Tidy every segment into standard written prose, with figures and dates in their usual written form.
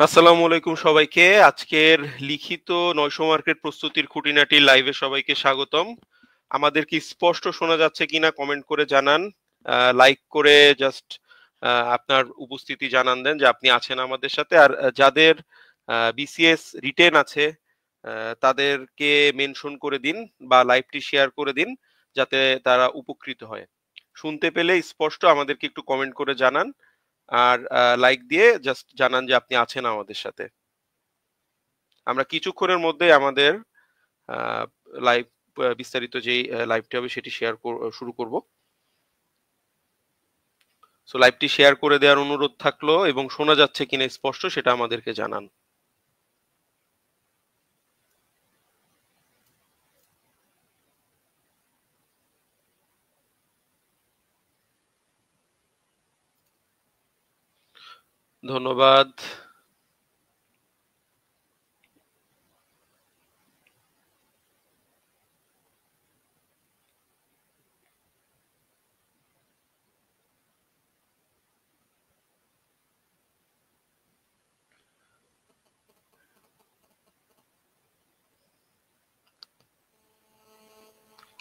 আসসালামু আলাইকুম সবাইকে। আজকের লিখিত নয়শ মার্কেট প্রস্তুতির খুঁটিনাটি লাইভে সবাইকে স্বাগতম। আমাদের কি স্পষ্ট শোনা যাচ্ছে কিনা কমেন্ট করে জানান। লাইক করে জাস্ট আপনার উপস্থিতি জানান দেন যে আপনি আছেন আমাদের সাথে। আর যাদের বিসিএস রিটেন আছে তাদেরকে মেনশন করে দিন বা লাইভটি শেয়ার করে দিন যাতে তারা উপকৃত হয়। শুনতে পেলে স্পষ্ট আমাদেরকে একটু কমেন্ট করে জানান। আর লাইক দিয়ে জাস্ট জানান যে আপনি আছেন আমাদের সাথে। আমরা কিছুক্ষণের মধ্যেই আমাদের লাইভ বিস্তারিত যেই লাইভটি হবে সেটি শেয়ার শুরু করব। সো লাইভটি শেয়ার করে দেওয়ার অনুরোধ থাকলো এবং শোনা যাচ্ছে কিনা স্পষ্ট সেটা আমাদেরকে জানান। ধন্যবাদ।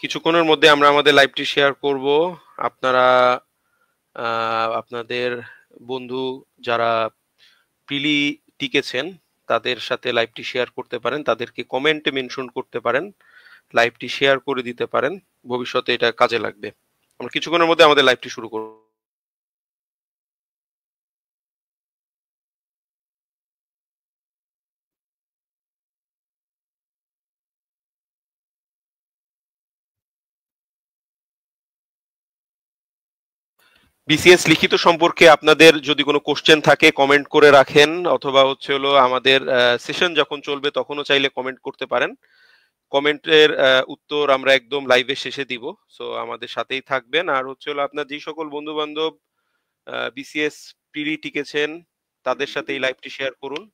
কিছুক্ষণের মধ্যে আমরা আমাদের লাইভটি শেয়ার করব। আপনারা আপনাদের বন্ধু যারা প্রিলি টিকেছেন তাদের সাথে লাইভটি শেয়ার করতে পারেন, তাদেরকে কমেন্টে মেনশন করতে পারেন, লাইভটি শেয়ার করে দিতে পারেন। ভবিষ্যতে এটা কাজে লাগবে। আমরা কিছুক্ষণের মধ্যে আমাদের লাইভটি শুরু করব। বিসিএস লিখিত সম্পর্কে আপনাদের যদি কোনো কোশ্চেন থাকে কমেন্ট করে রাখেন, অথবা হচ্ছে হলো আমাদের সেশন যখন চলবে তখনও চাইলে কমেন্ট করতে পারেন। কমেন্টের উত্তর আমরা একদম লাইভের শেষে দিব। সো আমাদের সাথেই থাকবেন। আর হচ্ছে হলো আপনার যে সকল বন্ধু বান্ধব বিসিএস প্রিলি টিকেছেন তাদের সাথে এই লাইভটি শেয়ার করুন।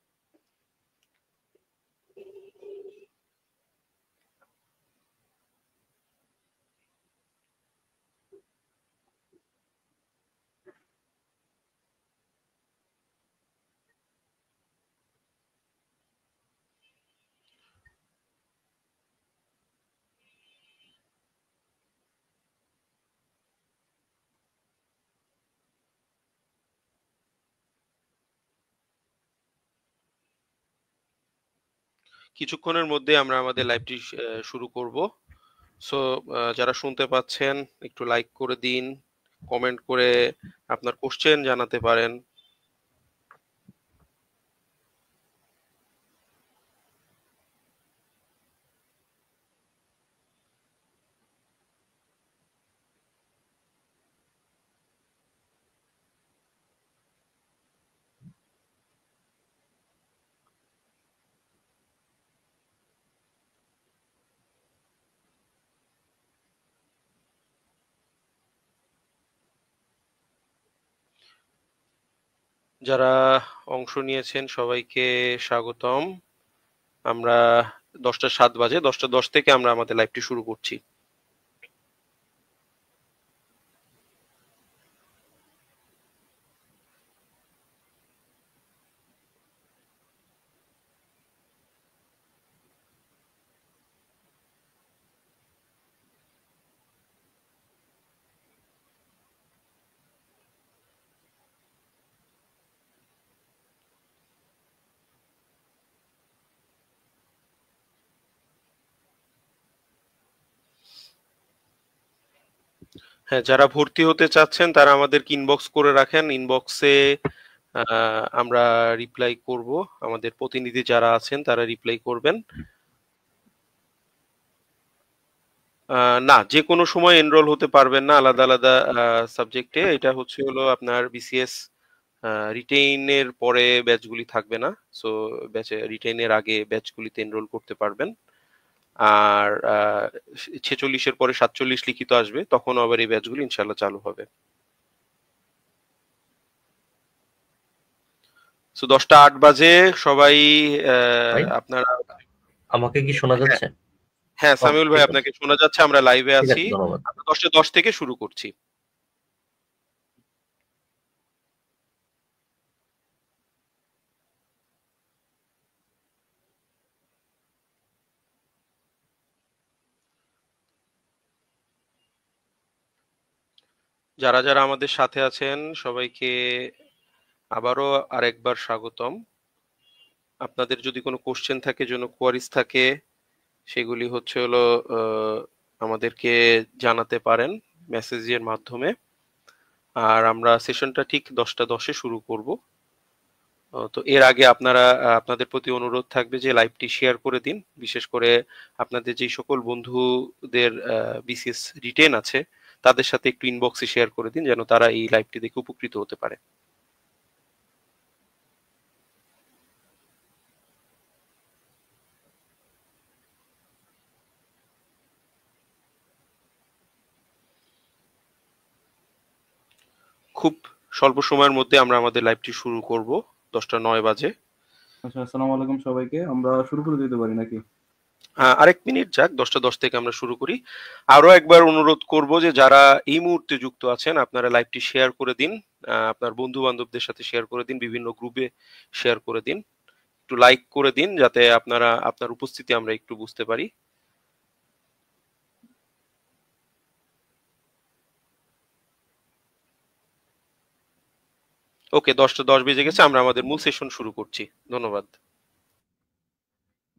কিছুক্ষণের মধ্যে আমরা আমাদের লাইভটি শুরু করব। সো যারা শুনতে পাচ্ছেন একটু লাইক করে দিন, কমেন্ট করে আপনার কোশ্চেন জানাতে পারেন। যারা অংশ নিয়েছেন সবাইকে স্বাগতম। আমরা 10টা 7 বাজে, 10টা 10 থেকে আমরা আমাদের লাইভটি শুরু করছি। হ্যাঁ, যারা ভর্তি হতে চাচ্ছেন তারা আমাদেরকে ইনবক্স করে রাখেন। ইনবক্সে আমরা রিপ্লাই করব। আমাদের প্রতিনিধি যারা আছেন তারা রিপ্লাই করবেন। না, যে কোনো সময় এনরোল হতে পারবেন না আলাদা আলাদা সাবজেক্টে। এটা হচ্ছে হলো আপনার বিসিএস রিটেইনের পরে ব্যাচগুলি থাকবে না। সো ব্যাচে রিটেইনের আগে ব্যাচগুলিতে এনরোল করতে পারবেন। আর 46-এর পরে 47 লিখিত আসবে, তখন আবার এই ব্যাচগুলি ইনশাল্লাহ চালু হবে। সো 10টা 8 বাজে সবাই ভাই আপনারা। আমাকে কি শোনা হ্যাঁ, যাচ্ছে? হ্যাঁ সামিউল ভাই ঠিক আছে, আপনাকে শোনা যাচ্ছে। আমরা লাইভে ঠিক আছি। আছে, ধন্যবাদ। আমরা 10টা 10 থেকে শুরু করছি। যারা যারা আমাদের সাথে আছেন সবাইকে আবারও আরেকবার স্বাগতম। আপনাদের যদি কোনো কোশ্চেন থাকে, কোনো কোয়ারিজ থাকে, সেগুলি হলো আমাদেরকে জানাতে পারেন মেসেজের মাধ্যমে। আর আমরা সেশনটা ঠিক 10টা 10-এ শুরু করব। তো এর আগে আপনাদের প্রতি অনুরোধ থাকবে যে লাইভটি শেয়ার করে দিন, বিশেষ করে আপনাদের যে সকল বন্ধুদের বিসিএস রিটেন আছে তাদের সাথে একটু ইনবক্সে শেয়ার করে দিন, যেন তারা এই লাইভটি দেখে উপকৃত হতে পারে। খুব স্বল্প সময়ের মধ্যে আমরা আমাদের লাইভটি শুরু করব। 10টা 9 বাজে। আচ্ছা, আসসালামু আলাইকুম সবাইকে। আমরা শুরু করে দিতে পারি নাকি? আরেক মিনিট যাক, 10টা 10 থেকে আমরা শুরু করি। আরো একবার অনুরোধ করব যে যারা এই মুহূর্তে যুক্ত আছেন আপনারা লাইভটি শেয়ার করে দিন, আপনার বন্ধু বান্ধবদের সাথে শেয়ার করে দিন, বিভিন্ন গ্রুপে শেয়ার করে দিন, একটু লাইক করে দিন যাতে আপনার উপস্থিতি আমরা একটু বুঝতে পারি। ওকে, 10টা 10 বেজে গেছে, আমরা আমাদের মূল সেশন শুরু করছি। ধন্যবাদ।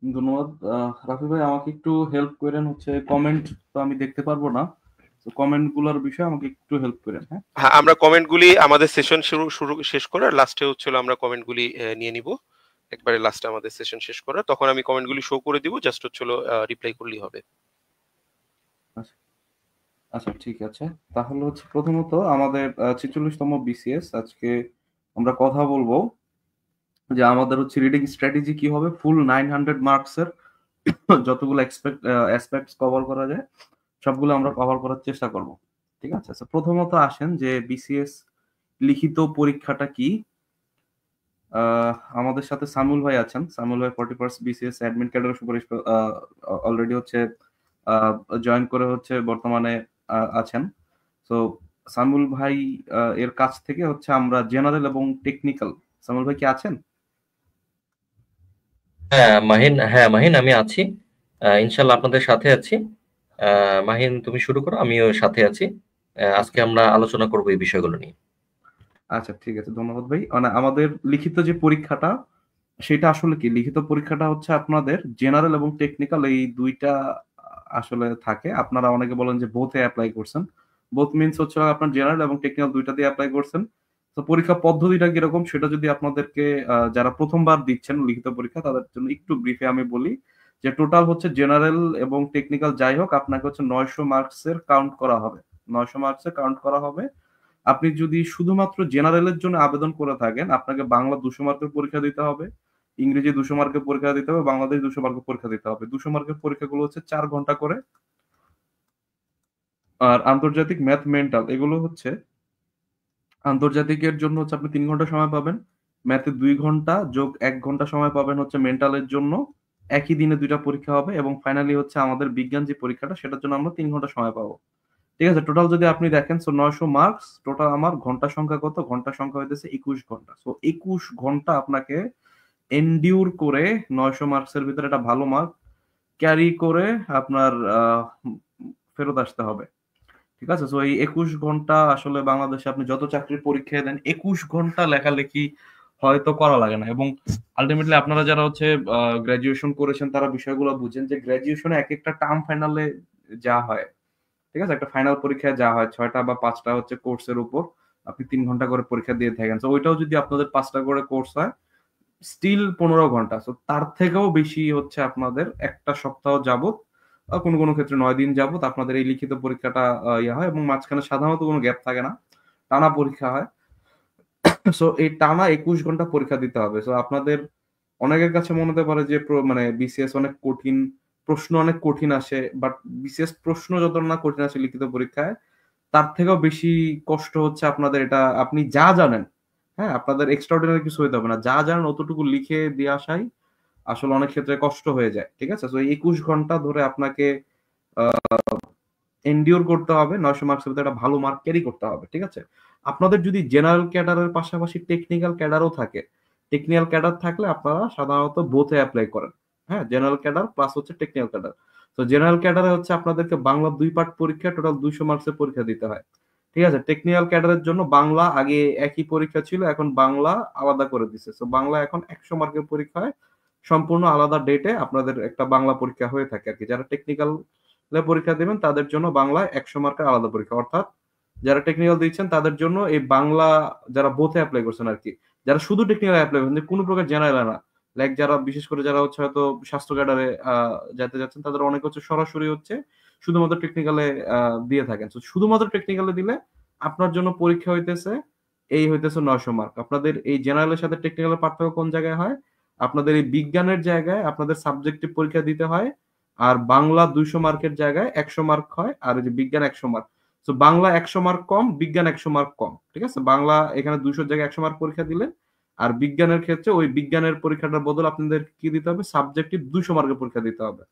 ধন্যবাদ। রাফি ভাই, আমাকে একটু হেল্প করেন, হচ্ছে কমেন্ট তো আমি দেখতে পারবো না, তো কমেন্ট গুলোর বিষয়ে আমাকে একটু হেল্প করেন। হ্যাঁ, হ্যাঁ, আমরা কমেন্টগুলি আমাদের সেশন শুরু শেষ করে লাস্টে আমরা কমেন্টগুলি নিয়ে নিব। একবারে লাস্টে আমাদের সেশন শেষ করে তখন আমি কমেন্টগুলি শো করে দিব, জাস্ট রিপ্লাই করলেই হবে। আচ্ছা আচ্ছা, ঠিক আছে। তাহলে হচ্ছে প্রথমত আমাদের 46তম বিসিএস আজকে আমরা কথা বলবো যে আমাদের হচ্ছে রিডিং স্ট্র্যাটেজি কি হবে। ফুল 900 মার্কসের যতগুলো অ্যাসপেক্টস কভার করা যায় সবগুলো আমরা কভার করার চেষ্টা করব। ঠিক আছে, তো প্রথমত আসেন যে বিসিএস লিখিত পরীক্ষাটা কি। আমাদের সাথে সামুল ভাই আছেন। সামুল ভাই 40% বিসিএস অ্যাডমিন ক্যাডার সুপারিশ অলরেডি হচ্ছে জয়েন করে হচ্ছে বর্তমানে আছেন। তো সামুল ভাই এর কাছ থেকে হচ্ছে আমরা জেনারেল এবং টেকনিক্যাল, সামুল ভাই কি আছেন? মাহিন আমি আছি। ইনশাল্লাহ আপনাদের সাথে আছি। মাহিন তুমি শুরু করো, আমিও সাথে আছি। আজকে আমরা আলোচনা করব এই বিষয়গুলো নিয়ে। আচ্ছা, ঠিক আছে, ধন্যবাদ ভাই। মানে আমাদের লিখিত যে পরীক্ষাটা সেটা আসলে কি, লিখিত পরীক্ষাটা হচ্ছে আপনাদের জেনারেল এবং টেকনিক্যাল এই দুইটা আসলে থাকে। আপনারা অনেকে বলেন যে বোথে অ্যাপ্লাই করছেন। বোথ মিন্স হচ্ছে আপনার জেনারেল এবং টেকনিক্যাল দুইটাতে অ্যাপ্লাই করছেন। তো পরীক্ষা পদ্ধতিটা কিরকম সেটা যদি আপনাদেরকে যারা প্রথমবার দিচ্ছেন লিখিত পরীক্ষা তাদের জন্য একটু ব্রিফে আমি বলি যে টোটাল হচ্ছে জেনারেল এবং টেকনিক্যাল যাই হোক আপনাকে হচ্ছে 900 মার্কসের কাউন্ট করা হবে। 900 মার্কসের কাউন্ট করা হবে। আপনি যদি শুধুমাত্র জেনারেলের জন্য আবেদন করে থাকেন আপনাকে বাংলা 200 মার্কের পরীক্ষা দিতে হবে, ইংরেজি 200 মার্কের পরীক্ষা দিতে হবে, বাংলাদেশ 200 মার্কের পরীক্ষা দিতে হবে। 200 মার্কের পরীক্ষাগুলো হচ্ছে 4 ঘন্টা করে। আর আন্তর্জাতিক ম্যাথ মেন্টাল এগুলো হচ্ছে আন্তর্জাতিকের জন্য হচ্ছে আপনি 3 ঘন্টা সময় পাবেন, ম্যাথে 2 ঘন্টা যোগ 1 ঘন্টা সময় পাবেন হচ্ছে মেন্টালের জন্য। একই দিনে দুইটা পরীক্ষা হবে এবং ফাইনালি হচ্ছে আমাদের বিজ্ঞান যে পরীক্ষাটা সেটার জন্য আমরা 3 ঘন্টা সময় পাবো। ঠিক আছে, টোটাল যদি আপনি দেখেন 900 মার্কস টোটাল। আমার ঘন্টা সংখ্যা কত? ঘন্টা সংখ্যা হইতেছে 21 ঘন্টা। 21 ঘন্টা আপনাকে এনডিউর করে 900 মার্কসের ভিতরে একটা ভালো মার্ক ক্যারি করে আপনার ফেরত আসতে হবে। ঠিক আছে, এই 21 ঘন্টা আসলে বাংলাদেশে আপনি যত চাকরির পরীক্ষা দেন 21 ঘন্টা লেখালেখি হয়তো করা লাগে না। এবং আলটিমেটলি আপনারা যারা হচ্ছে গ্রাজুয়েশন করেছেন তারা বিষয়গুলো বুঝেন যে গ্রাজুয়েশনে এক একটা টার্ম ফাইনালে যা হয়, ঠিক আছে, একটা ফাইনাল পরীক্ষায় যা হয় 6টা বা 5টা হচ্ছে কোর্সের উপর আপনি 3 ঘন্টা করে পরীক্ষা দিয়ে থাকেন। তো ওইটাও যদি আপনাদের 5টা করে কোর্স হয় স্টিল 15 ঘন্টা। তো তার থেকেও বেশি হচ্ছে আপনাদের একটা সপ্তাহ যাবত কোনো কোনো ক্ষেত্রে 9 দিন যাবত আপনাদের এই লিখিত পরীক্ষাটা ইয়া হয় এবং মাঝখানে সাধারণত কোনো গ্যাপ থাকে না, টানা পরীক্ষা হয়। সো এই টানা 21 ঘন্টা পরীক্ষা দিতে হবে। সো আপনাদের অনেকের কাছে মনে হতে পারে যে মানে বিসিএস অনেক কঠিন, প্রশ্ন অনেক কঠিন আসে, বাট বিসিএস প্রশ্ন যত না কঠিন আসে লিখিত পরীক্ষায় তার থেকেও বেশি কষ্ট হচ্ছে আপনাদের এটা আপনি যা জানেন, হ্যাঁ, আপনাদের এক্সট্রাঅর্ডিনারি কিছু হইতে হবে না, যা জানেন অতটুকু লিখে দিয়ে আসাই আসলে অনেক ক্ষেত্রে কষ্ট হয়ে যায়। ঠিক আছে, তো 21 ঘন্টা ধরে আপনাকে এন্ডিওর করতে হবে, 900 মার্কসের ভিতরে একটা ভালো মার্ক ক্যারি করতে হবে। ঠিক আছে, আপনাদের যদি জেনারেল ক্যাডারের পাশাপাশি টেকনিক্যাল ক্যাডারও থাকে, টেকনিক্যাল ক্যাডার থাকলে আপনারা সাধারণত বোথে অ্যাপ্লাই করেন। হ্যাঁ, জেনারেল ক্যাডার প্লাস হচ্ছে টেকনিক্যাল ক্যাডার। তো জেনারেল ক্যাডারে হচ্ছে আপনাদেরকে বাংলা 2 পার্ট পরীক্ষা টোটাল 200 মার্কসের পরীক্ষা দিতে হয়। ঠিক আছে, টেকনিক্যাল ক্যাডারের জন্য বাংলা আগে একই পরীক্ষা ছিল, এখন বাংলা আলাদা করে দিছে। তো বাংলা এখন 100 মার্কের পরীক্ষা হয়, সম্পূর্ণ আলাদা ডেটে আপনাদের একটা বাংলা পরীক্ষা হয়ে থাকে আর কি। যারা টেকনিক্যাল পরীক্ষা দেবেন তাদের জন্য বাংলায় 100 মার্কের আলাদা পরীক্ষা, অর্থাৎ যারা টেকনিক্যাল দিচ্ছেন তাদের জন্য এই বাংলা, যারা বোথে অ্যাপ্লাই করছেন আর কি, যারা শুধু টেকনিক্যাল অ্যাপ্লাই করছেন কোনো প্রকার জেনারেল না, লাইক যারা বিশেষ করে যারা হচ্ছে হয়তো স্বাস্থ্য ক্যাডারে যেতে যাচ্ছেন, তাদের অনেক হচ্ছে সরাসরি হচ্ছে শুধুমাত্র টেকনিক্যালে দিয়ে থাকেন। তো শুধুমাত্র টেকনিক্যালে দিলে আপনার জন্য পরীক্ষা হইতেছে এই হইতেছে 900 মার্ক। আপনাদের এই জেনারেলের সাথে টেকনিক্যালের পার্থক্য কোন জায়গায় হয়? আপনাদের এই বিজ্ঞানের জায়গায় আপনাদের সাবজেক্টিভ পরীক্ষা দিতে হয়, আর বাংলা 200 মার্কের জায়গায় 100 মার্ক হয়, আর এই যে বিজ্ঞান 100 মার্ক। তো বাংলা 100 মার্ক কম, বিজ্ঞান 100 মার্ক কম, ঠিক আছে? বাংলা এখানে 200 জায়গায় 100 মার্ক পরীক্ষা দিলেন, আর বিজ্ঞানের ক্ষেত্রে ওই বিজ্ঞানের পরীক্ষাটার বদল আপনাদের কি দিতে হবে? সাবজেক্টিভ 200 মার্কের পরীক্ষা দিতে হবে।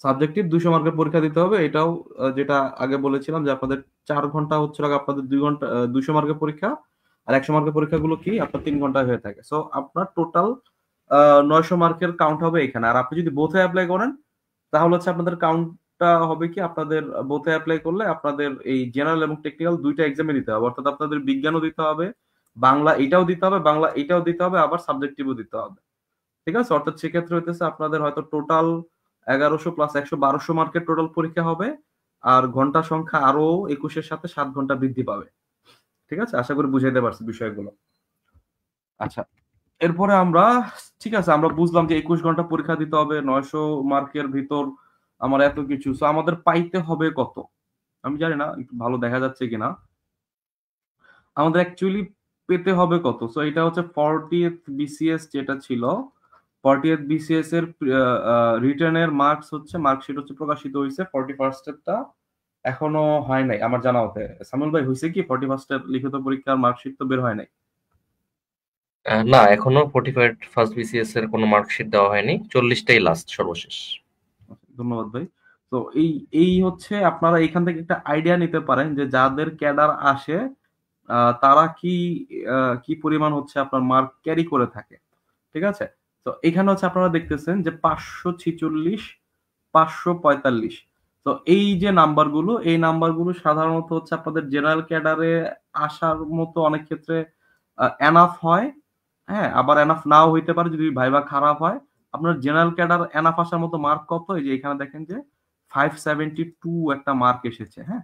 সাবজেক্টিভ 200 মার্কের পরীক্ষা দিতে হবে। এটাও যেটা আগে বলেছিলাম যে আপনাদের 4 ঘন্টা হচ্ছে আপনাদের 2 ঘন্টা 200 মার্কের পরীক্ষা, আর 100 মার্কের পরীক্ষাগুলো কি আপনার 3 ঘন্টায় হয়ে থাকে। সো আপনার টোটাল 900 মার্কের কাউন্ট হবে এখানে। আর আপনি যদি বোথে অ্যাপ্লাই করেন তাহলে হচ্ছে আপনাদের কাউন্টটা হবে কি, আপনাদের বোথে অ্যাপ্লাই করলে আপনাদের এই জেনারেল এবং টেকনিক্যাল দুইটা এক্সামে দিতে হবে, অর্থাৎ আপনাদের বিজ্ঞানও দিতে হবে, বাংলা এটাও দিতে হবে, বাংলা এটাও দিতে হবে, আবার সাবজেক্টিভও দিতে হবে, ঠিক আছে? অর্থাৎ সেক্ষেত্রে হইতেছে আপনাদের হয়তো টোটাল 1100 প্লাস 100 1200 মার্কের টোটাল পরীক্ষা হবে, আর ঘন্টা সংখ্যা আরো 21-এর সাথে 7 ঘন্টা বৃদ্ধি পাবে, ঠিক আছে? আশা করি বুঝাইতে পারছি বিষয়গুলো। আচ্ছা, এরপরে আমরা, ঠিক আছে, আমরা বুঝলাম যে 21 ঘন্টা পরীক্ষা দিতে হবে, 900 মার্কের ভিতর আমার এত কিছু। সো আমাদের পাইতে হবে কত? আমি জানি না একটু ভালো দেখা যাচ্ছে কিনা। আমাদের অ্যাকচুয়ালি পেতে হবে কত? সো এটা হচ্ছে 40th বিসিএস যেটা ছিল, 40th বিসিএস এর রিটার্নের মার্কস হচ্ছে, মার্কশিট হচ্ছে প্রকাশিত হয়েছে, 41st এরটা এখনো হয় নাই আমার জানা মতে। সামুল ভাই, হয়েছে কি 41st এর লিখিত পরীক্ষার মার্কশিট তো বের হয় নাই? না, এখনো 45 ফার্স্ট বিসিএস এর কোনো মার্কশিট দেওয়া হয়নি, 40টাই লাস্ট সর্বশেষ। ধন্যবাদ ভাই। তো এই এই হচ্ছে আপনারা এখান থেকে একটা আইডিয়া নিতে পারেন যে যাদের ক্যাডার আসে তারা কি কি পরিমাণ হচ্ছে আপনার মার্ক ক্যারি করে থাকে, ঠিক আছে? তো এখানে হচ্ছে আপনারা দেখতেছেন যে 546, 545। তো এই যে নাম্বারগুলো, এই নাম্বারগুলো সাধারণত হচ্ছে আপনাদের জেনারেল ক্যাডারে আসার মতো অনেক ক্ষেত্রে এনাফ হয়, হ্যাঁ, আবার এনাফ নাও হইতে পারে যদি ভাইবা খারাপ হয়। আপনার জেনারেল ক্যাডার এনাফ আসার মতো মার্ক কত? এই যে এখানে দেখেন যে 572 একটা মার্ক এসেছে, হ্যাঁ।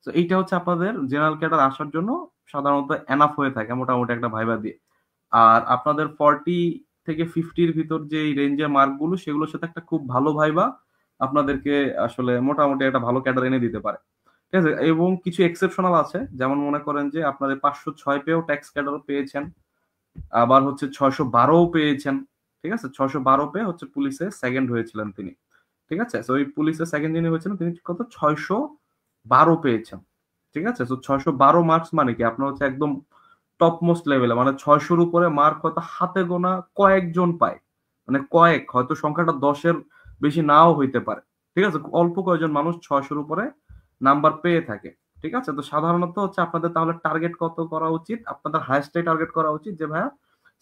তো এইটা হচ্ছে আপনাদের জেনারেল ক্যাডার আসার জন্য সাধারণত এনাফ হয়ে থাকে মোটামুটি একটা ভাইবা দিয়ে। আর আপনাদের 40 থেকে 50-র ভিতর যে রেঞ্জের মার্কগুলো, সেগুলোর সাথে একটা খুব ভালো ভাইবা আপনাদেরকে আসলে মোটামুটি একটা ভালো ক্যাডার এনে দিতে পারে, ঠিক আছে? এবং কিছু এক্সেপশনাল আছে, যেমন মনে করেন যে আপনাদের 506 পেয়েও ট্যাক্স ক্যাডার পেয়েছেন, আবার হচ্ছে 612 পেয়েছেন, ঠিক আছে? 612 পেয়ে হচ্ছে পুলিশে সেকেন্ড হয়েছিলেন তিনি, ঠিক আছে? তো ওই পুলিশে সেকেন্ড যিনি হয়েছিলেন তিনি কত 612 পেয়েছেন, ঠিক আছে? তো 612 মার্কস মানে কি আপনার হচ্ছে একদম টপ মোস্ট লেভেলে, মানে 600-র উপরে মার্ক হয়তো হাতে গোনা কয়েকজন পায়, মানে কয়েক, হয়তো সংখ্যাটা 10-এর বেশি নাও হইতে পারে, ঠিক আছে? অল্প কয়েকজন মানুষ 600-র উপরে নাম্বার পেয়ে থাকে, ঠিক আছে? তো সাধারণত হচ্ছে আপনাদের তাহলে টার্গেট কত করা উচিত? আপনাদের হাইস্টে টার্গেট করা উচিত যে ভাইয়া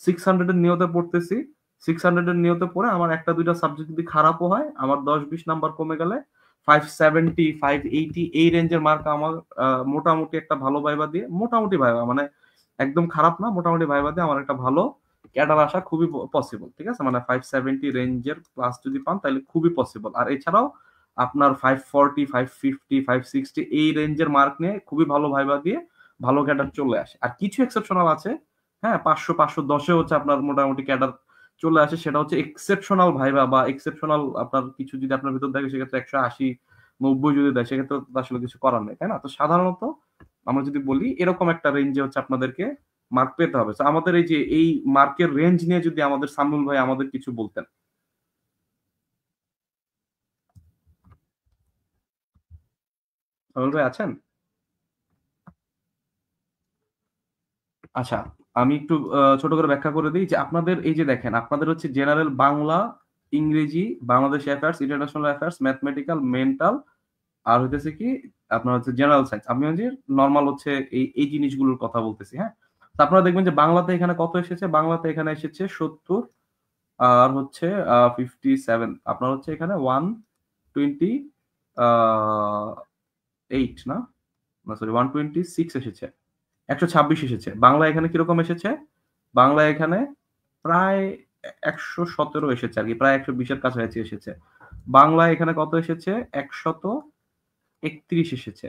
600 এর নিয়তে পড়তেছি, 600 এর নিয়তে পড়ে আমার একটা দুইটা সাবজেক্ট যদি খারাপও হয়, আমার 10-20 নাম্বার কমে গেলে 570, 580 এই রেঞ্জের মার্ক আমার মোটামুটি একটা ভালো ভাইবা দিয়ে, মোটামুটি ভাইবা মানে একদম খারাপ না, মোটামুটি ভাইবা দিয়ে আমার একটা ভালো ক্যাডার আসা খুবই পসিবল, ঠিক আছে? মানে 570 রেঞ্জের প্লাস যদি পান তাহলে খুবই পসিবল। আর এছাড়াও আপনার 540, 550, 560 এই রেঞ্জের মার্ক নিয়ে খুবই ভালো ভাইবা দিয়ে ভালো ক্যাডার চলে আসে। আর কিছু এক্সেপশনাল আছে, হ্যাঁ, 500, 510 হচ্ছে আপনার মোটামুটি ক্যাডার চলে আসে, সেটা হচ্ছে এক্সেপশনাল ভাইবা বা এক্সেপশনাল আপনার কিছু যদি আপনার ভিতর দেখে, সেক্ষেত্রে 180, 90 যদি দেয়, সেক্ষেত্রে আসলে কিছু করার নেই, তাই না? তো সাধারণত আমরা যদি বলি এরকম একটা রেঞ্জে হচ্ছে আপনাদেরকে মার্ক পেতে হবে। তো আমাদের এই যে এই মার্কের রেঞ্জ নিয়ে যদি আমাদের সামুল ভাই আমাদের কিছু বলতেন। সামুল ভাই আছেন? আচ্ছা, আমি একটু ছোট করে ব্যাখ্যা করে দিই যে আপনাদের এই যে দেখেন, আপনাদের হচ্ছে জেনারেল বাংলা, ইংরেজি, Bangladesh affairs, international affairs, mathematical, mental, আর হইতেছে কি আপনার হচ্ছে জেনারেল সায়েন্স। আমি হচ্ছে নর্মাল হচ্ছে এই জিনিসগুলোর কথা বলতেছি, হ্যাঁ। তো আপনারা দেখবেন যে বাংলাতে এখানে কত এসেছে, বাংলাতে এখানে এসেছে 70, আর হচ্ছে 57, আপনার হচ্ছে এখানে 128 না, না সরি 126 এসেছে, 126 এসেছে। বাংলা এখানে কিরকম এসেছে? বাংলা এখানে প্রায় 117 এসেছে আর কি, প্রায় 120 এর কাছাকাছি এসেছে। বাংলা এখানে কত এসেছে? 131 এসেছে।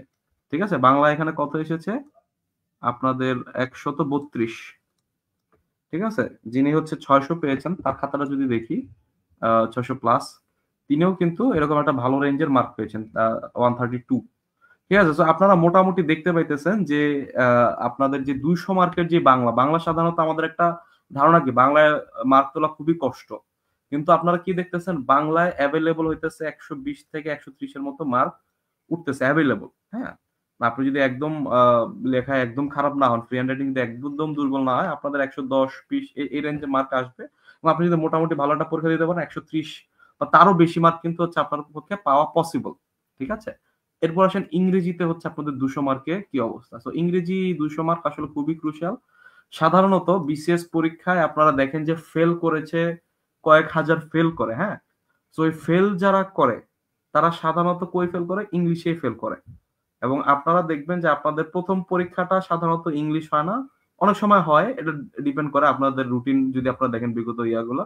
ঠিক আছে, বাংলা এখানে কত এসেছে? আপনাদের 132। ঠিক আছে, যিনি হচ্ছে 600 পেয়েছেন তার খাতাটা যদি দেখি, 600 প্লাস, তিনিও কিন্তু এরকম একটা ভালো রেঞ্জের মার্ক পেয়েছেন, 132। ঠিক আছে, তো আপনারা মোটামুটি দেখতে পাইতেছেন যে আপনাদের যে 200 মার্কের যে বাংলা সাধারণত আমাদের একটা ধারণা কি বাংলায় মার্ক তোলা খুবই কষ্ট, কিন্তু আপনারা কি দেখতেছেন বাংলায় অ্যাভেলেবল হইতেছে 120 থেকে 130 এর মতো মার্ক উঠতেছে অ্যাভেলেবল। হ্যাঁ, আপনি যদি একদম লেখায় একদম খারাপ না হন, ফ্রি হ্যান্ড রাইটিং একদম দুর্বল না হয়, আপনাদের 110 20 এই রেঞ্জে মার্ক আসবে। এবং আপনি যদি মোটামুটি ভালো একটা পরীক্ষা দিতে পারেন 130 বা তারও বেশি মার্ক কিন্তু হচ্ছে আপনার পক্ষে পাওয়া পসিবল। ঠিক আছে, এরপর আসেন ইংরেজিতে হচ্ছে আপনাদের 200 মার্কে কি অবস্থা। তো ইংরেজি 200 মার্ক আসলে খুবই ক্রুশিয়াল। সাধারণত বিসিএস পরীক্ষায় আপনারা দেখেন যে ফেল করেছে কয়েক হাজার ফেল করে। হ্যাঁ, তো এই ফেল যারা করে তারা সাধারণত কই ফেল করে? ইংলিশে ফেল করে। এবং আপনারা দেখবেন যে আপনাদের প্রথম পরীক্ষাটা সাধারণত ইংলিশ হয় না, অনেক সময় হয়, এটা ডিপেন্ড করে আপনাদের রুটিন যদি আপনারা দেখেন বিগত ইয়াগুলো।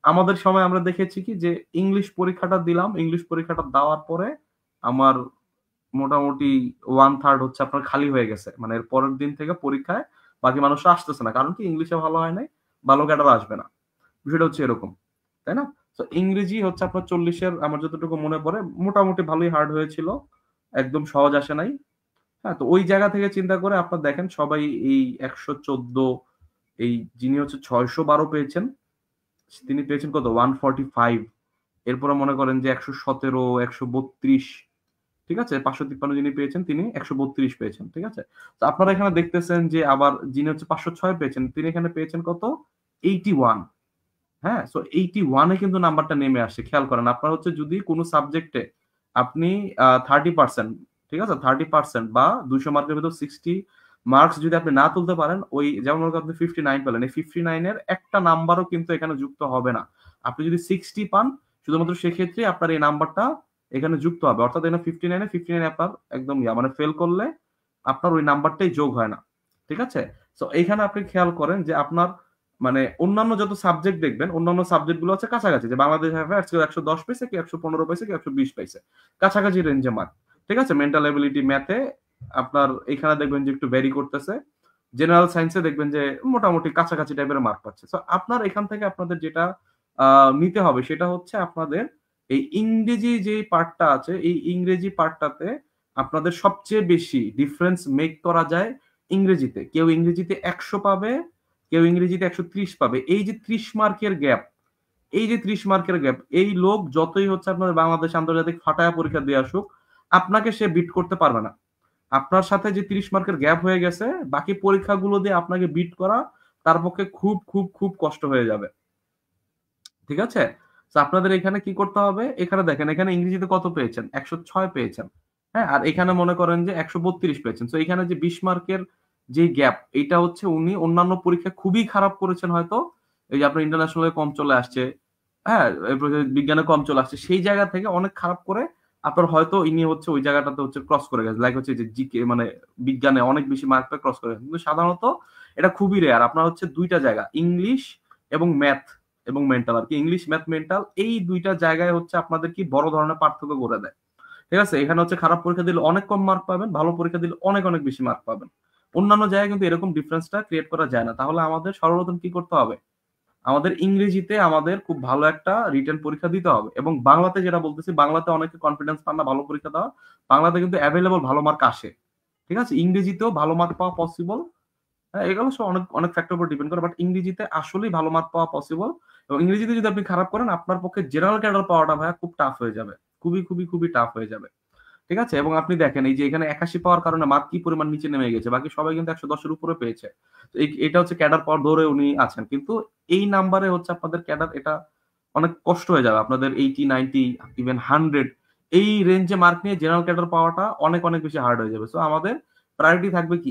আমাদের সময় আমরা দেখেছি কি যে ইংলিশ পরীক্ষাটা দিলাম, ইংলিশ পরীক্ষাটা দেওয়ার পরে আমার মোটামুটি 1/3 হচ্ছে আপনার খালি হয়ে গেছে, মানে এর পরের দিন থেকে পরীক্ষায় বাকি মানুষরা আসতেছে না, কারণ কি ইংলিশে ভালো হয় নাই, ভালো ক্যাডার আসবে না, বিষয়টা হচ্ছে এরকম, তাই না? তো ইংরেজি হচ্ছে আপনার 40-এর আমার যতটুকু মনে পড়ে মোটামুটি ভালোই হার্ড হয়েছিল, একদম সহজ আসে নাই। হ্যাঁ, তো ওই জায়গা থেকে চিন্তা করে আপনার দেখেন সবাই এই 114, এই যিনি হচ্ছে 612 পেয়েছেন তিনি পেয়েছেন কত? 145। এরপরে মনে করেন যে 117, 132, ঠিক আছে, 553 যিনি পেয়েছেন তিনি 132 পেয়েছেন। ঠিক আছে, তো আপনারা এখানে দেখতেছেন যে আবার যিনি হচ্ছে 506 পেয়েছেন তিনি এখানে পেয়েছেন কত? 81। হ্যাঁ, সো 81 এ কিন্তু নাম্বারটা নেমে আসে। খেয়াল করেন আপনার হচ্ছে যদি কোনো সাবজেক্টে আপনি 30%, ঠিক আছে, 30% বা 200 মার্কের ভিতর 60 মার্কস যদি আপনি না তুলতে পারেন, ওই যেমন আপনি 59 পেলেন, এই 59 এর একটা নাম্বারও কিন্তু এখানে যুক্ত হবে না। আপনি যদি 60 পান শুধুমাত্র সেক্ষেত্রে আপনার এই নাম্বারটা এখানে যুক্ত হবে, অর্থাৎ এখানে 59 আপনার একদম মানে ফেল করলে আপনার ওই নাম্বারটাই যোগ হয় না। ঠিক আছে, তো এইখানে আপনি খেয়াল করেন যে আপনার মানে অন্যান্য যত সাবজেক্ট দেখবেন, অন্যান্য সাবজেক্ট গুলো হচ্ছে কাছাকাছি, যে বাংলাদেশ অ্যাফেয়ার্স কেউ 110 পাইছে, কেউ 115 পাইছে, কেউ 120 পাইছে, কাছাকাছি রেঞ্জে মার্ক। ঠিক আছে, মেন্টাল এবিলিটি ম্যাথে আপনার এখানে দেখবেন যে একটু ভ্যারি করতেছে, জেনারেল সায়েন্সে দেখবেন যে মোটামুটি কাছাকাছি টাইপের মার্ক পাচ্ছে। তো আপনার এখান থেকে আপনাদের যেটা নিতে হবে সেটা হচ্ছে আপনাদের এই ইংরেজি যে পার্টটা আছে, এই ইংরেজি পার্টটাতে আপনাদের সবচেয়ে বেশি ডিফারেন্স মেক করা যায় ইংরেজিতে। কেউ ইংরেজিতে 100 পাবে, কেউ ইংরেজিতে 130 পাবে। এই যে 30 মার্কের গ্যাপ, এই যে 30 মার্কের গ্যাপ, এই লোক যতই হচ্ছে আপনার বাংলাদেশ আন্তর্জাতিক ফাটায়া পরীক্ষা দিয়ে আসুক, আপনাকে সে বিট করতে পারবে না। আপনার সাথে যে 30 মার্কের গ্যাপ হয়ে গেছে, বাকি পরীক্ষাগুলো দিয়ে আপনাকে বিট করা তার পক্ষে খুব খুব খুব কষ্ট হয়ে যাবে। ঠিক আছে, তো আপনাদের এখানে কি করতে হবে? এখানে দেখেন, এখানে ইংরেজিতে কত পেয়েছেন? 106 পেয়েছেন। হ্যাঁ, আর এখানে মনে করেন যে 132 পেয়েছেন। তো এখানে যে 20 মার্কের যে গ্যাপ, এটা হচ্ছে উনি অন্যান্য পরীক্ষা খুবই খারাপ করেছেন হয়তো, এই যে আপনার ইন্টারন্যাশনালে কম চলে আসছে, হ্যাঁ, এরপরে বিজ্ঞানে কম চলে আসছে, সেই জায়গা থেকে অনেক খারাপ করে আপনার হয়তো ইনি হচ্ছে ওই জায়গাটাতে হচ্ছে ক্রস করে গেছে, লাইক হচ্ছে যে জিকে মানে বিজ্ঞানে অনেক বেশি মার্ক পেয়ে ক্রস করে গেছে। কিন্তু সাধারণত এটা খুবই রেয়ার। আপনার হচ্ছে দুইটা জায়গা, ইংলিশ এবং ম্যাথ এবং মেন্টাল আর কি, ইংলিশ ম্যাথ মেন্টাল, এই দুইটা জায়গায় হচ্ছে আপনাদের কি বড় ধরনের পার্থক্য করে দেয়। ঠিক আছে, এখানে হচ্ছে খারাপ পরীক্ষা দিলে অনেক কম মার্ক পাবেন, ভালো পরীক্ষা দিলে অনেক অনেক বেশি মার্ক পাবেন। অন্যান্য জায়গায় কিন্তু এরকম ডিফারেন্সটা ক্রিয়েট করা যায় না। তাহলে আমাদের সর্বপ্রথম কি করতে হবে? আমাদের ইংরেজিতে আমাদের খুব ভালো একটা রিটেন পরীক্ষা দিতে হবে। এবং বাংলাতে যেটা বলতেছি, বাংলাতে অনেকে কনফিডেন্স পান না ভালো পরীক্ষা দেওয়া, বাংলাতে কিন্তু অ্যাভেলেবল ভালো মার্ক আসে। ঠিক আছে, ইংরেজিতেও ভালো মার্ক পাওয়া পসিবল। হ্যাঁ, এগুলো সব অনেক অনেক ফ্যাক্টর উপর ডিপেন্ড করে, বাট ইংরেজিতে আসলেই ভালো মার্ক পাওয়া পসিবল। এবং ইংরেজিতে যদি আপনি খারাপ করেন, আপনার পক্ষে জেনারেল ক্যাডার পাওয়াটা ভাইয়া খুব টাফ হয়ে যাবে, খুবই খুবই খুবই টাফ হয়ে যাবে। ঠিক আছে, এবং আপনি দেখেন এই যে এখানে 81 পাওয়ার কারণে মার্ক কি পরিমাণ নিচে নেমে গেছে, বাকি সবাই কিন্তু 110 এর উপরে পেয়েছে। তো এটা হচ্ছে ক্যাডার পাওয়ার ধরে উনি আছেন, কিন্তু এই নাম্বারে হচ্ছে আপনাদের ক্যাডার এটা অনেক কষ্ট হয়ে যাবে। আপনাদের 80 90 ইভেন 100 এই রেঞ্জে মার্ক নিয়ে জেনারেল ক্যাডার পাওয়াটা অনেক অনেক বেশি হার্ড হয়ে যাবে। সো আমাদের প্রায়োরিটি থাকবে কি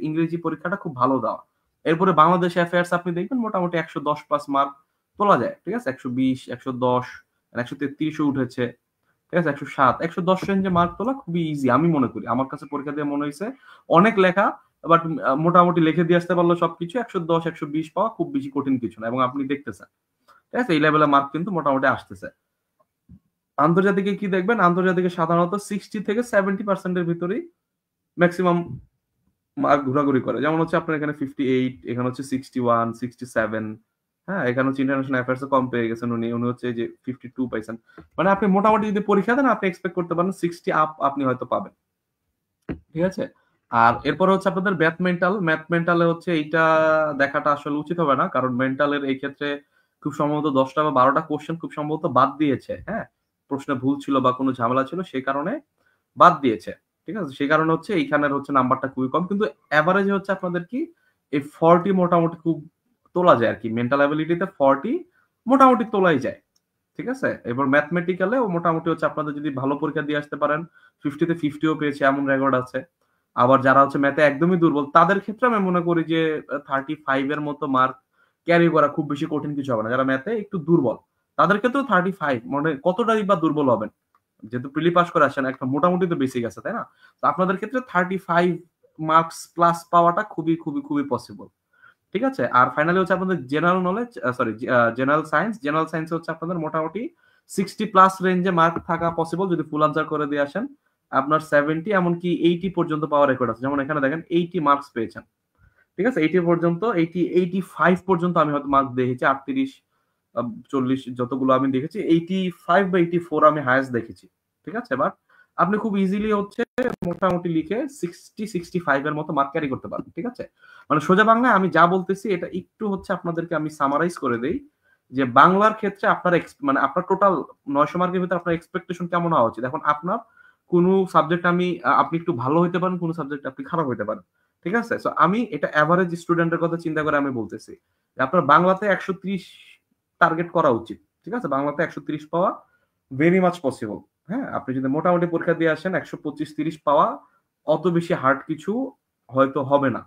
ইংরেজি পরীক্ষাটা খুব ভালো দেওয়া। এরপরে বাংলাদেশ অ্যাফেয়ার্স আপনি দেখবেন মোটামুটি 110 প্লাস মার্ক তোলা যায়। ঠিক আছে, 120 110 133 উঠেছে। ঠিক আছে, 107 110 রেঞ্জে মার্ক তোলা খুবই ইজি আমি মনে করি। আমার কাছে পরীক্ষা দিয়ে মনে হয়েছে অনেক লেখা, বাট মোটামুটি লিখে দিয়ে আসতে পারলো সবকিছু, 110 120 পাওয়া খুব বেশি কঠিন কিছু না, এবং আপনি দেখতেছেন ঠিক আছে এই লেভেলে মার্ক কিন্তু মোটামুটি আসতেছে। আন্তর্জাতিকে কি দেখবেন, আন্তর্জাতিকে সাধারণত 60 থেকে 70% ভিতরেই ম্যাক্সিমাম মার্ক ঘোরাঘুরি করে। যেমন হচ্ছে আপনার এখানে 58, এখানে হচ্ছে 61 67, হ্যাঁ এখানে হচ্ছে ইন্টারন্যাশনাল অ্যাফেয়ার্স কম পেয়ে গেছেন উনি হচ্ছে যে 52 পাইছেন। মানে আপনি মোটামুটি যদি পরীক্ষা দেন আপনি এক্সপেক্ট করতে পারেন 60 আপ আপনি হয়তো পাবেন, ঠিক আছে। আর এরপরে হচ্ছে আপনাদের ম্যাথ মেন্টালে হচ্ছে এইটা দেখাটা আসলে উচিত হবে না, কারণ মেন্টালের এই ক্ষেত্রে খুব সম্ভবত 10টা বা 12টা কোশ্চেন খুব সম্ভবত বাদ দিয়েছে, হ্যাঁ প্রশ্নে ভুল ছিল বা কোনো ঝামেলা ছিল সেই কারণে বাদ দিয়েছে, ঠিক আছে। সেই কারণে হচ্ছে এইখানের হচ্ছে নাম্বারটা খুবই কম, কিন্তু এভারেজে হচ্ছে আপনাদের কি এই 40 মোটামুটি খুব তোলা যায় আর কি, মেন্টাল অ্যাবিলিটিতে 40 মোটামুটি তোলাই যায়, ঠিক আছে। এবার ম্যাথমেটিক্যালে মোটামুটি হচ্ছে আপনাদের যদি ভালো পরীক্ষা দিয়ে আসতে পারেন 50-তে 50ও পেয়েছে এমন রেকর্ড আছে। আবার যারা হচ্ছে ম্যাথে একদমই দুর্বল তাদের ক্ষেত্রে আমি মনে করি যে 35 এর মতো মার্ক ক্যারি করা খুব বেশি কঠিন কিছু হবে না। যারা ম্যাথে একটু দুর্বল তাদের ক্ষেত্রেও 35, মানে কতটাই বা দুর্বল হবেন, যেহেতু প্রিলি পাস করে আসেন একটা মোটামুটি তো বেসিক আছে তাই না। তো আপনাদের ক্ষেত্রে 35 মার্কস প্লাস পাওয়াটা খুবই খুবই খুবই পসিবল, ঠিক আছে। আর ফাইনালি হচ্ছে আপনাদের general knowledge, sorry general science হচ্ছে আপনাদের মোটামুটি 60 প্লাস রেঞ্জে মার্ক থাকা পসিবল যদি ফুল আনসার করে দিয়ে আসেন। আপনার 70 এমনকি 80 পর্যন্ত পাওয়ার রেকর্ড আছে, যেমন এখানে দেখেন 80 মার্কস পেয়েছেন, ঠিক আছে। 80 পর্যন্ত 85 পর্যন্ত আমি হয়তো মার্ক দেখেছি, 38 40 যতগুলো আমি দেখেছি 85 বা 84 আমি হায়েস্ট দেখেছি, ঠিক আছে। বাট আপনি খুব ইজিলি হচ্ছে মোটামুটি লিখে 60-65 এর মতো মার্ক ক্যারি করতে পারবেন, ঠিক আছে। মানে সোজা বাংলায় আমি যা বলতেছি এটা একটু হচ্ছে আপনাদেরকে আমি সামারাইজ করে দেই, যে বাংলার ক্ষেত্রে আপনার মানে আপনার টোটাল 900 মার্কের ভিতরে আপনার এক্সপেকটেশন কেমন হওয়া উচিত। এখন আপনার কোনো সাবজেক্ট আপনি একটু ভালো হইতে পারেন, কোনো সাবজেক্ট আপনি খারাপ হইতে পারেন, ঠিক আছে। সো আমি এটা এভারেজ স্টুডেন্টের কথা চিন্তা করে আমি বলতেছি যে আপনার বাংলাতে 130 টার্গেট করা উচিত, ঠিক আছে। বাংলাতে 130 পাওয়া ভেরি মাচ পসিবল, হ্যাঁ। আপনি যদি মোটামুটি পরীক্ষা দিয়ে আসেন 125-30 পাওয়া অত বেশি হার্ড কিছু হয়তো হবে না।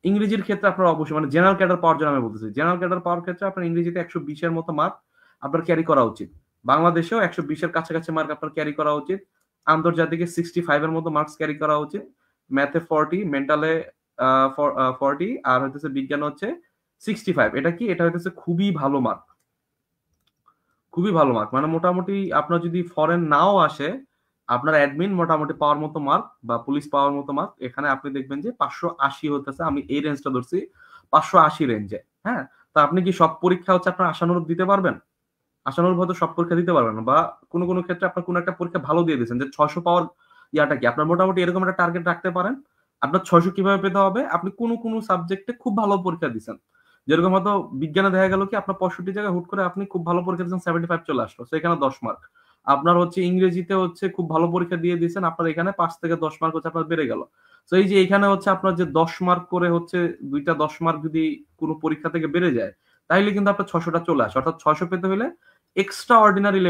ইংরেজির ক্ষেত্রে আপনার অবশ্যই মানে জেনারেল ক্যাডার পাওয়ার জন্য আমি বলতেছি, জেনারেল ক্যাডার পাওয়ার ক্ষেত্রে আপনার ইংরেজিতে 120 এর মতো মার্ক আপনার ক্যারি করা উচিত। বাংলাদেশেও 120 এর কাছাকাছি মার্ক আপনার ক্যারি করা উচিত। আন্তর্জাতিকে 65 এর মতো মার্কস ক্যারি করা উচিত। ম্যাথে 40, মেন্টালে 40, আর হচ্ছে বিজ্ঞান হচ্ছে 65। এটা কি, এটা হচ্ছে খুবই ভালো মার্ক, খুবই ভালো মার্ক। মানে মোটামুটি আপনার যদি ফরেন নাও আসে আপনার অ্যাডমিন মোটামুটি পাওয়ার মতো মার্ক বা পুলিশ পাওয়ার মতো মার্ক এখানে আপনি দেখবেন যে 580 হতেছে। আমি এই রেঞ্জটা ধরছি 580 রেঞ্জে, হ্যাঁ। তো আপনি কি সব পরীক্ষা হচ্ছে আপনার আশানুরূপ দিতে পারবেন? আশানুরূপ হয়তো সব পরীক্ষা দিতে পারবেন না, বা কোনো কোনো ক্ষেত্রে আপনার কোনো একটা পরীক্ষা ভালো দিয়ে দিয়েছেন যে 600 পাওয়ার ইয়াটা কি আপনার মোটামুটি এরকম একটা টার্গেট রাখতে পারেন। আপনার 600 কিভাবে পেতে হবে, আপনি কোনো কোনো সাবজেক্টে খুব ভালো পরীক্ষা দিচ্ছেন, যেরকম হয়তো বিজ্ঞানে দেখা গেল কি আপনার 65 জায়গায় হুট করে আপনি খুব ভালো পরীক্ষা দিচ্ছেন 75 চলে আসলো, সেখানে 10 মার্ক। আপনার হচ্ছে ইংরেজিতে হচ্ছে খুব ভালো পরীক্ষা দিয়ে দিয়েছেন, আপনার এখানে 5 থেকে 10 মার্ক হচ্ছে আপনার বেড়ে গেল। তো এই যে এখানে হচ্ছে আপনার যে 10 মার্ক করে হচ্ছে দুইটা 10 মার্ক যদি কোনো পরীক্ষা থেকে বেড়ে যায় তাহলে কিন্তু আপনার 600টা চলে আসে। অর্থাৎ 600 পেতে হলে এক্সট্রা অর্ডিনারি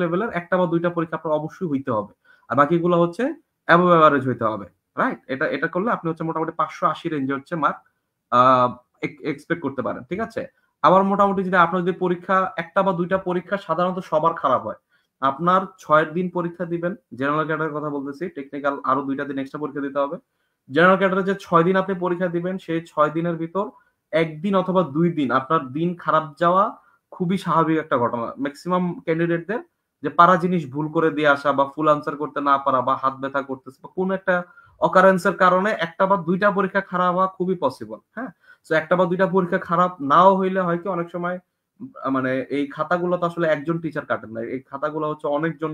লেভেলের একটা বা দুইটা পরীক্ষা আপনার অবশ্যই হইতে হবে, আর বাকিগুলো হচ্ছে অ্যাবভ এভারেজ হইতে হবে, রাইট। এটা করলে আপনি হচ্ছে মোটামুটি 580 রেঞ্জে হচ্ছে মার্ক এক্সপেক্ট করতে পারেন, ঠিক আছে। আবার মোটামুটি যদি আপনার যদি পরীক্ষা একটা বা দুইটা পরীক্ষা সাধারণত সবার খারাপ হয়, আপনার 6 দিন পরীক্ষা দিবেন, জেনারেল ক্যাডারের কথা বলতেছি, টেকনিক্যাল আরো 2টা দিন এক্সট্রা পরীক্ষা দিতে হবে। জেনারেল ক্যাডারে যে 6 দিন আপনি পরীক্ষা দিবেন সেই 6 দিনের ভিতর একদিন অথবা 2 দিন আপনার দিন খারাপ যাওয়া খুবই স্বাভাবিক একটা ঘটনা। ম্যাক্সিমাম ক্যান্ডিডেটদের যে পারা জিনিস ভুল করে দিয়ে আসা বা ফুল আনসার করতে না পারা বা হাত ব্যথা করতেছে বা কোন একটা অকারেন্সের কারণে একটা বা দুইটা পরীক্ষা খারাপ হওয়া খুবই পসিবল, হ্যাঁ। তো একটা বা দুইটা পরীক্ষা খারাপ নাও হইলে হয় কি অনেক সময় মানে এই খাতাগুলো তো আসলে একজন টিচার কাটেন না, এই খাতাগুলো হচ্ছে অনেকজন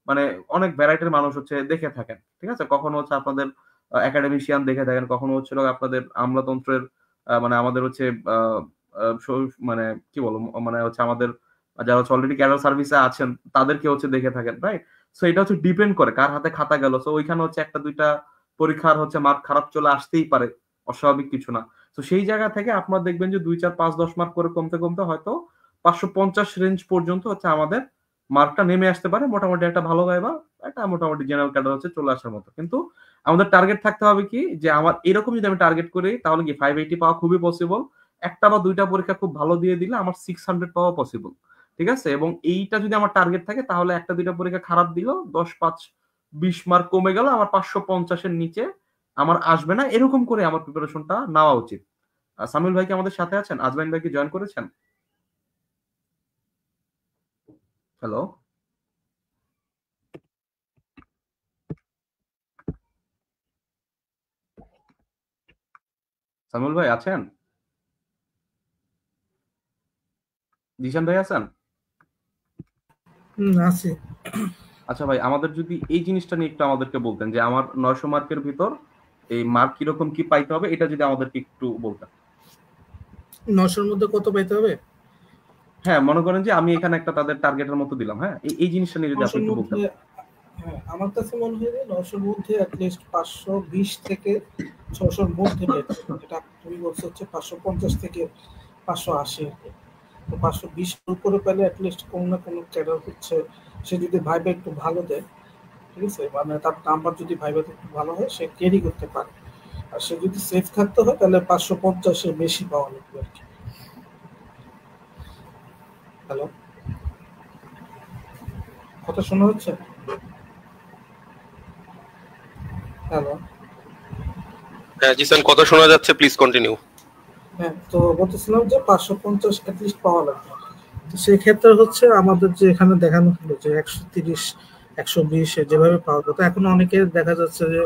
মানে অনেক ভ্যারাইটির মানুষ হচ্ছে দেখে থাকেন, ঠিক আছে। কখনো হচ্ছে আপনাদের একাডেমিশিয়ান দেখে থাকেন, কখনো হচ্ছিল আপনাদের আমলাতন্ত্রের মানে আমাদের হচ্ছে মানে কি বলবো মানে হচ্ছে আমাদের যারা হচ্ছে অলরেডি ক্যাডার সার্ভিসে আছেন তাদেরকে হচ্ছে দেখে থাকেন, রাইট। সো এটা হচ্ছে ডিপেন্ড করে কার হাতে খাতা গেল। সো ওইখানে হচ্ছে একটা দুইটা পরীক্ষার হচ্ছে মার্ক খারাপ চলে আসতেই পারে, অস্বাভাবিক কিছু না। তো সেই জায়গা থেকে আপনার দেখবেন যে 2 4 5 10 মার্ক করে কমতে কমতে হয়তো 550 রেঞ্জ পর্যন্ত হচ্ছে আমাদের মার্কটা নেমে আসতে পারে, মোটামুটি একটা ভালো ভাইবা একটা মোটামুটি জেনারেল ক্যাডার হচ্ছে চলে আসার মতো। কিন্তু আমাদের টার্গেট থাকতে হবে কি যে আমার এরকম যদি আমি টার্গেট করি তাহলে কি 580 পাওয়া খুবই পসিবল। একটা বা দুইটা পরীক্ষা খুব ভালো দিয়ে দিলে আমার 600 পাওয়া পসিবল, ঠিক আছে, এবং এইটা যদি আমার টার্গেট থাকে তাহলে একটা দুইটা পরীক্ষা খারাপ দিল 10, 5, 20 মার্ক কমে গেল, আমার 550-এর নিচে আমার আসবে না, এরকম করে আমার প্রিপারেশনটা নেওয়া উচিত। সামিউল ভাই কি আমাদের সাথে আছেন? আজমাইন ভাই কি জয়েন করেছেন? হ্যালো, সামিউল ভাই আছেন? জিশান ভাই আছেন? আছে। আচ্ছা ভাই, আমাদের যদি এই জিনিসটা নিয়ে একটু আমাদেরকে বলতেন যে আমার 900 মার্কের ভিতর এই মার্ক কিরকম কি পাইতে হবে, এটা যদি আমাদেরকে একটু বলতেন। 900-র মধ্যে কত পাইতে হবে? হ্যাঁ, মনে করেন যে আমি এখানে একটা তাদের টার্গেটের মতো দিলাম, হ্যাঁ, এই জিনিসটা নিয়ে যদি আপনি 900-র একটু বলতেন। মধ্যে আমার কাছে মনে হয় যে 900-র মধ্যে অ্যাটলিস্ট 520 থেকে 600-র মধ্যে পেতে হবে। যেটা তুমি বলছো হচ্ছে 550 থেকে 580 আর কি। তো 520 এর উপরে পেলে অ্যাটলিস্ট কোনো না কোনো ক্যাডার হচ্ছে, সে যদি ভাইবা একটু ভালো দেয়, ঠিক আছে, মানে তার নাম্বার যদি ভাইবাতে একটু ভালো হয় সে ক্যারি করতে পারে। আর সে যদি সেফ থাকতে হয় তাহলে 550-এর বেশি পাওয়া লাগবে আর কি। হ্যালো, কথা শোনা হচ্ছে? হ্যালো, হ্যাঁ জিসান, কথা শোনা যাচ্ছে, প্লিজ কন্টিনিউ। হ্যাঁ, তো বলতেছিলাম যে 550 অ্যাটলিস্ট পাওয়া লাগবে। তো সেই ক্ষেত্রে হচ্ছে আমাদের যে এখানে দেখানো হলো যে 130, 120 যেভাবে পাওয়া যেত, এখন অনেকে দেখা যাচ্ছে যে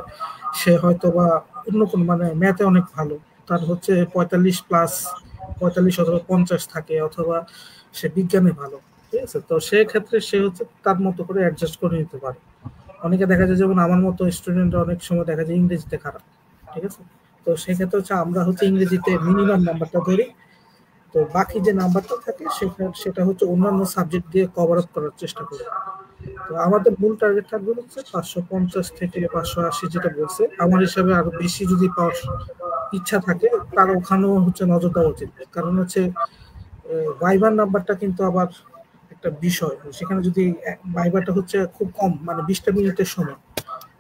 সে হয়তো বা অন্য কোনো মানে ম্যাথে অনেক ভালো, তার হচ্ছে 45+, 45 অথবা 50 থাকে, অথবা সে বিজ্ঞানে ভালো, ঠিক আছে, তো সেক্ষেত্রে সে হচ্ছে তার মতো করে অ্যাডজাস্ট করে নিতে পারে। অনেকে দেখা যায় যেমন আমার মতো স্টুডেন্ট অনেক সময় দেখা যায় ইংরেজিতে খারাপ, ঠিক আছে, তো সেক্ষেত্রে হচ্ছে আমরা হচ্ছে ইংরেজিতে মিনিমাম নাম্বারটা ধরি, তো বাকি যে নাম্বারটা থাকে সেটা হচ্ছে অন্যান্য সাবজেক্ট দিয়ে কভার আপ করার চেষ্টা করি। তো আমাদের মূল টার্গেট থাকবে হচ্ছে 550 থেকে 580, যেটা বলছে আমার হিসাবে আরো বেশি যদি পাওয়ার ইচ্ছা থাকে তার ওখানেও হচ্ছে নজর দেওয়া উচিত। কারণ হচ্ছে ভাইবার নাম্বারটা কিন্তু আবার একটা বিষয়, সেখানে যদি ভাইবারটা হচ্ছে খুব কম মানে 20টা মিনিটের সময়,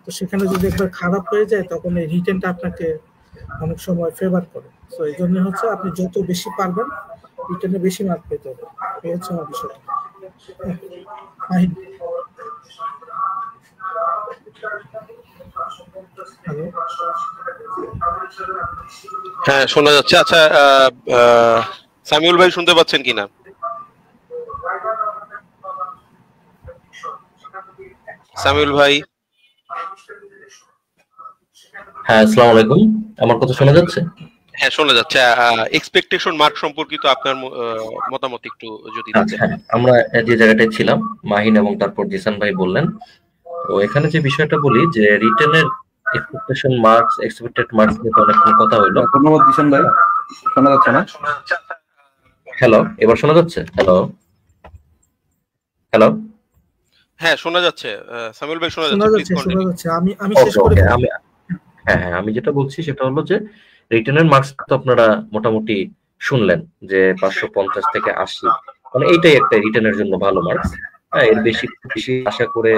তো সেখানে যদি একবার খারাপ হয়ে যায় তখন এই রিটেনটা আপনাকে অনেক সময় ফেভার করে। তো এই জন্য হচ্ছে আপনি যত বেশি পারবেন রিটেনে বেশি মার্ক পেতে হবে, এই হচ্ছে আমার বিষয়টা। মাহিন, হ্যালো, হ্যাঁ শোনা যাচ্ছে। আচ্ছা সামিউল ভাই শুনতে পাচ্ছেন কিনা? সামিউল ভাই? হ্যাঁ, আসসালামু আলাইকুম। আমার কথা শোনা যাচ্ছে? হ্যাঁ শোনা যাচ্ছে। এক্সপেকটেশন মার্ক সম্পর্কিত আপনার মতামত একটু যদি আচ্ছা, দিতেন। হ্যাঁ, আমরা যে জায়গাটায় ছিলাম, মাহিন এবং তারপর জিসান ভাই বললেন, তো এখানে যে বিষয়টা বলি যে রিটেনের এক্সপেক্টেশন মার্কস, এক্সপেক্টেড মার্কস নিয়ে তো অনেকক্ষণ কথা হলো। ধন্যবাদ জিশান ভাই, শোনা যাচ্ছে না? হ্যালো, এবার শোনা যাচ্ছে? Hello, hello. হ্যাঁ শোনা যাচ্ছে, সামিউল ভাই শোনা শোনা যাচ্ছে, প্লিজ যাচ্ছে, শোনা কন্টিনিউ। যাচ্ছে। আমি শেষ ওকে, করে ওকে, ফেলি। আমি যেটা বলছি সেটা হলো যে রিটেনের মার্কস তো আপনারা মোটামুটি শুনলেন যে 550 থেকে 80, মানে এইটাই একটা রিটেনের জন্য ভালো মার্কস। হ্যাঁ, এর বেশি বেশি আশা করে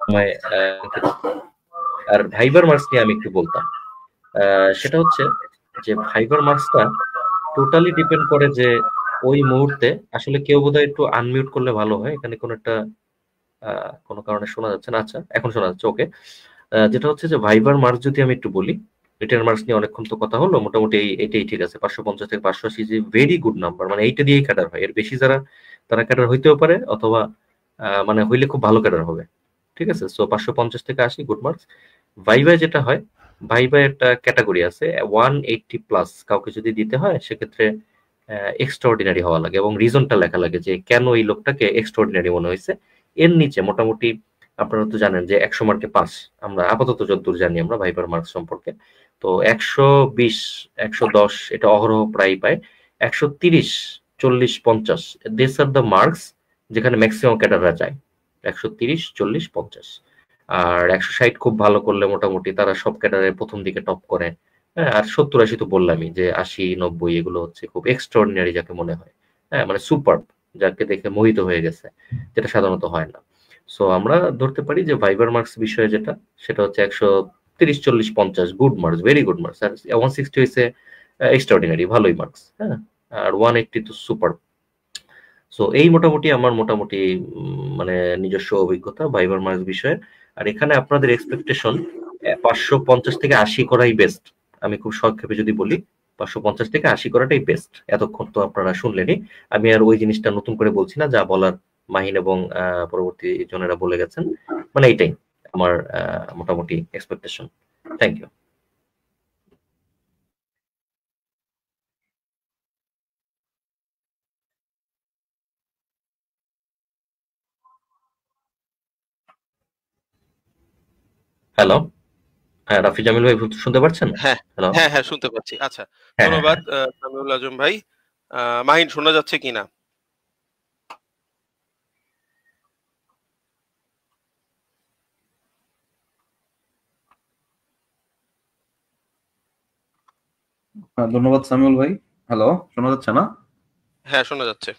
সময় আর ভাইবার মার্কস নিয়ে আমি একটু বলতাম। সেটা হচ্ছে যে ভাইবার মার্কসটা টোটালি ডিপেন্ড করে যে ওই মুহূর্তে আসলে কেউ বোধহয় একটু আনমিউট করলে ভালো হয়। এখানে কোনো কারণে শোনা যাচ্ছে না। আচ্ছা, এখন শোনা যাচ্ছে, ওকে। যেটা হচ্ছে যে ভাইবার মার্কস যদি আমি একটু বলি, রিটেন মার্কস নিয়ে অনেকক্ষণ তো কথা হলো, মোটামুটি এটাই ঠিক আছে। 550 থেকে 580 যে ভেরি গুড নাম্বার, মানে এইটা দিয়েই ক্যাডার হয়। এর বেশি তারা ক্যাডার হইতেও পারে, অথবা মানে হইলে খুব ভালো ক্যাডার হবে, ঠিক আছে। সো 550 থেকে 80 গুড মার্কস। ভাইভায় যেটা হয়, ভাইভায় একটা ক্যাটাগরি আছে 180+, কাউকে যদি দিতে হয় সেক্ষেত্রে এক্সট্রাঅর্ডিনারি হওয়া লাগে এবং রিজনটা লেখা লাগে যে কেন এই লোকটাকে এক্সট্রাঅর্ডিনারি মনে হয়েছে। এর নিচে মোটামুটি আপনারা তো জানেন যে 100 মার্কে পাস, আমরা আপাতত যতদূর জানি আমরা ভাইবার মার্কস সম্পর্কে, তো 120, 110 এটা অহরহ প্রায় পায়। 130, 40, 50 দিস আর দ্য মার্কস যেখানে ম্যাক্সিমাম ক্যাডাররা যায়। 130, 40, 50 আর 160 খুব ভালো করলে মোটামুটি তারা সব ক্যাডারে প্রথম দিকে টপ করে। হ্যাঁ, আর 70, 80 তো বললামই, যে 80, 90 এগুলো হচ্ছে খুব এক্সট্রাঅর্ডিনারি যাকে মনে হয়। হ্যাঁ, মানে সুপার, যাকে দেখে মোহিত হয়ে গেছে, যেটা সাধারণত হয় না। সো আমরা ধরতে পারি যে ভাইবার মার্কস বিষয়ে যেটা, সেটা হচ্ছে 130, 40, 50 good marks, very good marks. আর 160 হয়েছে এক্সট্রাঅর্ডিনারি, ভালোই মার্কস। হ্যাঁ, আর 180 তো সুপার। সো এই মোটামুটি আমার মোটামুটি মানে নিজস্ব অভিজ্ঞতা ভাইবার মার্কস বিষয়ে। আর এখানে আপনাদের এক্সপেকটেশন 550 থেকে 80 করাই বেস্ট। আমি খুব সংক্ষেপে যদি বলি 550 থেকে 80 করাটাই বেস্ট। এতক্ষণ তো আপনারা শুনলেনই, আমি আর ওই জিনিসটা নতুন করে বলছি না, যা বলার মাহিন এবং পরবর্তী জনেরা বলে গেছেন। মানে এইটাই আমার মোটামুটি এক্সপেকটেশন। Thank you. হ্যালো, হ্যাঁ রাফি জামিল ভাই শুনতে পাচ্ছেন? হ্যাঁ হ্যালো, হ্যাঁ হ্যাঁ শুনতে পাচ্ছি। আচ্ছা, হ্যাঁ ধন্যবাদ সামিউল আজম ভাই। মাহিন শোনা যাচ্ছে কিনা? ধন্যবাদ সামিউল ভাই। হ্যালো, শোনা যাচ্ছে না? হ্যাঁ শোনা যাচ্ছে।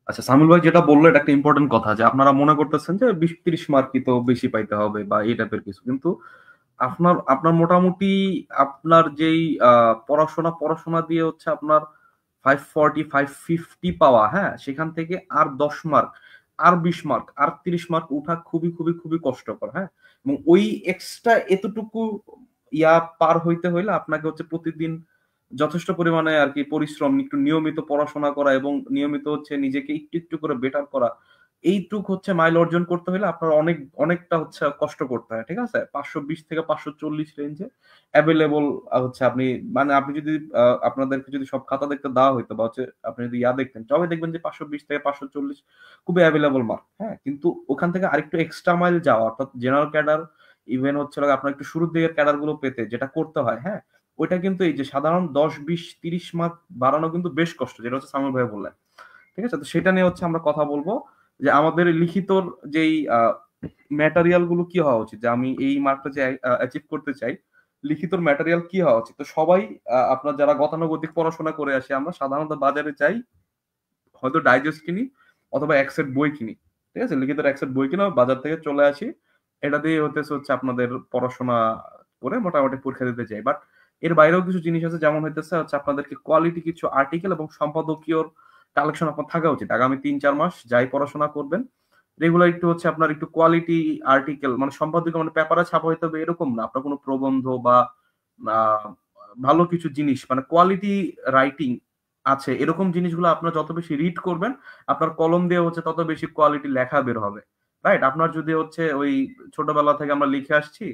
আচ্ছা, সামিউল ভাই যেটা বললো এটা একটা ইম্পর্টেন্ট কথা, যে আপনারা মনে করতেছেন যে 20-30 মার্কই তো বেশি পাইতে হবে বা এই টাইপের কিছু, কিন্তু আপনার আপনার মোটামুটি আপনার যেই পড়াশোনা দিয়ে হচ্ছে আপনার 540 550 পাওয়া, হ্যাঁ, সেখান থেকে আর 10 মার্ক, আর 20 মার্ক, আর 30 মার্ক উঠা খুবই খুবই খুবই কষ্টকর, হ্যাঁ। এবং ওই এক্সট্রা এতটুকু পার হইতে হইলে আপনাকে হচ্ছে প্রতিদিন যথেষ্ট পরিমাণে আর কি পরিশ্রম, একটু নিয়মিত পড়াশোনা করা এবং নিয়মিত হচ্ছে নিজেকে একটু একটু করে বেটার করা, এইটুক হচ্ছে মাইল অর্জন করতে হলে আপনার অনেকটা হচ্ছে কষ্ট করতে হয়, ঠিক আছে। 520 থেকে 540 রেঞ্জে অ্যাভেলেবল হচ্ছে আপনি, মানে আপনি যদি আপনাদেরকে যদি সব খাতা দেখতে দেওয়া হইতো বা হচ্ছে আপনি যদি দেখতেন, তবে দেখবেন যে 520 থেকে 540 খুবই অ্যাভেলেবল মার্ক, হ্যাঁ। কিন্তু ওখান থেকে আরেকটু এক্সট্রা মাইল যাওয়া, অর্থাৎ জেনারেল ক্যাডার, ইভেন হচ্ছে আপনার একটু শুরুর দিকের ক্যাডার গুলো পেতে যেটা করতে হয়, হ্যাঁ, ওইটা কিন্তু এই যে সাধারণ 10-20-30 মার্ক বাড়ানো কিন্তু বেশ কষ্ট, যেটা হচ্ছে সামিল ভাই বললেন, ঠিক আছে। তো সেটা নিয়ে হচ্ছে আমরা কথা বলবো, যে আমাদের লিখিতর যেই ম্যাটেরিয়াল গুলো কি হওয়া উচিত, যে আমি এই মার্কটা যে অ্যাচিভ করতে চাই, লিখিতর ম্যাটেরিয়াল কি হওয়া উচিত। তো সবাই আপনার যারা গতানুগতিক পড়াশোনা করে আসি, আমরা সাধারণত বাজারে যাই, হয়তো ডাইজেস্ট কিনি অথবা এক সেট বই কিনি, ঠিক আছে। লিখিতর এক সেট বই কিনা বাজার থেকে চলে আসি, এটা দিয়ে হচ্ছে আপনাদের পড়াশোনা করে মোটামুটি পরীক্ষা দিতে যাই। বাট এর বাইরেও কিছু জিনিস আছে, যেমন হচ্ছে আপনাদেরকে কোয়ালিটি কিছু আর্টিকেল এবং সম্পাদকীয় কালেকশন আপনার থাকা উচিত। আগামী 3-4 মাস যাই পড়াশোনা করবেন, রেগুলার একটু হচ্ছে আপনার একটু কোয়ালিটি আর্টিকেল, মানে সম্পাদকীয়, মানে পেপারে ছাপা হইতে হবে এরকম না, আপনার কোনো প্রবন্ধ বা ভালো কিছু জিনিস, মানে কোয়ালিটি রাইটিং আছে এরকম জিনিসগুলো আপনার যত বেশি রিড করবেন, আপনার কলম দিয়ে হচ্ছে তত বেশি কোয়ালিটি লেখা বের হবে, রাইট। আপনার যদি হচ্ছে ওই ছোটবেলা থেকে আমরা লিখে আসছি,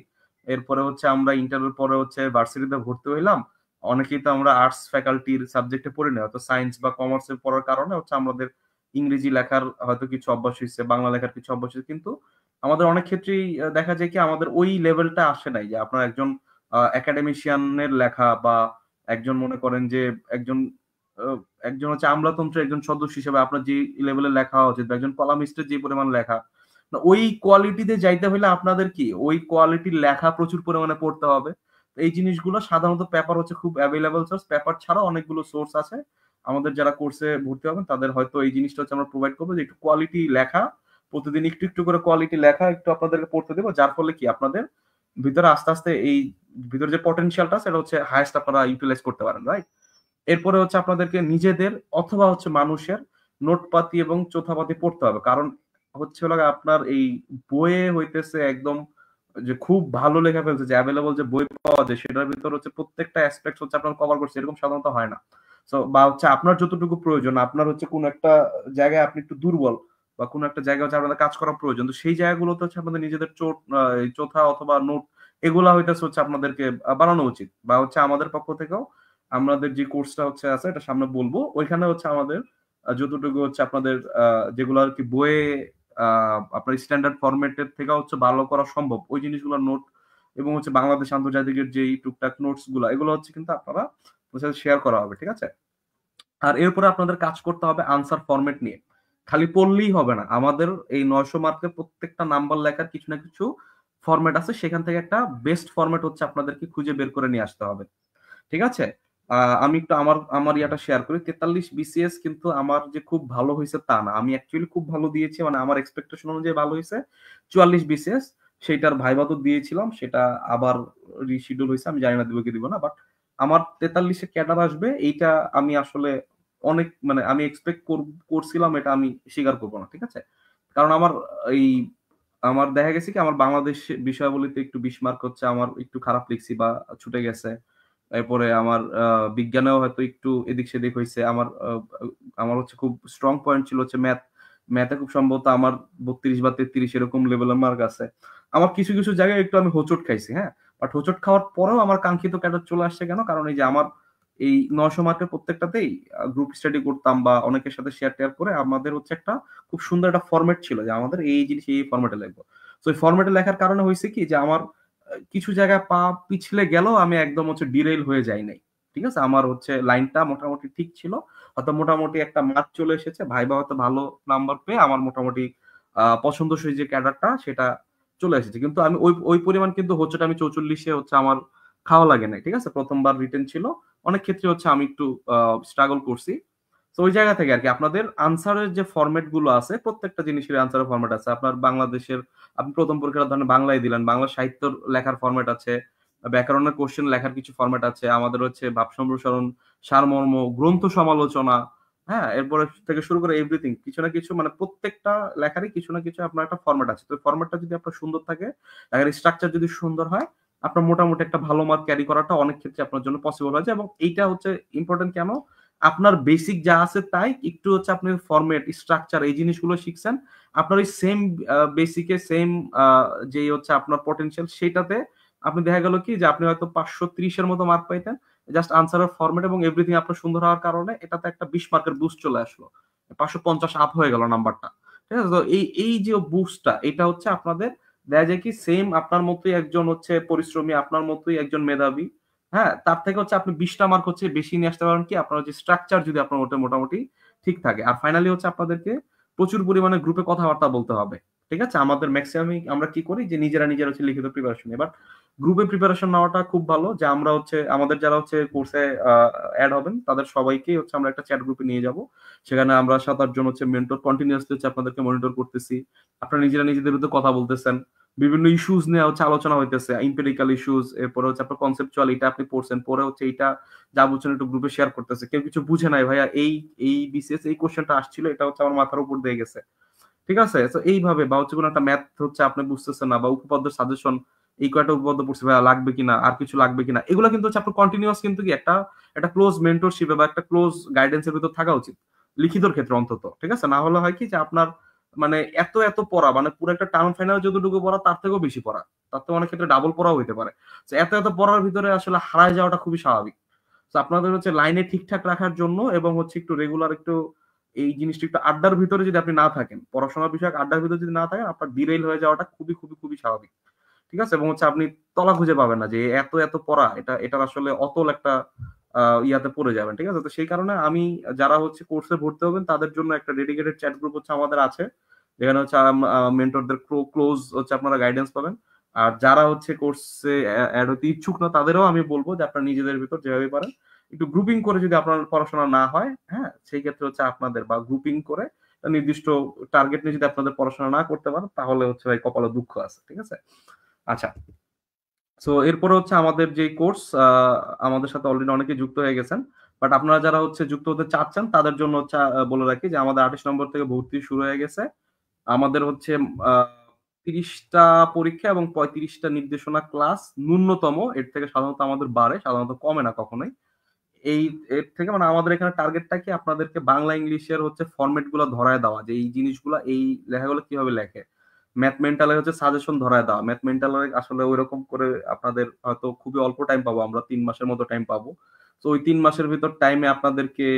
এরপরে হচ্ছে আমরা ইন্টারের পরে হচ্ছে ভার্সিটিতে ভর্তি হইলাম, অনেকেই তো আমরা আর্টস ফ্যাকাল্টির সাবজেক্টে পড়ি না, হয়তো সায়েন্স বা কমার্সে পড়ার কারণে হচ্ছে আমাদের ইংরেজি লেখার হয়তো কিছু অভ্যাস হয়েছে, বাংলা লেখার কিছু অভ্যাস হয়েছে, কিন্তু আমাদের অনেক ক্ষেত্রেই দেখা যায় কি আমাদের ওই লেভেলটা আসে নাই, যে আপনার একজন একাডেমিশিয়ানের লেখা বা একজন মনে করেন যে একজন একজন হচ্ছে আমলাতন্ত্রের একজন সদস্য হিসেবে আপনার যে লেভেলের লেখা হওয়া উচিত, বা একজন কলামিস্টের যে পরিমাণ লেখা, ওই কোয়ালিটিতে যাইতে হলে আপনাদের কি ওই কোয়ালিটির লেখা প্রচুর পরিমাণে পড়তে হবে। এই জিনিসগুলো সাধারণত পেপার হচ্ছে খুব অ্যাভেলেবল সোর্স, পেপার ছাড়া অনেকগুলো সোর্স আছে, আমাদের যারা কোর্সে ভর্তি হবেন তাদের হয়তো এই জিনিসটা হচ্ছে আমরা প্রোভাইড করবো, যে একটু কোয়ালিটি লেখা, প্রতিদিন একটু একটু করে কোয়ালিটি লেখা একটু আপনাদেরকে পড়তে দেবো, যার ফলে কি আপনাদের ভিতরে আস্তে আস্তে এই ভিতরে যে পটেনশিয়ালটা সেটা হচ্ছে হাইয়েস্ট আপনারা ইউটিলাইজ করতে পারেন, রাইট। এরপরে হচ্ছে আপনাদেরকে নিজেদের অথবা হচ্ছে মানুষের নোটপাতি এবং চোথাপাতি পড়তে হবে, কারণ হচ্ছে আপনার এই বইয়ে হইতেছে একদম যে খুব ভালো লেখা ফেলছে, যে অ্যাভেলেবল যে বই পাওয়া যায় সেটার ভিতর হচ্ছে প্রত্যেকটা অ্যাসপেক্ট হচ্ছে আপনার কভার করছে, এরকম সাধারণত হয় না। সো বা হচ্ছে আপনার যতটুকু প্রয়োজন, আপনার হচ্ছে কোন একটা জায়গায় আপনি একটু দুর্বল বা কোন একটা জায়গায় হচ্ছে আপনাদের কাজ করা প্রয়োজন, তো সেই জায়গাগুলোতে হচ্ছে আপনাদের নিজেদের চোথা অথবা নোট এগুলা হচ্ছে আপনাদেরকে বানানো উচিত, বা হচ্ছে আমাদের পক্ষ থেকেও আমাদের যে কোর্সটা হচ্ছে আছে এটা সামনে বলবো, ওইখানে হচ্ছে আমাদের যতটুকু হচ্ছে আপনাদের যেগুলো আর কি বইয়ে আপনার স্ট্যান্ডার্ড ফরম্যাটের থেকে হচ্ছে ভালো করা সম্ভব, ওই জিনিসগুলো নোট এবং হচ্ছে বাংলাদেশ আন্তর্জাতিকের যে টুকটাক নোটস গুলো, এগুলো হচ্ছে কিন্তু আপনারা শেয়ার করা হবে, ঠিক আছে। আর এরপরে আপনাদের কাজ করতে হবে আনসার ফরম্যাট নিয়ে, খালি পড়লেই হবে না, আমাদের এই 900 মার্কের প্রত্যেকটা নাম্বার লেখার কিছু না কিছু ফরম্যাট আছে, সেখান থেকে একটা বেস্ট ফরম্যাট হচ্ছে আপনাদেরকে খুঁজে বের করে নিয়ে আসতে হবে, ঠিক আছে। আমি একটু আমার ইয়াটা শেয়ার করি। 43 বিসিএস কিন্তু আমার যে খুব ভালো হয়েছে তা না, আমি অ্যাকচুয়ালি খুব ভালো দিয়েছি, মানে আমার এক্সপেকটেশন অনুযায়ী ভালো হয়েছে 44 বিসিএস, সেইটার ভাইবা তো দিয়েছিলাম, সেটা আবার রিশিডিউল হয়েছে, আমি জানি না দিব কি দিব না, বাট আমার 43-এ ক্যাডার আসবে এইটা আমি আসলে অনেক মানে আমি এক্সপেক্ট করছিলাম, এটা আমি স্বীকার করবো না, ঠিক আছে। কারণ এই আমার দেখা গেছে কি আমার বাংলাদেশ বিষয়াবলিতে একটু 20 মার্ক হচ্ছে আমার একটু খারাপ লিখছি বা ছুটে গেছে। এরপরে আমার বিজ্ঞানেও হয়তো একটু এদিক সেদিক হয়েছে। আমার হচ্ছে খুব স্ট্রং পয়েন্ট ছিল হচ্ছে ম্যাথে খুব সম্ভবত আমার 32 বা 33 এরকম লেভেলের মার্ক আছে। আমার কিছু কিছু জায়গায় একটু আমি হোঁচট খাইছি, হ্যাঁ, বাট হোঁচট খাওয়ার পরেও আমার কাঙ্ক্ষিত ক্যাডার চলে আসছে কেন? কারণ এই যে আমার এই 900 মার্কের প্রত্যেকটাতেই গ্রুপ স্টাডি করতাম বা অনেকের সাথে শেয়ার টেয়ার করে আমাদের হচ্ছে একটা খুব সুন্দর একটা ফরম্যাট ছিল যে আমাদের এই জিনিস এই ফরম্যাটে লিখবো। তো এই ফরম্যাটে লেখার কারণে হয়েছে কি যে আমার কিছু জায়গায় পা পিছলে গেলেও আমি একদম হচ্ছে ডিরেইল হয়ে যাই নাই, ঠিক আছে। আমার হচ্ছে লাইনটা মোটামুটি ঠিক ছিল, হয়তো মোটামুটি একটা মার্ক চলে এসেছে, ভাইবা হয়তো ভালো নাম্বার পেয়ে আমার মোটামুটি পছন্দসই যে ক্যাডারটা সেটা চলে এসেছে। কিন্তু আমি ওই ওই পরিমাণ কিন্তু হচ্ছে আমি 44-এ হচ্ছে আমার খাওয়া লাগে নাই, ঠিক আছে। প্রথমবার রিটেন ছিল, অনেক ক্ষেত্রে হচ্ছে আমি একটু স্ট্রাগল করছি। তো ওই জায়গা থেকে আর কি আপনাদের আনসারের যে ফরম্যাট গুলো আছে, প্রত্যেকটা জিনিসের আনসারের ফরম্যাট আছে। আপনার বাংলাদেশের আপনি প্রথম পরীক্ষার ধরেন বাংলায় দিলেন, বাংলা সাহিত্য লেখার ফরম্যাট আছে, ব্যাকরণের কোশ্চেন লেখার কিছু ফরম্যাট আছে, আমাদের হচ্ছে ভাব সম্প্রসারণ, সারমর্ম, গ্রন্থ সমালোচনা, হ্যাঁ, এরপরে থেকে শুরু করে এভরিথিং কিছু না কিছু মানে প্রত্যেকটা লেখারই কিছু না কিছু আপনার একটা ফরম্যাট আছে। তো ফরম্যাটটা যদি আপনার সুন্দর থাকে, লেখার স্ট্রাকচার যদি সুন্দর হয়, আপনার মোটামুটি একটা ভালো মার্ক ক্যারি করাটা অনেক ক্ষেত্রে আপনার জন্য পসিবল হয়েছে। এবং এইটা হচ্ছে ইম্পর্টেন্ট কেন, আপনার বেসিক যা আছে তাই একটু হচ্ছে আপনি ফরম্যাট স্ট্রাকচার এই জিনিসগুলো শিখছেন, আপনার ওই সেম বেসিকে সেম যে হচ্ছে আপনার পটেনশিয়াল সেটাতে আপনি দেখা গেল কি যে আপনি হয়তো 530-এর মতো মার্ক পাইতেন, জাস্ট আনসারের ফরম্যাট এবং এভরিথিং আপনার সুন্দর হওয়ার কারণে এটাতে একটা 20 মার্কের বুস্ট চলে আসলো, 550 আপ হয়ে গেল নাম্বারটা, ঠিক আছে। তো এই যে বুস্টটা এটা হচ্ছে আপনাদের দেখা যায় কি সেম আপনার মতোই একজন হচ্ছে পরিশ্রমী, আপনার মতোই একজন মেধাবী, হ্যাঁ, তার থেকে হচ্ছে আপনি 20টা মার্ক হচ্ছে বেশি নিয়ে আসতে পারেন কি আপনার যে স্ট্রাকচার যদি আপনার মোটামুটি ঠিক থাকে। আর ফাইনালি হচ্ছে আপনাদেরকে প্রচুর পরিমাণে গ্রুপে কথাবার্তা বলতে হবে, ঠিক আছে। আমাদের ম্যাক্সিমাম আমরা কি করি যে নিজেরা হচ্ছে লিখিত প্রিপারেশন, এবার গ্রুপে প্রিপারেশন নেওয়াটা খুব ভালো যে আমরা হচ্ছে আমাদের যারা হচ্ছে কোর্সে অ্যাড হবেন তাদের সবাইকেই হচ্ছে আমরা একটা চ্যাট গ্রুপে নিয়ে যাব, সেখানে আমরা 7-8 জন হচ্ছে মেন্টর কন্টিনিউয়াসলি হচ্ছে আপনাদেরকে মনিটর করতেছি, আপনারা নিজেদের ভিতরে কথা বলতেছেন, বিভিন্ন ইস্যুজ নিয়ে হচ্ছে আলোচনা হইতেছে, এমপিরিক্যাল ইস্যুজ, এরপরে হচ্ছে আপনার কনসেপচুয়াল এটা আপনি পড়ছেন, পরে হচ্ছে এইটা যা বুঝছেন একটু গ্রুপে শেয়ার করতেছে, কেউ কিছু বুঝে নাই ভাইয়া এই বিসিএস এই কোশ্চেনটা আসছিল, এটা হচ্ছে আমার মাথার উপর দিয়ে গেছে, ঠিক আছে। তো এইভাবে বা হচ্ছে কোনো একটা ম্যাথ হচ্ছে আপনি বুঝতেছেন না বা উপপাদ্যের সাজেশন এই কয়টা উপপাদ্য পড়ছে ভাইয়া লাগবে কিনা, আর কিছু লাগবে কিনা, এগুলো কিন্তু হচ্ছে আপনার কন্টিনিউয়াস কিন্তু কি একটা ক্লোজ মেন্টরশিপে বা একটা ক্লোজ গাইডেন্সের ভিতর থাকা উচিত লিখিতর ক্ষেত্রে অন্তত, ঠিক আছে। না হলে হয় কি যে আপনার মানে এত পড়া মানে পুরো একটা টার্ম ফাইনাল যতটুকু পড়া তার থেকেও বেশি পড়া, তার থেকে অনেক ক্ষেত্রে ডাবল পড়াও হইতে পারে। তো এত পড়ার ভিতরে আসলে হারায় যাওয়াটা খুবই স্বাভাবিক। তো আপনাদের হচ্ছে লাইনে ঠিকঠাক রাখার জন্য এবং হচ্ছে একটু রেগুলার একটু এই জিনিসটা একটু আড্ডার ভিতরে যদি আপনি না থাকেন, পড়াশোনার বিষয়ক আড্ডার ভিতরে যদি না থাকেন, আপনার ডিরেইল হয়ে যাওয়াটা খুবই স্বাভাবিক, ঠিক আছে। এবং হচ্ছে আপনি তলা খুঁজে পাবেন না যে এত পড়া এটার আসলে অতল একটা ইয়াতে পড়ে যাবেন, ঠিক আছে। তো সেই কারণে আমি যারা হচ্ছে কোর্সে ভর্তি হবেন তাদের জন্য একটা ডেডিকেটেড চ্যাট গ্রুপ হচ্ছে আমাদের আছে, যেখানে হচ্ছে মেন্টরদের ক্লোজ হচ্ছে আপনারা গাইডেন্স পাবেন। আর যারা হচ্ছে কোর্সে অ্যাড হতে ইচ্ছুক না তাদেরও আমি বলবো যে আপনারা নিজেদের ভিতর যেভাবে পারেন একটু গ্রুপিং করে, যদি আপনার পড়াশোনা না হয়, হ্যাঁ, সেই ক্ষেত্রে হচ্ছে আপনাদের বা গ্রুপিং করে নির্দিষ্ট টার্গেট নিয়ে যদি আপনাদের পড়াশোনা না করতে পারেন তাহলে হচ্ছে ভাই কপালে দুঃখ আছে, ঠিক আছে। আচ্ছা, সো এরপরে হচ্ছে আমাদের যে কোর্স আমাদের সাথে অলরেডি অনেকে যুক্ত হয়ে গেছেন, বাট আপনারা যারা হচ্ছে যুক্ত হতে চাচ্ছেন তাদের জন্য হচ্ছে বলে রাখি যে আমাদের 28 নম্বর থেকে ভর্তি শুরু হয়ে গেছে। আমাদের হচ্ছে 30টা পরীক্ষা এবং 35টা নির্দেশনা ক্লাস ন্যূনতম, এর থেকে সাধারণত আমাদের বাড়ে, সাধারণত কমে না কখনোই। এর থেকে মানে আমাদের এখানে টার্গেটটা কি আপনাদেরকে বাংলা ইংলিশের হচ্ছে ফরম্যাট গুলো ধরায় দেওয়া, যে এই জিনিসগুলো এই লেখাগুলো কিভাবে লেখে। ম্যাথ মেন্টালের হচ্ছে সাজেশন ধরায় দেওয়া, ম্যাথ মেন্টালের আসলে ওইরকম করে আপনাদের হয়তো খুবই অল্প টাইম পাবো, আমরা 3 মাসের মতো টাইম পাবো। তো ওই 3 মাসের ভিতর টাইমে আপনাদেরকে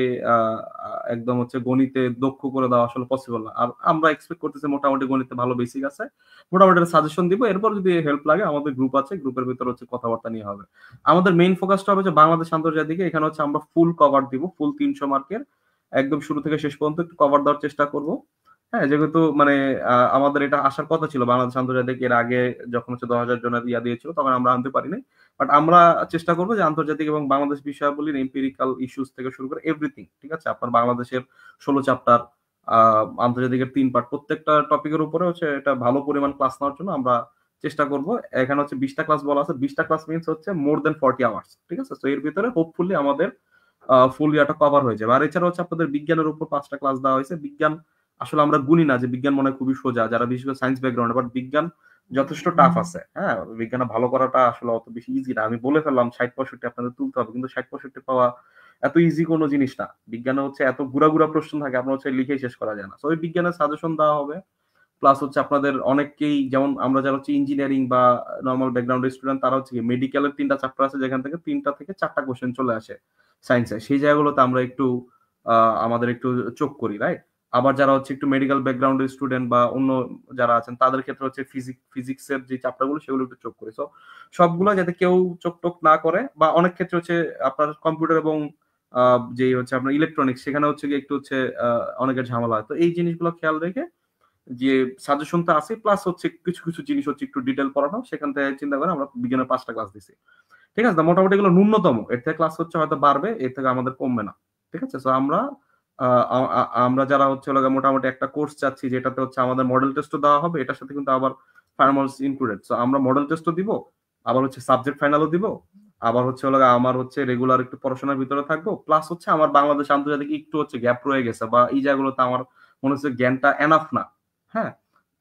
একদম হচ্ছে গণিতে দক্ষ করে দেওয়া আসলে পসিবল না। আর আমরা এক্সপেক্ট করতেছি মোটামুটি গণিতে ভালো বেসিক আছে, মোটামুটি সাজেশন দিব, এরপর যদি হেল্প লাগে আমাদের গ্রুপ আছে, গ্রুপের ভিতর হচ্ছে কথাবার্তা নিয়ে হবে। আমাদের মেইন ফোকাসটা হবে যে বাংলাদেশ আন্তর্জাতিকে, এখানে হচ্ছে আমরা ফুল কভার দিব, ফুল 300 মার্কের একদম শুরু থেকে শেষ পর্যন্ত একটু কভার দেওয়ার চেষ্টা করব, হ্যাঁ। যেহেতু মানে আমাদের এটা আসার কথা ছিল বাংলাদেশ আন্তর্জাতিক, এর আগে যখন হচ্ছে 10,000 জনের ইয়া দিয়েছিল তখন আমরা আনতে পারিনি, বাট আমরা চেষ্টা করবো যে আন্তর্জাতিক এবং বাংলাদেশ বিষয়াবলীর এম্পিরিক্যাল ইস্যুস থেকে শুরু করে এভরিথিং, ঠিক আছে। আপনার বাংলাদেশের 16 চ্যাপ্টার, আন্তর্জাতিকের 3 পার্ট, প্রত্যেকটা টপিকের উপরে হচ্ছে এটা ভালো পরিমাণ ক্লাস নেওয়ার জন্য আমরা চেষ্টা করব। এখানে হচ্ছে 20টা ক্লাস বলা আছে, 20টা ক্লাস মিনস হচ্ছে মোর দেন 40 আওয়ার্স, ঠিক আছে। তো এর ভিতরে হোপফুলি আমাদের ফুল ইয়াটা কভার হয়ে যাবে। আর এছাড়া হচ্ছে আপনাদের বিজ্ঞানের উপর 5টা ক্লাস দেওয়া হয়েছে। বিজ্ঞান আসলে আমরা গুনি না যে বিজ্ঞান মনে হয় খুবই সোজা, যারা বিশেষ করে সায়েন্স ব্যাকগ্রাউন্ড, বাট বিজ্ঞান যথেষ্ট টাফ আছে। হ্যাঁ, বিজ্ঞানে ভালো করাটা আসলে অত বেশি ইজি না। আমি বলে ফেললাম 60-65 আপনাদের তুলতে হবে, কিন্তু 60-65 পাওয়া এত ইজি কোনো জিনিস না। বিজ্ঞানে হচ্ছে এত গুড়া প্রশ্ন থাকে, আপনার হচ্ছে লিখে শেষ করা যায় না। তো ওই বিজ্ঞানের সাজেশন দেওয়া হবে। প্লাস হচ্ছে আপনাদের অনেককেই, যেমন আমরা যারা হচ্ছে ইঞ্জিনিয়ারিং বা নর্মাল ব্যাকগ্রাউন্ডের স্টুডেন্ট, তারা হচ্ছে মেডিকেলের 3টা চ্যাপ্টার আছে, যেখান থেকে 3টা থেকে 4টা কোশ্চেন চলে আসে সায়েন্সে। সেই জায়গাগুলোতে আমরা একটু আমাদের একটু চোখ করি, রাইট? আবার যারা হচ্ছে একটু মেডিকেল ব্যাকগ্রাউন্ডের স্টুডেন্ট বা অন্য যারা আছেন, তাদের ক্ষেত্রে হচ্ছে ফিজিক্সের যে চ্যাপ্টারগুলো সেগুলো একটু চোখ করি। সো সবগুলো যাতে কেউ চোখ টোক না করে, বা অনেক ক্ষেত্রে হচ্ছে আপনার কম্পিউটার এবং যে হচ্ছে আপনার ইলেকট্রনিক্স, সেখানে হচ্ছে কি একটু হচ্ছে অনেকের ঝামেলা হয়। তো এই জিনিসগুলো খেয়াল রেখে যে সাজেশনটা আছে, প্লাস হচ্ছে কিছু কিছু জিনিস হচ্ছে একটু ডিটেল পড়ানো, সেখান থেকে চিন্তা করে আমরা বিজ্ঞানের 5টা ক্লাস দিছি। ঠিক আছে, মোটামুটি এগুলো ন্যূনতম, এর থেকে ক্লাস হচ্ছে হয়তো বাড়বে, এর থেকে আমাদের কমবে না। ঠিক আছে, তো আমরা যারা হচ্ছে মোটামুটি একটা কোর্স চাচ্ছি, যেটাতে হচ্ছে আমাদের মডেল টেস্টও দেওয়া হবে, এটার সাথে কিন্তু আবার ফার্মালস ইনক্লুডেড। সো আমরা মডেল টেস্টও দিব, আবার হচ্ছে সাবজেক্ট ফাইনালও দিব, আবার হচ্ছে আমার হচ্ছে রেগুলার একটু পড়াশোনার ভিতরে থাকবো, প্লাস হচ্ছে আমার বাংলাদেশ আন্তর্জাতিক একটু হচ্ছে গ্যাপ রয়ে গেছে, বা এই জায়গাগুলোতে আমার মনে হচ্ছে জ্ঞানটা এনাফ না। হ্যাঁ,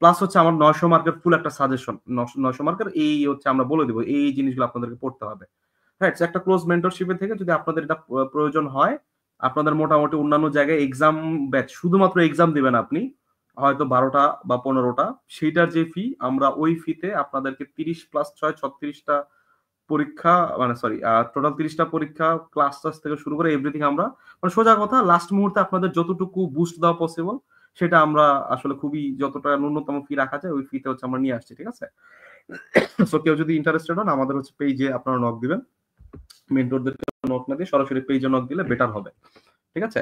প্লাস হচ্ছে আমার 900 মার্কের ফুল একটা সাজেশন, 900 মার্কের এই হচ্ছে আমরা বলে দিব এই জিনিসগুলো আপনাদেরকে পড়তে হবে। রাইট, একটা ক্লোজ মেন্টরশিপে থেকে যদি আপনাদের এটা প্রয়োজন হয়, আপনাদের মোটামুটি অন্যান্য জায়গায় এক্সাম ব্যাচ, শুধুমাত্র এক্সাম দিবেন আপনি হয়তো 12টা বা 15টা, সেইটার যে ফি, আমরা ওই ফিতে আপনাদেরকে 30+6 36টা পরীক্ষা, মানে সরি টোটাল 30টা পরীক্ষা, ক্লাস থেকে শুরু করে এভরিথিং আমরা, মানে সোজা কথা লাস্ট মুহূর্তে আপনাদের যতটুকু বুস্ট দেওয়া পসিবল সেটা আমরা আসলে খুবই যতটা ন্যূনতম ফি রাখা যায় ওই ফিতে হচ্ছে আমরা নিয়ে আসছি। ঠিক আছে, সো কেউ যদি ইন্টারেস্টেড হন, আমাদের হচ্ছে পেজে আপনারা নক দিবেন, মেন্টরদেরকে নক না দিয়ে সরাসরি পেজে নক দিলে বেটার হবে। ঠিক আছে,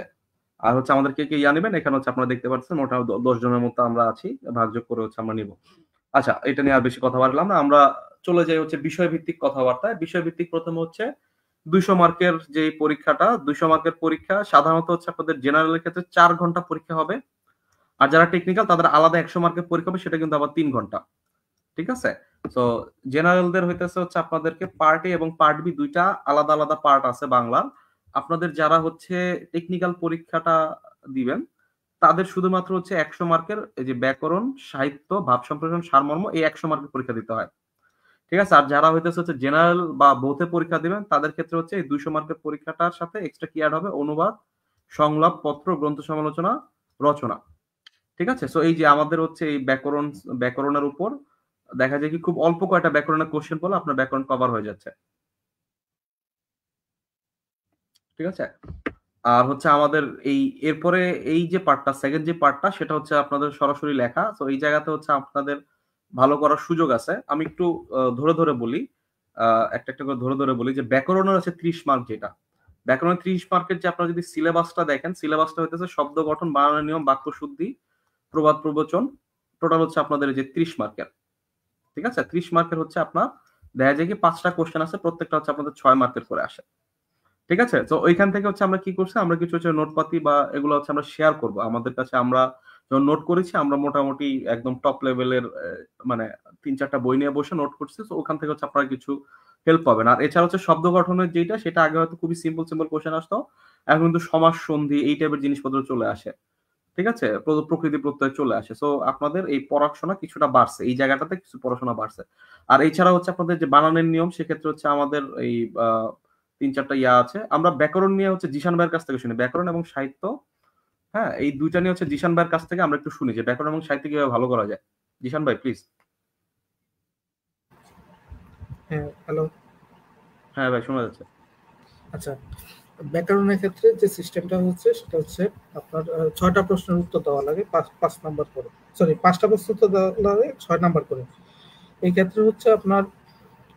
আর হচ্ছে আমাদের কে কে নেবেন, এখানে হচ্ছে আপনারা দেখতে পাচ্ছেন মোটামুটি 10 জনের মতো আমরা আছি, ভাগযোগ করে হচ্ছে আমরা নিব। আচ্ছা, এটা নিয়ে আর বেশি কথা বললাম না, আমরা চলে যাই হচ্ছে বিষয়ভিত্তিক কথাবার্তায়। বিষয়ভিত্তিক প্রথমে হচ্ছে 200 মার্কের যে পরীক্ষাটা, 200 মার্কের পরীক্ষা সাধারণত হচ্ছে আপনাদের জেনারেলের ক্ষেত্রে 4 ঘন্টা পরীক্ষা হবে, আর যারা টেকনিক্যাল তাদের আলাদা 100 মার্কের পরীক্ষা হবে, সেটা কিন্তু আবার 3 ঘন্টা। ঠিক আছে, তো জেনারেলদের হইতেছে হচ্ছে আপনাদেরকে পার্ট এ এবং পার্ট বি দুইটা আলাদা আলাদা পার্ট আছে বাংলার। আপনাদের যারা হচ্ছে টেকনিক্যাল পরীক্ষাটা দিবেন, তাদের শুধুমাত্র হচ্ছে 100 মার্কের এই যে ব্যাকরণ, সাহিত্য, ভাব সম্প্রসারণ, সারমর্ম, এই 100 মার্কের পরীক্ষা দিতে হয়। ঠিক আছে, আর যারা হইতেছে হচ্ছে জেনারেল বা বোথে পরীক্ষা দিবেন, তাদের ক্ষেত্রে হচ্ছে এই 200 মার্কের পরীক্ষাটার সাথে এক্সট্রা কি অ্যাড হবে, অনুবাদ, সংলাপ, পত্র, গ্রন্থ সমালোচনা, রচনা। ঠিক আছে, সো এই যে আমাদের হচ্ছে এই ব্যাকরণের উপর দেখা যায় কি খুব অল্প কয়টা ব্যাকরণের কোশ্চেন বলে আপনার ব্যাকরণ কভার হয়ে যাচ্ছে। ঠিক আছে, আর হচ্ছে আমাদের এই এরপরে এই যে পার্টটা, সেকেন্ড যে পার্টটা, সেটা হচ্ছে আপনাদের সরাসরি লেখা। তো এই জায়গাতে হচ্ছে আপনাদের ভালো করার সুযোগ আছে। আমি একটু ধরে ধরে বলি, একটা একটা করে ধরে ধরে বলি যে ব্যাকরণের আছে 30 মার্ক, যেটা ব্যাকরণের 30 মার্কের যে আপনারা যদি সিলেবাসটা দেখেন, সিলেবাসটা হইতেছে শব্দ গঠন, বানানের নিয়ম, বাক্য শুদ্ধি, প্রবাদ প্রবচন, টোটাল হচ্ছে আপনাদের এই যে 30 মার্কের। ঠিক আছে, 30 মার্কের হচ্ছে আপনার দেখা যায় কি 5টা কোশ্চেন আছে, প্রত্যেকটা হচ্ছে আপনাদের 6 মার্কের করে আসে। ঠিক আছে, তো ওইখান থেকে হচ্ছে আমরা কি করছি, আমরা কিছু হচ্ছে নোটপাতি বা এগুলো হচ্ছে আমরা শেয়ার করব আমাদের কাছে। আমরা যখন নোট করেছি, আমরা মোটামুটি একদম টপ লেভেলের মানে 3-4টা বই নিয়ে বসে নোট করছি। তো ওখান থেকে হচ্ছে আপনারা কিছু হেল্প পাবেন। আর এছাড়া হচ্ছে শব্দ গঠনের যেটা, সেটা আগে হয়তো খুবই সিম্পল কোশ্চেন আসতো, এখন কিন্তু সমাস, সন্ধি, এই টাইপের জিনিসপত্র চলে আসে। ঠিক আছে, প্রকৃতি প্রত্যয় চলে আসে। সো আপনাদের এই পড়াশোনা কিছুটা বাড়ছে, এই জায়গাটাতে কিছু পড়াশোনা বাড়ছে। আর এছাড়া হচ্ছে আপনাদের যে বানানের নিয়ম, সেক্ষেত্রে হচ্ছে আমাদের এই 3-4টা ইয়া আছে। আমরা ব্যাকরণ নিয়ে হচ্ছে জিশান ভাইয়ের কাছ থেকে শুনি, ব্যাকরণ এবং সাহিত্য, হ্যাঁ এই দুইটা নিয়ে হচ্ছে জিশান ভাইয়ের কাছ থেকে আমরা একটু শুনি যে ব্যাকরণ এবং সাহিত্য কিভাবে ভালো করা যায়। জিশান ভাই প্লিজ। হ্যাঁ, হ্যালো। হ্যাঁ ভাই, শোনা যাচ্ছে। আচ্ছা, ব্যাকরণের ক্ষেত্রে যে সিস্টেমটা হচ্ছে সেটা হচ্ছে আপনার 6টা প্রশ্নের উত্তর দেওয়া লাগে 5 নাম্বার করে, সরি 5টা প্রশ্ন উত্তর দেওয়া লাগে 6 নাম্বার করে। এই ক্ষেত্রে হচ্ছে আপনার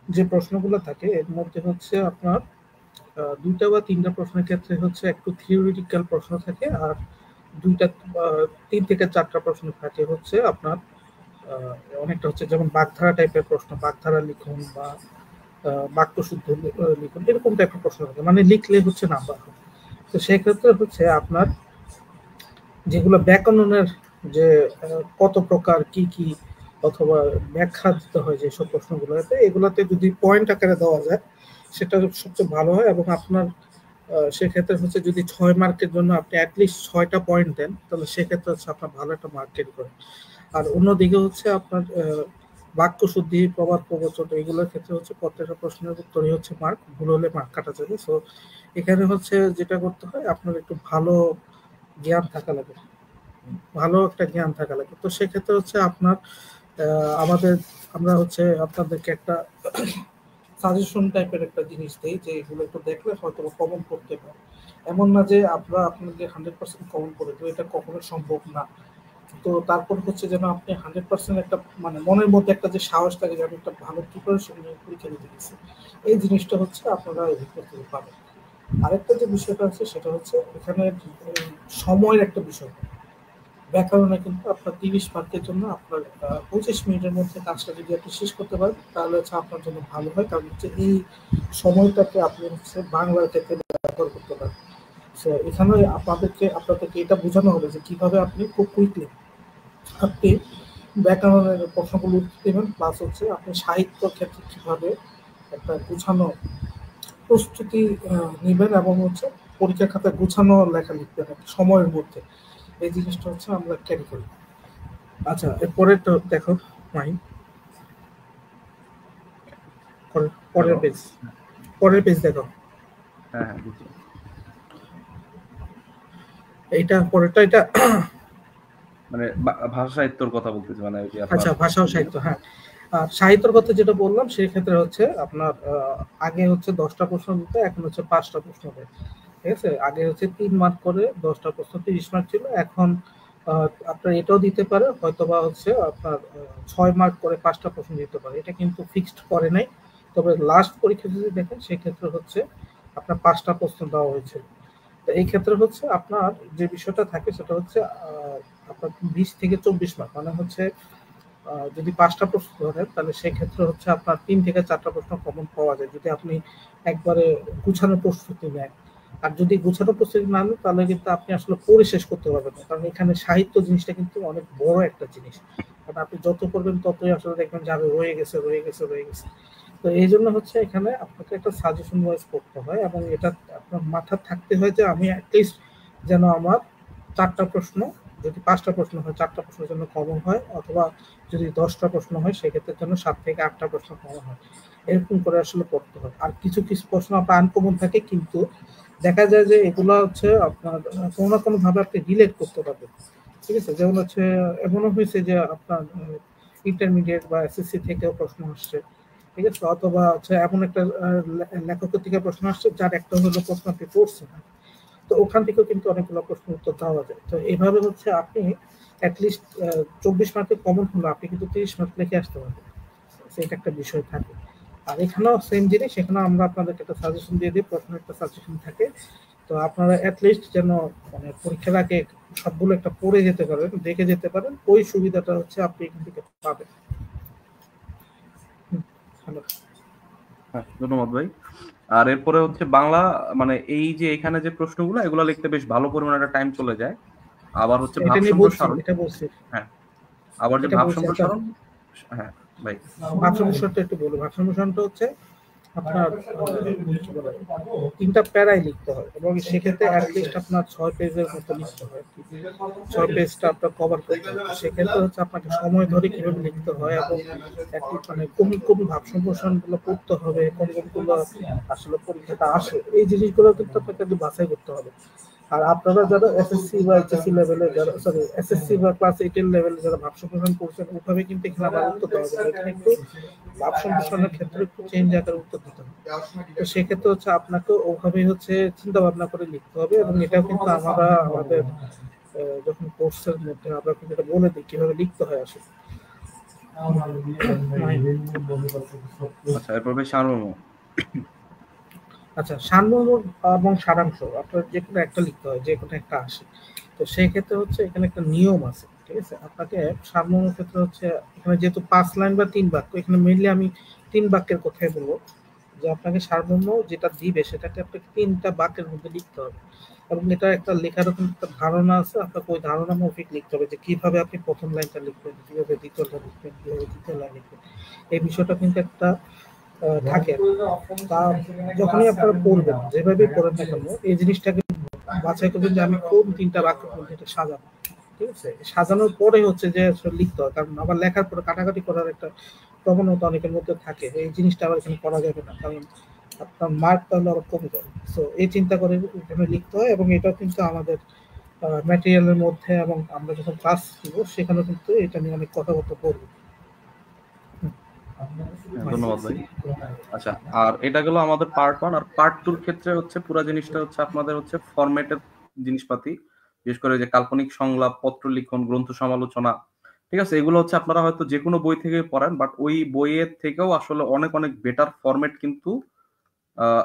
যে প্রশ্নগুলো থাকে এর মধ্যে হচ্ছে আপনার 2টা বা 3টা প্রশ্নের ক্ষেত্রে হচ্ছে একটু থিওরিটিক্যাল প্রশ্ন থাকে, আর 3 থেকে 4টা প্রশ্ন থাকে হচ্ছে আপনার অনেকটা হচ্ছে যেমন বাগধারা টাইপের প্রশ্ন, বাগধারা লিখুন বা বাক্য শুদ্ধ লিখুন, এরকম টাইপের প্রশ্ন থাকে, মানে লিখলে হচ্ছে নাম্বার। তো সেক্ষেত্রে হচ্ছে আপনার যেগুলো ব্যাকরণের যে কত প্রকার কি কি অথবা ব্যাখ্যা দিতে হয় যেসব প্রশ্নগুলোতে, এগুলাতে যদি পয়েন্ট আকারে দেওয়া যায় সেটা সবচেয়ে ভালো হয়, এবং আপনার সেক্ষেত্রে হচ্ছে যদি 6 মার্কের জন্য আপনি অ্যাটলিস্ট 6টা পয়েন্ট দেন, তাহলে সেক্ষেত্রে হচ্ছে আপনার ভালো একটা মার্ক ক্যারি করে। আর অন্যদিকে হচ্ছে আপনার বাক্য শুদ্ধি, প্রবাদ প্রবচন, এগুলোর ক্ষেত্রে হচ্ছে প্রত্যেকটা প্রশ্নের উত্তরই হচ্ছে মার্ক, ভুল হলে মার্ক কাটা যাবে। সো এখানে হচ্ছে যেটা করতে হয়, আপনার একটু ভালো জ্ঞান থাকা লাগে, ভালো একটা জ্ঞান থাকা লাগে। তো সেক্ষেত্রে হচ্ছে আপনার আমরা হচ্ছে আপনাদেরকে একটা সাজেশন টাইপের একটা জিনিস দেই, যে এগুলো একটু দেখলে হয়তো কমন করতে পারে। এমন না যে আমরা আপনাকে 100% কমন করে দেবো, এটা কখনো সম্ভব না। তো তারপর হচ্ছে যেন আপনি 100% একটা মানে মনের মধ্যে একটা যে সাহস থাকে যে আমি একটা ভালো প্রিপারেশন নিয়ে পরীক্ষা দিতে গেছি, এই জিনিসটা হচ্ছে আপনারা এই করতে পারেন। আরেকটা যে বিষয়টা আছে সেটা হচ্ছে এখানে সময়ের একটা বিষয়। ব্যাকরণে কিন্তু আপনার 30 মার্কের জন্য আপনার 25 মিনিটের মধ্যে কাজটা যদি আপনি শেষ করতে পারেন, তাহলে হচ্ছে আপনার জন্য ভালো হয়। কারণ হচ্ছে এই সময়টাকে আপনি হচ্ছে বাংলার ক্ষেত্রে ব্যবহার করতে পারেন। সো এখানে আপনাদেরকে এটা বোঝানো হবে যে কিভাবে আপনি খুব কুইকলি আপনি ব্যাকরণের প্রশ্নগুলো উত্তর দেবেন, প্লাস হচ্ছে আপনি সাহিত্যর ক্ষেত্রে কিভাবে একটা গুছানো প্রস্তুতি নেবেন এবং হচ্ছে পরীক্ষার খাতায় গুছানো লেখা লিখবেন সময়ের মধ্যে। এই জিনিসটা হচ্ছে আমরা ক্যারি করি। আচ্ছা, এরপরে তো দেখো মাইন, পরের পেজ দেখো। হ্যাঁ হ্যাঁ বুঝছি। এইটা পরেরটা, এটা মানে ভাষা সাহিত্যর কথা বলতেছি, মানে ওই যে আচ্ছা ভাষা ও সাহিত্য। হ্যাঁ, আর সাহিত্যের কথা যেটা বললাম সেই ক্ষেত্রে হচ্ছে আপনার আগে হচ্ছে 10টা প্রশ্ন দিতে, এখন হচ্ছে 5টা প্রশ্ন দেয়। ঠিক আছে, আগে হচ্ছে 3 মার্ক করে 10টা প্রশ্ন 30 মার্ক ছিল, এখন আপনার এটাও দিতে পারে, হয়তোবা হচ্ছে আপনার 6 মার্ক করে 5টা প্রশ্ন দিতে পারে। এটা কিন্তু ফিক্সড করে নাই, তবে লাস্ট পরীক্ষা যদি দেখেন সেক্ষেত্রে হচ্ছে আপনার 5টা প্রশ্ন দেওয়া হয়েছিল। তো এই ক্ষেত্রে হচ্ছে আপনার যে বিষয়টা থাকে সেটা হচ্ছে আপনার 20 থেকে 24 মার্ক, মানে হচ্ছে যদি 5টা প্রশ্ন ধরেন তাহলে সেক্ষেত্রে হচ্ছে আপনার 3 থেকে 4টা প্রশ্ন কমন পাওয়া যায় যদি আপনি একবারে গুছানো প্রস্তুতি নেন। আর যদি গুছানো প্রস্তুতি না নেন তাহলে কিন্তু আপনি আসলে পড়ে শেষ করতে পারবেন না, কারণ এখানে সাহিত্য জিনিসটা কিন্তু অনেক বড় একটা জিনিস। কারণ আপনি যত পড়বেন ততই আসলে দেখবেন যাবে রয়ে গেছে। তো এই জন্য হচ্ছে এখানে আপনাকে একটা সাজেশন ওয়াইজ করতে হয়, এবং এটা আপনার মাথা থাকতে হয় যে আমি অ্যাটলিস্ট যেন আমার 4টা প্রশ্ন, যদি 5টা প্রশ্ন হয় 4টা প্রশ্নের জন্য কমন হয়, অথবা যদি 10টা প্রশ্ন হয় সেক্ষেত্রে জন্য 7 থেকে 8টা প্রশ্ন কমন হয়। এরকম করে আসলে পড়তে হয়। আর কিছু কিছু প্রশ্ন আপনার আনকমন থাকে, কিন্তু দেখা যায় যে এগুলো হচ্ছে আপনার কোনো না কোনো ভাবে আপনি রিলেট করতে পারবেন। ঠিক আছে, যেমন হচ্ছে এমনও হয়েছে যে আপনার ইন্টারমিডিয়েট বা এসএসসি থেকেও প্রশ্ন আসছে। ঠিক আছে, অথবা হচ্ছে এমন একটা লেখকের থেকে প্রশ্ন আসছে যার একটা হলো প্রশ্ন আপনি পড়ছেন, তো ওখান থেকেও কিন্তু অনেকগুলো প্রশ্ন উত্তর দেওয়া যায়। তো এইভাবে হচ্ছে আপনি অ্যাটলিস্ট 24 মার্কে কমন হলো আপনি কিন্তু 30 মার্ক লিখে আসতে পারবেন। সেটা একটা বিষয় থাকে। আর এখানেও সেম জিনিস, এখানেও আমরা আপনাদেরকে একটা সাজেশন দিয়ে দিই, প্রথমে একটা সাজেশন থাকে। তো আপনারা অ্যাটলিস্ট যেন মানে পরীক্ষার আগে সবগুলো একটা পড়ে যেতে পারেন, দেখে যেতে পারেন, ওই সুবিধাটা হচ্ছে আপনি এখান থেকে পাবেন। হ্যাঁ ধন্যবাদ ভাই। আর এরপরে হচ্ছে বাংলা, মানে এই যে এখানে যে প্রশ্নগুলো এগুলো লিখতে বেশ ভালো পরিমাণে একটা টাইম চলে যায়। আবার হচ্ছে ভাব সম্প্রসারণ, হ্যাঁ আবার যে ভাব সম্প্রসারণ, হ্যাঁ ভাই ভাব সম্প্রসারণটা একটু বলবো। ভাব সম্প্রসারণটা হচ্ছে আপনার 3টা প্যারাই লিখতে হয়, এবং সেক্ষেত্রে অ্যাটলিস্ট আপনার 6 পেজের মতো লিখতে হয়। 6 পেজটা আপনার কভার করতে হবে। সেক্ষেত্রে হচ্ছে আপনাকে সময় ধরে কিভাবে লিখতে হয়, এবং মানে কোন ভাব সম্প্রসারণগুলো পড়তে হবে, কোনগুলো আসলে পরীক্ষাটা আসে, এই জিনিসগুলো কিন্তু আপনাকে বাছাই করতে হবে। আর আপনারা যারা এসএসসি বা এইচএসসি লেভেলে, যারা এসএসসি বা ক্লাস 8 এর লেভেলে যারা ভাব সম্প্রসারণ করছেন, ওইভাবে কিন্তু এখানে আমার উত্তর দেওয়া যাবে। এখানে একটু ভাব সম্প্রসারণের ক্ষেত্রে একটু চেঞ্জ আকারে উত্তর দিতে হবে। তো সেক্ষেত্রে হচ্ছে আপনাকে ওভাবেই হচ্ছে চিন্তা ভাবনা করে লিখতে হবে, এবং এটাও কিন্তু আমরা আমাদের যখন কোর্সের মধ্যে আমরা কিন্তু এটা বলে দিই কিভাবে লিখতে হয় আসলে। আচ্ছা, এরপর ভাই সারমর্ম। আচ্ছা, সারমর্ম এবং সারাংশ আপনার যে কোনো একটা লিখতে হয়, যে কোনো একটা আসে। তো সেই ক্ষেত্রে হচ্ছে এখানে একটা নিয়ম আছে। ঠিক আছে, আপনাকে সারমর্মের ক্ষেত্রে হচ্ছে এখানে যেহেতু 5 লাইন বা 3 বাক্য, এখানে মেইনলি আমি 3 বাক্যের কথাই বলবো, যে আপনাকে সারমর্ম যেটা দিবে সেটাকে আপনাকে 3টা বাক্যের মধ্যে লিখতে হবে, এবং এটা একটা লেখার একটা ধারণা আছে, আপনাকে ওই ধারণা মাফিক লিখতে হবে যে কিভাবে আপনি প্রথম লাইনটা লিখবেন, কিভাবে দ্বিতীয়টা লিখবেন, কিভাবে তৃতীয় লাইন লিখবেন। এই বিষয়টা কিন্তু একটা থাকে। তা যখনই আপনারা পড়বেন, যেভাবে পড়েন না কেন, এই জিনিসটাকে বাছাই করবেন যে আমি কোন 3টা বাক্যের মধ্যে এটা সাজাবো। ঠিক আছে, সাজানোর পরে হচ্ছে যে লিখতে হয়, কারণ আবার লেখার পরে কাটাকাটি করার একটা প্রবণতা অনেকের মধ্যে থাকে। এই জিনিসটা আবার এখানে করা যাবে না, কারণ আপনার মার্ক তাহলে আবার কমে যাবে। তো এই চিন্তা করে এখানে লিখতে হয়, এবং এটাও কিন্তু আমাদের ম্যাটেরিয়ালের মধ্যে, এবং আমরা যখন ক্লাস দিব সেখানে কিন্তু এটা নিয়ে অনেক কথাবার্তা বলবো। ধন্যবাদ ভাই। আচ্ছা, আর এটা গেল আমাদের পার্ট 1। আর পার্ট 2 এর ক্ষেত্রে হচ্ছে পুরো জিনিসটা হচ্ছে আপনাদের হচ্ছে ফরম্যাটের জিনিসপাতি, বিশেষ করে যে কাল্পনিক সংলাপ, পত্র লিখন, গ্রন্থ সমালোচনা, ঠিক আছে, এগুলো হচ্ছে আপনারা হয়তো যে কোনো বই থেকে পড়েন, বাট ওই বইয়ের থেকেও আসলে অনেক অনেক বেটার ফরম্যাট কিন্তু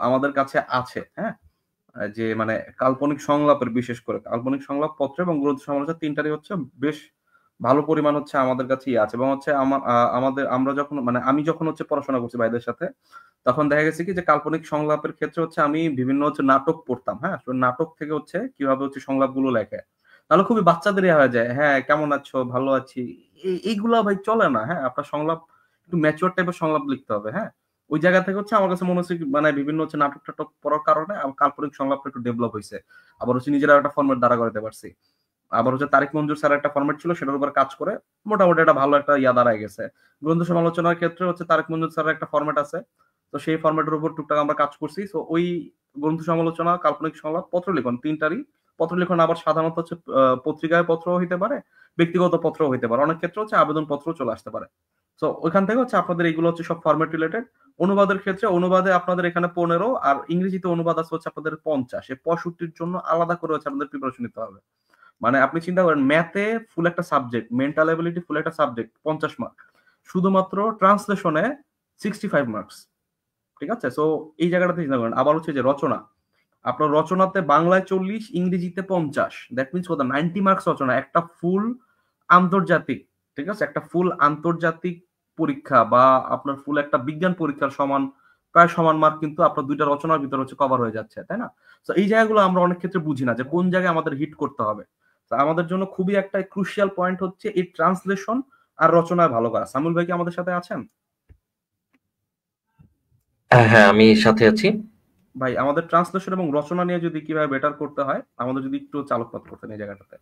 আমাদের কাছে আছে। হ্যাঁ, যে মানে কাল্পনিক সংলাপের, বিশেষ করে কাল্পনিক সংলাপ, পত্র এবং গ্রন্থ সমালোচনা, তিনটারই হচ্ছে বেশ ভালো পরিমাণ হচ্ছে আমাদের কাছেই আছে। এবং হচ্ছে আমাদের আমরা যখন মানে আমি যখন হচ্ছে পড়াশোনা করছি ভাইদের সাথে, তখন দেখা গেছে কি যে কাল্পনিক সংলাপের ক্ষেত্রে হচ্ছে আমি বিভিন্ন হচ্ছে নাটক পড়তাম। হ্যাঁ, তো নাটক থেকে হচ্ছে কিভাবে হচ্ছে সংলাপগুলো লেখে, তাহলে খুবই বাচ্চাদের হয়ে যায়। হ্যাঁ, কেমন আছো, ভালো আছি, এইগুলা ভাই চলে না। হ্যাঁ, আপনার সংলাপ একটু ম্যাচিওর টাইপের সংলাপ লিখতে হবে। হ্যাঁ, ওই জায়গা থেকে হচ্ছে আমার কাছে মনে হচ্ছে মানে বিভিন্ন হচ্ছে নাটক টাটক পড়ার কারণে কাল্পনিক সংলাপটা একটু ডেভেলপ হয়েছে। আবার হচ্ছে নিজেরা একটা ফর্মেট দ্বারা করতে পারছি। আবার হচ্ছে তারিক মঞ্জুর স্যার একটা ফর্মেট ছিল, সেটার উপর কাজ করে মোটামুটি একটা ভালো একটা দাঁড়ায় গেছে। গ্রন্থ সমালোচনার ক্ষেত্রে হচ্ছে তারিক মঞ্জুর স্যারের একটা ফর্মেট আছে, তো সেই ফর্মেটের উপর টুকটাক আমরা কাজ করছি। তো ওই গ্রন্থ সমালোচনা, কাল্পনিক সংলাপ, পত্র লিখন, তিনটারই পত্র লিখন আবার সাধারণত হচ্ছে পত্রিকায় পত্র হইতে পারে, ব্যক্তিগত পত্র হইতে পারে, অনেক ক্ষেত্রে হচ্ছে আবেদন পত্র চলে আসতে পারে। তো ওইখান থেকে হচ্ছে আপনাদের এইগুলো হচ্ছে সব ফরম্যাট রিলেটেড। অনুবাদের ক্ষেত্রে অনুবাদে আপনাদের এখানে 15, আর ইংরেজিতে অনুবাদ আছে হচ্ছে আপনাদের 50। এই 65-র জন্য আলাদা করে হচ্ছে আপনাদের প্রিপারেশন নিতে হবে। মানে আপনি চিন্তা করেন, ম্যাথে ফুল একটা সাবজেক্ট, মেন্টাল এবিলিটি ফুল একটা সাবজেক্ট, 50 মার্ক, শুধুমাত্র ট্রান্সলেশনে 65 মার্কস। ঠিক আছে, সো এই জায়গাটাতে চিন্তা করেন। আবার হচ্ছে যে রচনা, আপনার রচনাতে বাংলায় 40, ইংরেজিতে 50, দ্যাট মিনস কত, 90 মার্কস রচনা, একটা ফুল আন্তর্জাতিক। ঠিক আছে, একটা ফুল আন্তর্জাতিক পরীক্ষা বা আপনার ফুল একটা বিজ্ঞান পরীক্ষার সমান, প্রায় সমান মার্ক কিন্তু আপনার দুইটা রচনার ভিতরে হচ্ছে কভার হয়ে যাচ্ছে, তাই না? তো এই জায়গাগুলো আমরা অনেক ক্ষেত্রে বুঝি না যে কোন জায়গায় আমাদের হিট করতে হবে। তো আমাদের জন্য খুবই একটা ক্রুশিয়াল পয়েন্ট হচ্ছে এই ট্রান্সলেশন আর রচনায় ভালো করা। সামুল ভাই কি আমাদের সাথে আছেন? হ্যাঁ, আমি সাথে আছি ভাই, আমাদের ট্রান্সলেশন এবং রচনা নিয়ে যদি কিভাবে বেটার করতে হয়, আমাদের যদি একটু চালকপাত করতেন এই জায়গাটাতে।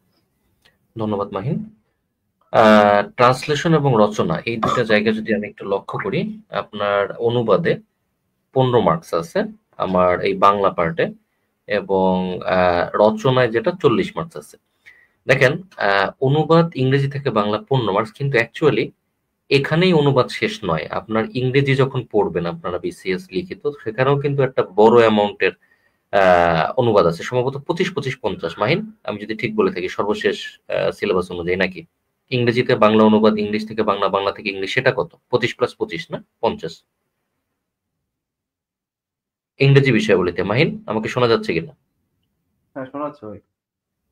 ধন্যবাদ মাহিন। ট্রান্সলেশন এবং রচনা এই দুটো জায়গা যদি আমি একটু লক্ষ্য করি, আপনার অনুবাদে 15 মার্কস আছে আমার এই বাংলা পার্টে, এবং রচনায় যেটা 40 মার্কস আছে। দেখেন, অনুবাদ ইংরেজি থেকে বাংলা 15 মার্কস, কিন্তু অ্যাকচুয়ালি এখানেই অনুবাদ শেষ নয়। আপনার ইংরেজি যখন পড়বেন আপনারা বিসিএস লিখিত, সেখানেও কিন্তু একটা বড় অ্যামাউন্টের অনুবাদ আছে, সম্ভবত 25, 25, 50 মাহিন, আমি যদি ঠিক বলে থাকি, সর্বশেষ সিলেবাস অনুযায়ী নাকি ইংরেজিতে বাংলা অনুবাদ, ইংলিশ থেকে বাংলা, বাংলা থেকে ইংলিশ, সেটা কত? 25 + 25 না 50? ইংরেজি বিষয়াবলিতে মাহিন, আমাকে শোনা যাচ্ছে কিনা? হ্যাঁ, শোনা যাচ্ছে ভাই।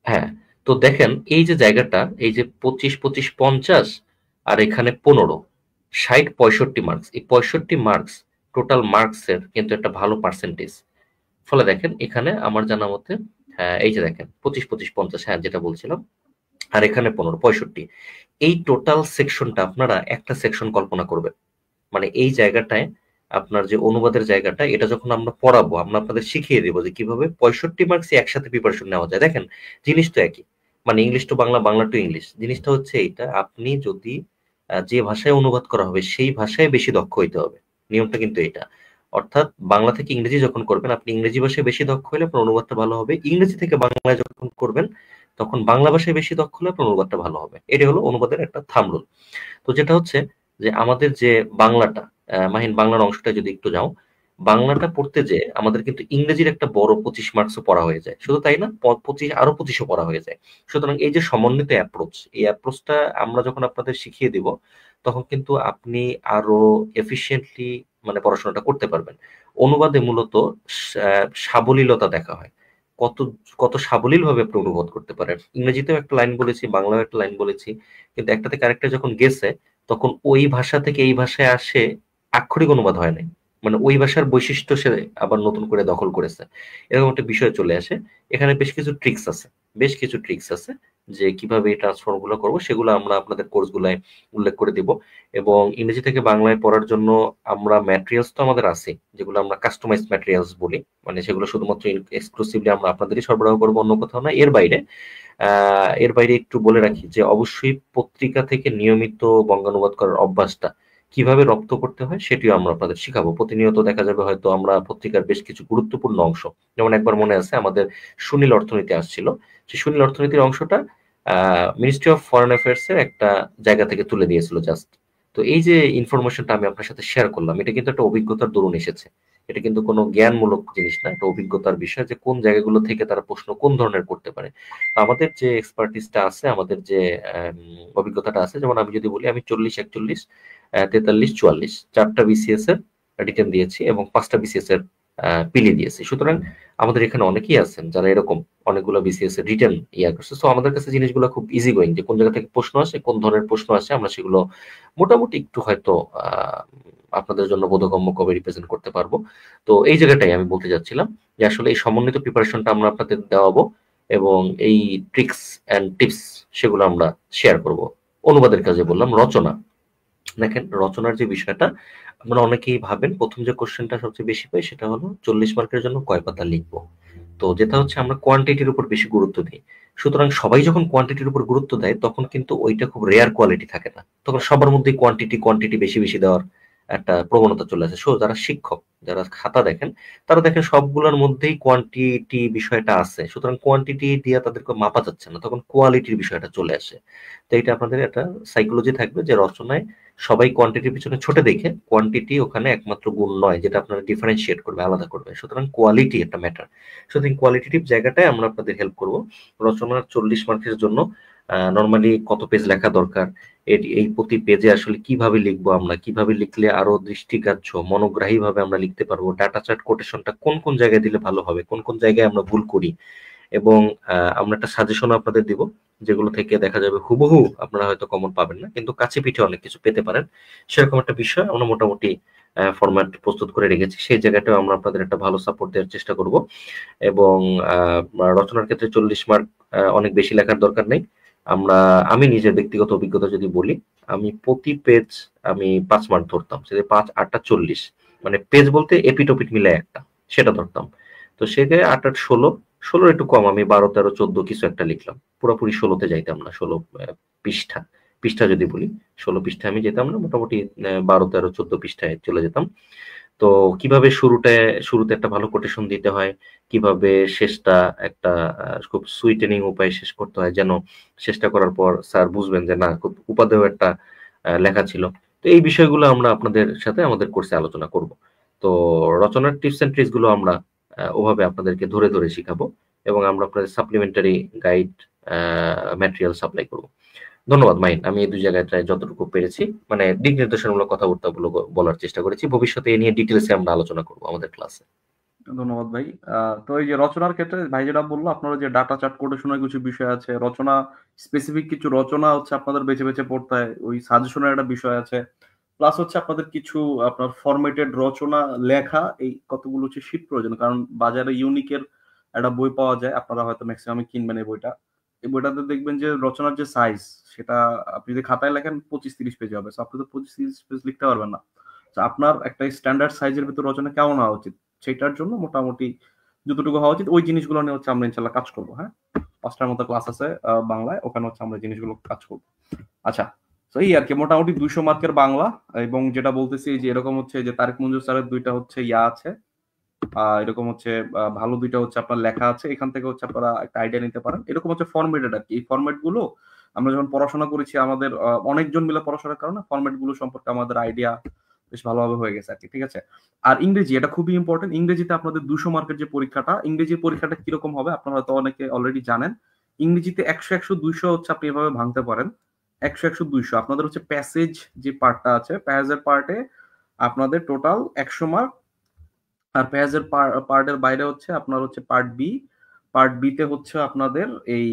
হ্যাঁ, তো দেখেন এই যে জায়গাটা, এই যে 25, 25, 50 আর এখানে 15, 60, 65 মার্কস। এই 65 মার্কস টোটাল মার্কসের কিন্তু একটা ভালো পার্সেন্টেজ। ফলে দেখেন এখানে আমার জানা মতে, হ্যাঁ এই যে দেখেন 25, 25, 50, হ্যাঁ যেটা বলছিলাম, আর এখানে 15, 65। এই টোটাল সেকশনটা আপনারা একটা সেকশন কল্পনা করবেন। মানে এই জায়গাটায় আপনার যে অনুবাদের জায়গাটা, এটা যখন আমরা পড়াবো, আমরা আপনাদের শিখিয়ে দেবো যে কিভাবে 65 মার্কসে একসাথে প্রিপারেশন নেওয়া যায়। দেখেন জিনিস তো একই, মানে English to Bangla, Bangla to English. জিনিসটা হচ্ছে এইটা, আপনি যদি যে ভাষায় অনুবাদ করা হবে সেই ভাষায় বেশি দক্ষ হইতে হবে। নিয়মটা কিন্তু এটা। অর্থাৎ বাংলা থেকে ইংরেজি যখন করবেন, আপনি ইংরেজি ভাষায় বেশি দক্ষ হলে আপনার অনুবাদটা ভালো হবে। ইংরেজি থেকে বাংলায় যখন করবেন, তখন বাংলা ভাষায় বেশি দক্ষ হলে আপনার অনুবাদটা ভালো হবে। এটা হলো অনুবাদের একটা থাম্ব রুল। তো যেটা হচ্ছে যে আমাদের যে বাংলাটা, মাহিন বাংলার অংশটা যদি একটু যাও, বাংলাটা পড়তে যে আমাদের কিন্তু ইংরেজির একটা বড় 25 মার্কসও পড়া হয়ে যায়। শুধু তাই না, 25 আরো 25ও পড়া হয়ে যায়। সুতরাং এই যে সমন্বিত অ্যাপ্রোচ, এই অ্যাপ্রোচটা আমরা যখন আপনাদের শিখিয়ে দিব, তখন কিন্তু আপনি আরো এফিশিয়েন্টলি মানে পড়াশোনাটা করতে পারবেন। অনুবাদে মূলত সাবলীলতা দেখা হয়, কত কত সাবলীল ভাবে আপনি অনুবাদ করতে পারেন। ইংরেজিতেও একটা লাইন বলেছি, বাংলাও একটা লাইন বলেছি, কিন্তু একটা থেকে আরেকটা যখন গেছে, তখন ওই ভাষা থেকে এই ভাষায় আসে আক্ষরিক অনুবাদ হয় নাই, মানে ওই ভাষার বৈশিষ্ট্য সে আবার নতুন করে দখল করেছে, এরকম একটা বিষয় চলে আসে। এখানে বেশ কিছু ট্রিক্স আছে, বেশ কিছু ট্রিক্স আছে, যে কিভাবে এই ট্রান্সফর্ম গুলো করবো, সেগুলো আমরা আপনাদের কোর্সগুলায় উল্লেখ করে দিব। এবং ইংরেজি থেকে বাংলায় পড়ার জন্য আমরা ম্যাটেরিয়ালস তো আমাদের আছে, যেগুলো আমরা কাস্টমাইজ ম্যাটেরিয়ালস বলি, মানে সেগুলো শুধুমাত্র এক্সক্লুসিভলি আমরা আপনাদেরই সরবরাহ করবো, অন্য কোথাও না। এর বাইরে একটু বলে রাখি যে অবশ্যই পত্রিকা থেকে নিয়মিত বঙ্গানুবাদ করার অভ্যাসটা কিভাবে রপ্ত করতে হয় সেটিও আমরা আপনাদের শিখাবো। প্রতিনিয়ত দেখা যাবে হয়তো আমরা পত্রিকার বেশ কিছু গুরুত্বপূর্ণ অংশ, যেমন একবার মনে আছে আমাদের সুনীল অর্থনীতি আসছিল, সেই সুনীল অর্থনীতির অংশটা মিনিস্ট্রি অফ ফরেন অ্যাফেয়ার্স এর একটা জায়গা থেকে তুলে দিয়েছিল জাস্ট। তো এই যে ইনফরমেশনটা আমি আপনার সাথে শেয়ার করলাম, এটা কিন্তু একটা অভিজ্ঞতার দরুন এসেছে। এটা কিন্তু কোনো জ্ঞানমূলক জিনিস না, একটা অভিজ্ঞতার বিষয় যে কোন জায়গাগুলো থেকে তারা প্রশ্ন কোন ধরনের করতে পারে। আমাদের যে এক্সপার্টিসটা আছে, আমাদের যে অভিজ্ঞতাটা আছে, যেমন আমি যদি বলি, আমি 40, 41, 43, 44 4টা বিসিএস এর রিটেন দিয়েছি এবং 5টা বিসিএস এর পিলি দিয়েছি। সুতরাং আমাদের এখানে অনেকেই আছেন যারা এরকম অনেকগুলো বিসিএস এর রিটেন করছে। তো আমাদের কাছে জিনিসগুলো খুব ইজি গোয়িং, যে কোন জায়গা থেকে প্রশ্ন আসে, কোন ধরনের প্রশ্ন আসে, আমরা সেগুলো মোটামুটি একটু হয়তো আপনাদের জন্য বোধগম্য কবে রিপ্রেজেন্ট করতে পারবো। তো এই জায়গাটাই আমি বলতে যাচ্ছিলাম যে আসলে এই সমন্বিত প্রিপারেশনটা আমরা আপনাদের দেওয়াবো এবং এই ট্রিক্স অ্যান্ড টিপস সেগুলো আমরা শেয়ার করব। অনুবাদের কাজে বললাম, রচনা, দেখেন রচনার যে বিষয়টা, আমরা অনেকেই ভাবেন প্রথম যে কোশ্চেনটা সবচেয়ে বেশি পাই সেটা হলো 40 মার্কের জন্য কয় পাতা লিখবো। তো যেটা হচ্ছে আমরা কোয়ান্টিটির উপর বেশি গুরুত্ব দিই। সুতরাং সবাই যখন কোয়ান্টিটির উপর গুরুত্ব দেয় তখন কিন্তু ওইটা খুব রেয়ার কোয়ালিটি থাকে না, তখন সবার মধ্যে কোয়ান্টিটি বেশি বেশি দেওয়ার একটা প্রবণতা চলে আসে। যারা শিক্ষক, যারা খাতা দেখেন, তারা দেখেন সবগুলোর মধ্যেই কোয়ান্টিটি বিষয়টা আছে, সুতরাং কোয়ান্টিটি দিয়ে তাদেরকে মাপা যাচ্ছে না, তখন কোয়ালিটির বিষয়টা চলে আসে। তো এটা আপনাদের একটা সাইকোলজি থাকবে যে রচনায় সবাই কোয়ান্টিটির পিছনে ছোটে দেখে কোয়ান্টিটি ওখানে একমাত্র গুণ নয় যেটা আপনারা ডিফারেন্সিয়েট করবে, আলাদা করবে। সুতরাং কোয়ালিটি একটা ম্যাটার। সুতরাং কোয়ালিটেটিভ জায়গাটায় আমরা আপনাদের হেল্প করব। রচনার 40 মার্কের জন্য নর্মালি কত পেজ লেখা দরকার, এই প্রতি পেজে আসলে কিভাবে লিখবো, আমরা কিভাবে লিখলে আরো দৃষ্টিকার্য মনোগ্রাহী ভাবে আমরা লিখতে পারবো, ডাটা চার্ট কোটেশনটা কোন কোন জায়গায় দিলে ভালো হবে, কোন কোন জায়গায় আমরা ভুল করি, এবং আমরা একটা সাজেশন আপনাদের দিব যেগুলো থেকে দেখা যাবে হুবহু আপনারা হয়তো কমন পাবেন না, কিন্তু কাছে পিঠে অনেক কিছু পেতে পারেন। সেরকম একটা বিষয় আমরা মোটামুটি ফরম্যাট প্রস্তুত করে রেখেছি, সেই জায়গাটাও আমরা আপনাদের একটা ভালো সাপোর্ট দেওয়ার চেষ্টা করব। এবং রচনার ক্ষেত্রে 40 মার্ক অনেক বেশি লেখার দরকার নেই। আমি নিজের ব্যক্তিগত অভিজ্ঞতা যদি বলি, আমি প্রতি পেজ আমি 5 মার্ক ধরতাম, সেটা 5 8টা 40, মানে পেজ বলতে এপিটোপিট মিলে একটা, সেটা ধরতাম। তো সেখানে 8 8 16 একটু কম, আমি 12 13 14 কিছু একটা লিখলাম, পুরোপুরি 16তে যাইতাম না। 16 পৃষ্ঠা যদি বলি, 16 পৃষ্ঠায় আমি যেতাম না, মোটামুটি 12 13 14 পৃষ্ঠায় চলে যেতাম। তো কিভাবে শুরুতে একটা ভালো কোটেশন দিতে হয়, কিভাবে শেষটা একটা খুব সুইটেনিং উপায়ে শেষ করতে হয়, যেন শেষটা করার পর স্যার বুঝবেন যে না, খুব উপাদেয় একটা লেখা ছিল। তো এই বিষয়গুলো আমরা আপনাদের সাথে আমাদের কোর্সে আলোচনা করব। তো রচনার টিপস এন্ড ট্রিক্স গুলো আমরা ওভাবে আপনাদেরকে ধরে ধরে শিখাবো এবং আমরা আপনাদের সাপ্লিমেন্টারি গাইড ম্যাটেরিয়াল সাপ্লাই করব। ধন্যবাদ মাইন, আমি এই দুই জায়গায় যতটুকু পেরেছি মানে দিক নির্দেশনামূলক কথাবার্তাগুলো বলার চেষ্টা করেছি। ভবিষ্যতে এ নিয়ে ডিটেলসে আমরা আলোচনা করব আমাদের ক্লাসে। ধন্যবাদ ভাই। তো এই যে রচনার ক্ষেত্রে ভাই যেটা বললো, আপনারা যে ডাটা চার্ট কোটেশনের কিছু বিষয় আছে, রচনা স্পেসিফিক কিছু রচনা হচ্ছে আপনাদের বেছে বেছে পড়তে হয়, ওই সাজেশনের একটা বিষয় আছে, প্লাস হচ্ছে আপনাদের কিছু আপনার ফরম্যাটেড রচনা লেখা, এই কতগুলো হচ্ছে শীট প্রয়োজন, কারণ বাজারে ইউনিকের একটা বই পাওয়া যায়, আপনারা হয়তো ম্যাক্সিমাম কিনবেন এই বইটা। এই বইটাতে দেখবেন যে রচনার যে সাইজ, সেটা আপনি যদি খাতায় লেখেন 25-30 পেজ হবে, আপনি তো 25-30 পেজ লিখতে পারবেন না। আপনার একটা স্ট্যান্ডার্ড সাইজের ভিতর রচনা কেমন হওয়া উচিত, সেটার জন্য মোটামুটি যতটুকু হওয়া উচিত ওই জিনিসগুলো নিয়ে হচ্ছে আমরা ইনশাল্লাহ কাজ করবো। হ্যাঁ, 5টার মতো ক্লাস আছে বাংলায়, ওখানে হচ্ছে আমরা জিনিসগুলো কাজ করবো। আচ্ছা, তো এই আর কি মোটামুটি 200 মার্কের বাংলা। এবং যেটা বলতেছি যে এরকম হচ্ছে যে তারেক মঞ্জুর স্যারের 2টা হচ্ছে আছে, এরকম হচ্ছে ভালো 2টা হচ্ছে আপনার লেখা আছে, এখান থেকে হচ্ছে আপনারা একটা আইডিয়া নিতে পারেন। এরকম হচ্ছে ফরম্যাটেড আর কি। এই ফরম্যাট গুলো আমরা যখন পড়াশোনা করেছি, আমাদের অনেকজন মিলে পড়াশোনার কারণে ফরম্যাট গুলো সম্পর্কে আমাদের আইডিয়া বেশ ভালোভাবে হয়ে গেছে আর কি। ঠিক আছে, আর ইংরেজি, এটা খুবই ইম্পর্টেন্ট। ইংরেজিতে আপনাদের 200 মার্কের যে পরীক্ষাটা, ইংরেজির পরীক্ষাটা কিরকম হবে আপনারা তো অনেকে অলরেডি জানেন। ইংরেজিতে 100 100 200 হচ্ছে আপনি এভাবে ভাঙতে পারেন। 100 100 200 আপনাদের হচ্ছে প্যাসেজ যে পার্টটা আছে, প্যাসেজের পার্টে আপনাদের টোটাল 100 মার্ক, আর প্যাসেজের পার্টের বাইরে হচ্ছে আপনার হচ্ছে পার্ট বি তে হচ্ছে আপনাদের এই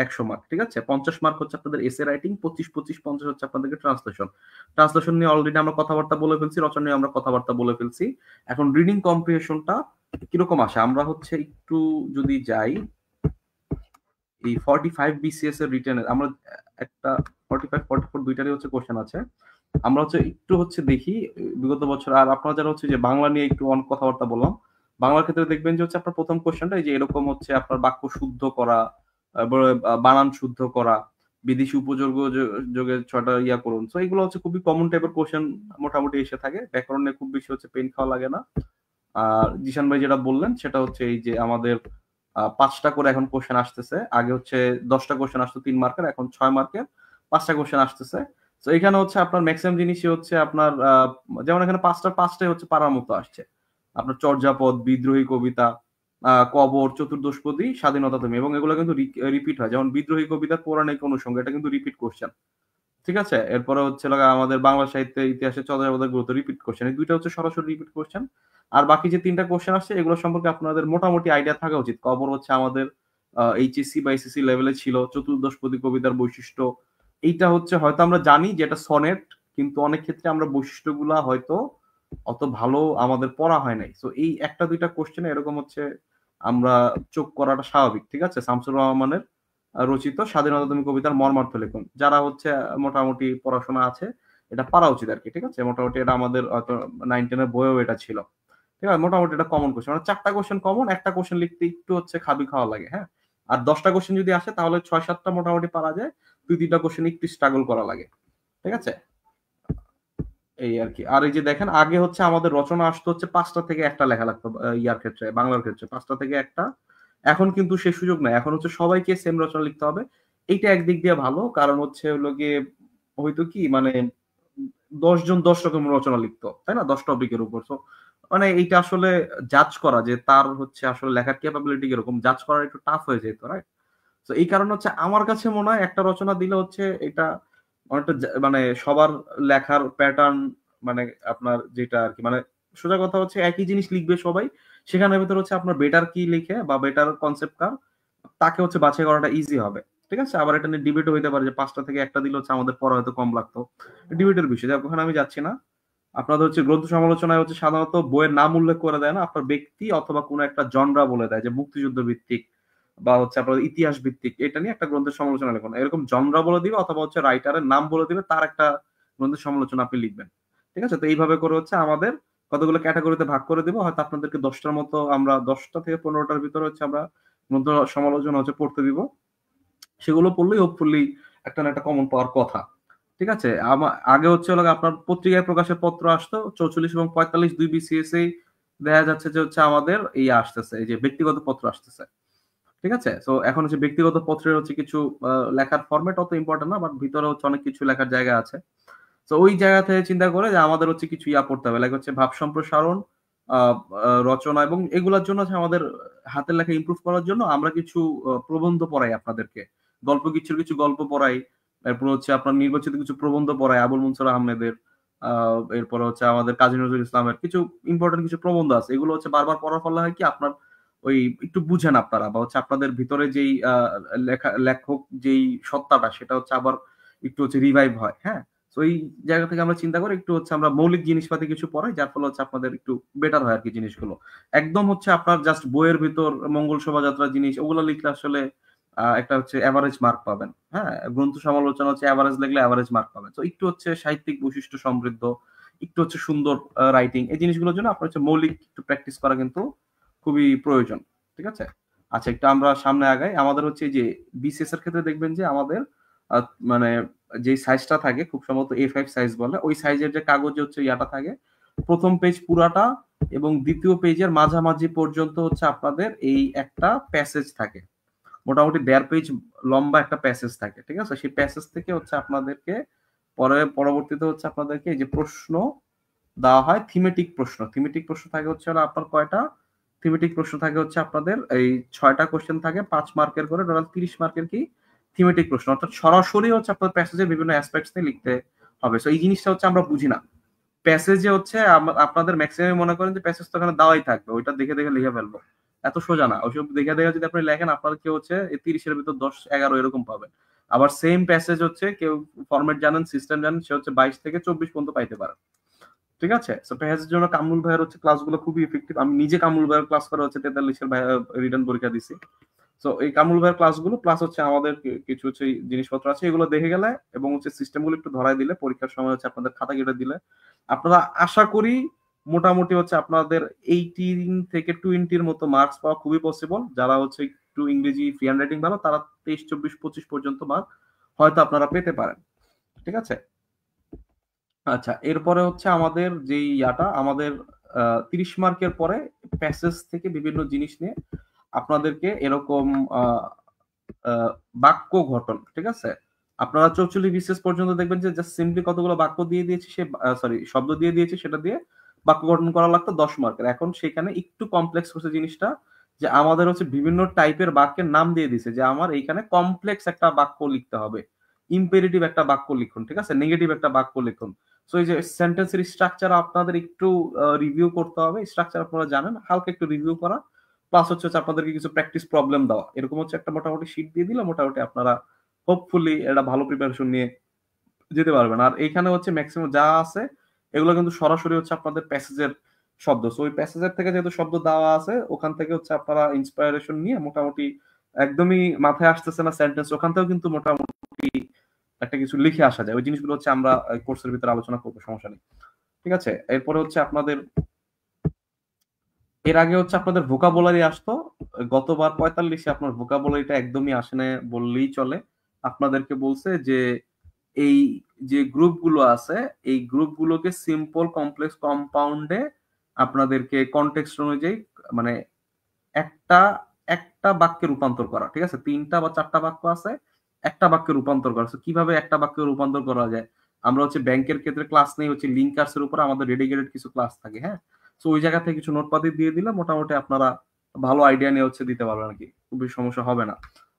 100 মার্ক। ঠিক আছে, 50 মার্ক হচ্ছে আপনাদের এসে রাইটিং, 25-25-50 হচ্ছে আপনাদেরকে ট্রান্সলেশন নিয়ে অলরেডি আমরা কথাবার্তা বলে ফেলছি, রচনা নিয়ে আমরা কথাবার্তা বলে ফেলছি। এখন রিডিং কম্প্রিহেনশনটা কিরকম আসে, আমরা হচ্ছে একটু যদি যাই এই 45 BCS এর রিটেনের আমরা একটা 45 44 দুইটারই হচ্ছে কোশ্চেন আছে। আমরা হচ্ছে একটু হচ্ছে দেখি বিগত বছর, আর আপনারা যারা হচ্ছে যে বাংলা নিয়ে একটু অনেক কথাবার্তা বললাম, বাংলার ক্ষেত্রে দেখবেন যে হচ্ছে আপনার প্রথম কোশ্চেনটা এই যে এরকম হচ্ছে আপনার বাক্য শুদ্ধ করা, বানান শুদ্ধ করা, বিদেশি উপযোগ যোগে 6টা ইয়া করুন। তো এগুলো হচ্ছে খুবই কমন টাইপের কোশ্চেন মোটামুটি এসে থাকে, ব্যাকরণে খুব বেশি হচ্ছে পেন খাওয়া লাগে না। আর জিশান ভাই যেটা বললেন সেটা হচ্ছে এই যে আমাদের 5টা করে এখন কোশ্চেন আসতেছে, আগে হচ্ছে 10টা কোশ্চেন আসতো 3 মার্কের, এখন 6 মার্কের 5টা কোশ্চেন আসতেছে। তো এখানে হচ্ছে আপনার ম্যাক্সিমাম জিনিসই হচ্ছে আপনার যেমন এখানে 5টাই হচ্ছে পারার মতো আসছে, আপনার চর্যাপদ, বিদ্রোহী কবিতা, কবর, চতুর্দশপদী, স্বাধীনতা তুমি, এবং এগুলো কিন্তু রিপিট হয়। যেমন বিদ্রোহী কবিতা পৌরাণিক অনুষঙ্গ, এটা কিন্তু রিপিট কোশ্চেন, ঠিক আছে। এরপরে হচ্ছে আমাদের বাংলা সাহিত্যের ইতিহাসে চর্যাপদের গুরুত্ব, রিপিট কোশ্চেন। এই দুইটা হচ্ছে সরাসরি রিপিট কোশ্চেন। আর বাকি যে 3টা কোশ্চেন আসছে এগুলো সম্পর্কে আপনাদের মোটামুটি আইডিয়া থাকা উচিত। কবর হচ্ছে আমাদের এইচএসসি বা এসএসসি লেভেলে ছিল, চতুর্দশপদী কবিতার বৈশিষ্ট্য, এইটা হচ্ছে হয়তো আমরা জানি যে এটা সনেট, কিন্তু অনেক ক্ষেত্রে আমরা বৈশিষ্ট্যগুলা হয়তো অত ভালো আমাদের পড়া হয় নাই। তো এই একটা দুইটা কোশ্চেনে এরকম হচ্ছে আমরা চোখ করাটা স্বাভাবিক, ঠিক আছে। শামসুর রহমানের রচিত স্বাধীনতা তুমি কবিতার মর্মার্থ লিখুন, যারা হচ্ছে মোটামুটি পড়াশোনা আছে এটা পারা উচিত আর কি, ঠিক আছে। মোটামুটি এটা আমাদের হয়তো 9-10 এর বইও এটা ছিল, ঠিক আছে। মোটামুটি এটা কমন কোশ্চেন, মানে 4টা কোশ্চেন কমন, একটা কোশ্চেন লিখতে একটু হচ্ছে খাবি খাওয়া লাগে, হ্যাঁ। আর 10টা কোশ্চেন যদি আসে তাহলে 6-7টা মোটামুটি পারা যায়, 2-3টা কোশ্চেন একটু স্ট্রাগল করা লাগে, ঠিক আছে। এই আর কি। আর এই যে দেখেন আগে হচ্ছে আমাদের রচনা আসতো হচ্ছে 5টা থেকে একটা লেখা লাগতো, ইয়ার ক্ষেত্রে বাংলার ক্ষেত্রে 5টা থেকে একটা। এখন কিন্তু সে সুযোগ নাই, এখন হচ্ছে সবাইকে সেম রচনা লিখতে হবে। এইটা একদিক দিয়ে ভালো, কারণ হচ্ছে হলো গিয়ে হয়তো কি মানে 10 জন 10 রকম রচনা লিখতো, তাই না, 10 টপিকের উপর। তো মানে এইটা আসলে জাজ করা যে তার হচ্ছে আসলে লেখার ক্যাপাবিলিটি কিরকম, জাজ করা একটু টাফ হয়ে যেত, রাইট। তো এই কারণে হচ্ছে আমার কাছে মনে হয় একটা রচনা দিলে হচ্ছে এটা অনেকটা মানে সবার লেখার প্যাটার্ন, মানে আপনার যেটা আর কি, মানে সোজা কথা হচ্ছে একই জিনিস লিখবে সবাই, সেখানের ভিতর হচ্ছে আপনার বেটার কি লিখে বা বেটার কনসেপ্ট কার, তাকে হচ্ছে বাছাই করাটা ইজি হবে, ঠিক আছে। আবার এটা নিয়ে ডিবেটও হইতে পারে যে 5টা থেকে একটা দিলে হচ্ছে আমাদের পড়া হয়তো কম লাগতো, ডিবেটের বিষয়, যার ওখানে আমি যাচ্ছি না। আপনাদের হচ্ছে গ্রন্থ সমালোচনায় হচ্ছে সাধারণত বইয়ের নাম উল্লেখ করে দেয় না, আপনার ব্যক্তি অথবা কোনো একটা জনরা বলে দেয় যে মুক্তিযুদ্ধ ভিত্তিক বা হচ্ছে আপনার ইতিহাস ভিত্তিক, এটা নিয়ে একটা গ্রন্থের সমালোচনা লিখুন, এরকম জনরা বলে দিবে, অথবা হচ্ছে রাইটারের নাম বলে দিবে, তার একটা গ্রন্থের সমালোচনা আপনি লিখবেন, ঠিক আছে। তো এইভাবে করে হচ্ছে আমাদের কতগুলো ক্যাটাগরিতে ভাগ করে দিব, হয়তো আপনাদেরকে 10টার মতো, আমরা 10টা থেকে 15টার ভিতরে হচ্ছে আমরা গ্রন্থ সমালোচনা হচ্ছে পড়তে দিব। সেগুলো পড়লেই হোপফুলি একটা না একটা কমন পাওয়ার কথা, ঠিক আছে। আগে হচ্ছে আপনার পত্রিকায় প্রকাশের পত্র আসতো 44 এবং 45 2 BCS দেখা যাচ্ছে যে হচ্ছে আমাদের এই আসতেছে, এই যে ব্যক্তিগত পত্র আসতেছে, ঠিক আছে। তো এখন হচ্ছে ব্যক্তিগত পত্রের হচ্ছে কিছু লেখার ফরম্যাট অত ইম্পর্টেন্ট না, বাট ভিতরে হচ্ছে অনেক কিছু লেখার জায়গা আছে। তো ওই জায়গা থেকে চিন্তা করে যে আমাদের হচ্ছে কিছু ইয়া পড়তে হবে, লাইক হচ্ছে ভাব সম্প্রসারণ, রচনা, এবং এগুলোর জন্য আমাদের হাতের লেখা ইমপ্রুভ করার জন্য আমরা কিছু প্রবন্ধ পড়াই আপনাদেরকে, গল্প কিছু গল্প পড়াই, এরপর হচ্ছে আপনার নির্বাচিত কিছু প্রবন্ধ পড়াই আবুল মনসুর আহমেদের, এরপর হচ্ছে আমাদের কাজী নজরুল ইসলামের কিছু ইম্পর্টেন্ট কিছু প্রবন্ধ আছে, এগুলো হচ্ছে বারবার পড়ার ফলে হয় কি আপনার ওই একটু বুঝেন আপনারা, বা হচ্ছে আপনাদের ভিতরে যেই লেখক যেই সত্তাটা সেটা হচ্ছে আবার একটু হচ্ছে রিভাইভ হয়, হ্যাঁ। তো এই জায়গা থেকে আমরা চিন্তা করি একটু হচ্ছে আমরা মৌলিক জিনিসপাতি কিছু পড়াই, যার ফলে হচ্ছে আপনাদের একটু বেটার হয় আর কি জিনিসগুলো। একদম হচ্ছে আপনার জাস্ট বইয়ের ভিতর মঙ্গল শোভাযাত্রা জিনিস ওগুলো লিখলে আসলে একটা হচ্ছে অ্যাভারেজ মার্ক পাবেন, হ্যাঁ। গ্রন্থ সমালোচনা হচ্ছে অ্যাভারেজ লিখলে অ্যাভারেজ মার্ক পাবেন। তো একটু হচ্ছে সাহিত্যিক বৈশিষ্ট্য সমৃদ্ধ, একটু হচ্ছে সুন্দর রাইটিং, এই জিনিসগুলোর জন্য আপনার হচ্ছে মৌলিক একটু প্র্যাকটিস করা কিন্তু খুবই প্রয়োজন, ঠিক আছে। আচ্ছা, একটু আমরা সামনে আগাই। আমাদের হচ্ছে যে বিসিএস এর ক্ষেত্রে দেখবেন যে আমাদের মানে যে সাইজটা থাকে খুব সম্ভবত A5 সাইজ বলে, ওই সাইজের যে কাগজে হচ্ছে ইয়াটা থাকে, প্রথম পেজ পুরাটা এবং দ্বিতীয় পেজের মাঝামাঝি পর্যন্ত হচ্ছে আপনাদের এই একটা প্যাসেজ থাকে, মোটামুটি 1.5 পেজ লম্বা একটা প্যাসেজ থাকে, ঠিক আছে। সেই প্যাসেজ থেকে হচ্ছে আপনাদেরকে পরবর্তীতে হচ্ছে আপনাদেরকে এই যে প্রশ্ন দেওয়া হয়, থিমেটিক প্রশ্ন থাকে হচ্ছে আপনার কয়টা থিমেটিক প্রশ্ন থাকে হচ্ছে আপনাদের এই 6টা কোশ্চেন থাকে, 5 মার্কের করে, টোটাল 30 মার্কের কি থিমেটিক প্রশ্ন, অর্থাৎ সরাসরি হচ্ছে আপনার প্যাসেজের বিভিন্ন অ্যাসপেক্টস নিয়ে লিখতে হবে। সো এই জিনিসটা হচ্ছে আমরা বুঝি না, প্যাসেজে হচ্ছে আপনাদের ম্যাক্সিমাম মনে করেন যে প্যাসেজ তো এখানে দেওয়াই থাকবে, ওইটা দেখে দেখে লিখে ফেলবো, এত সোজা না। ওইসব দেখে দেখে যদি আপনি লেখেন আপনার কি হচ্ছে 30-এর ভিতর 10-11 এরকম পাবেন। আবার সেম প্যাসেজ হচ্ছে কেউ ফরম্যাট জানেন, সিস্টেম জানেন, সে হচ্ছে 22 থেকে 24 পর্যন্ত পাইতে পারে, ঠিক আছে। সো প্যাসেজের জন্য কামরুল ভাইয়ের হচ্ছে ক্লাসগুলো খুবই ইফেক্টিভ। আমি নিজে কামরুল ভাইয়ের ক্লাস করে হচ্ছে 43-এর রিটার্ন পরীক্ষা দিছি। সো এই কামরুল ভাইয়ের ক্লাসগুলো প্লাস হচ্ছে আমাদের কিছু হচ্ছে জিনিসপত্র আছে, এগুলো দেখে গেলে এবং হচ্ছে সিস্টেমগুলো একটু ধরাই দিলে, পরীক্ষার সময় হচ্ছে আপনাদের খাতা কেটে দিলে আপনারা আশা করি মোটামুটি হচ্ছে আপনাদের 18 থেকে 20-র মতো মার্কস পাওয়া খুবই পসিবল। যারা হচ্ছে একটু ইংরেজি ফ্রি হ্যান্ড রাইটিং ভালো, তারা 23, 24, 25 পর্যন্ত মার্ক হয়তো আপনারা পেতে পারেন। ঠিক আছে, আচ্ছা এরপরে হচ্ছে আমাদের যে আমাদের 30 মার্কের পরে প্যাসেজ থেকে বিভিন্ন জিনিস নিয়ে আপনাদেরকে এরকম বাক্য গঠন, ঠিক আছে, আপনারা 44 বিসিএস পর্যন্ত দেখবেন যে জাস্ট সিম্পলি কতগুলো বাক্য দিয়ে দিয়েছি, শব্দ দিয়ে দিয়েছি, সেটা দিয়ে বাক্য গঠন করা লাগতো 10 মার্কের। এখন সেখানে একটু কমপ্লেক্স করছে জিনিসটা, যে আমাদের হচ্ছে বিভিন্ন টাইপের বাক্যের নাম দিয়ে দিছে, যে আমার এইখানে কমপ্লেক্স একটা বাক্য লিখতে হবে, ইম্পেরেটিভ একটা বাক্য লিখুন, ঠিক আছে, নেগেটিভ একটা বাক্য লিখুন। সো এই যে সেন্টেন্সের স্ট্রাকচার আপনাদের একটু রিভিউ করতে হবে, স্ট্রাকচার আপনারা জানেন, হালকা একটু রিভিউ করা, প্লাস হচ্ছে আপনাদেরকে কিছু প্র্যাকটিস প্রবলেম দেওয়া, এরকম হচ্ছে একটা মোটামুটি শীট দিয়ে দিলে মোটামুটি আপনারা হোপফুলি এটা ভালো প্রিপারেশন নিয়ে যেতে পারবেন। আর এইখানে হচ্ছে ম্যাক্সিমাম যা আছে এগুলো কিন্তু সরাসরি হচ্ছে আপনাদের প্যাসেজের শব্দ, সো ওই প্যাসেজের থেকে যেহেতু শব্দ দেওয়া আছে ওখান থেকে হচ্ছে আপনারা ইন্সপায়ারেশন নিয়ে মোটামুটি একদমই মাথায় আসতেছে না সেন্টেন্স, ওখান থেকেও কিন্তু মোটামুটি একটা কিছু লিখে আসা যায়। ওই জিনিসগুলো হচ্ছে আমরা কোর্সের ভিতরে আলোচনা করবো, সমস্যা নেই। ঠিক আছে, এরপরে হচ্ছে আপনাদের এর আগে হচ্ছে আপনাদের ভোকাবুলারি আসতো, গতবার 45-এ আপনার ভোকাবুলারিটা একদমই আসে না বললেই চলে। আপনাদেরকে বলছে যে এই যে গ্রুপগুলো আছে এই গ্রুপগুলোকে সিম্পল, কমপ্লেক্স, কম্পাউন্ডে আপনাদেরকে কনটেক্সট অনুযায়ী মানে একটা একটা বাক্যে রূপান্তর করা, ঠিক আছে, 3টা বা 4টা বাক্য আছে, একটা বাক্যে রূপান্তর করা। কিভাবে একটা বাক্যে রূপান্তর করা যায়, আমরা হচ্ছে ব্যাংকের ক্ষেত্রে ক্লাস নেই হচ্ছে লিঙ্কার্স এর উপর, আমাদের ডেডিকেটেড কিছু ক্লাস থাকে, হ্যাঁ। সো ওই জায়গা থেকে কিছু নোটপাতি দিয়ে দিলে মোটামুটি আপনারা ভালো আইডিয়া নিয়ে হচ্ছে দিতে পারবেন আর কি, খুবই সমস্যা হবে না।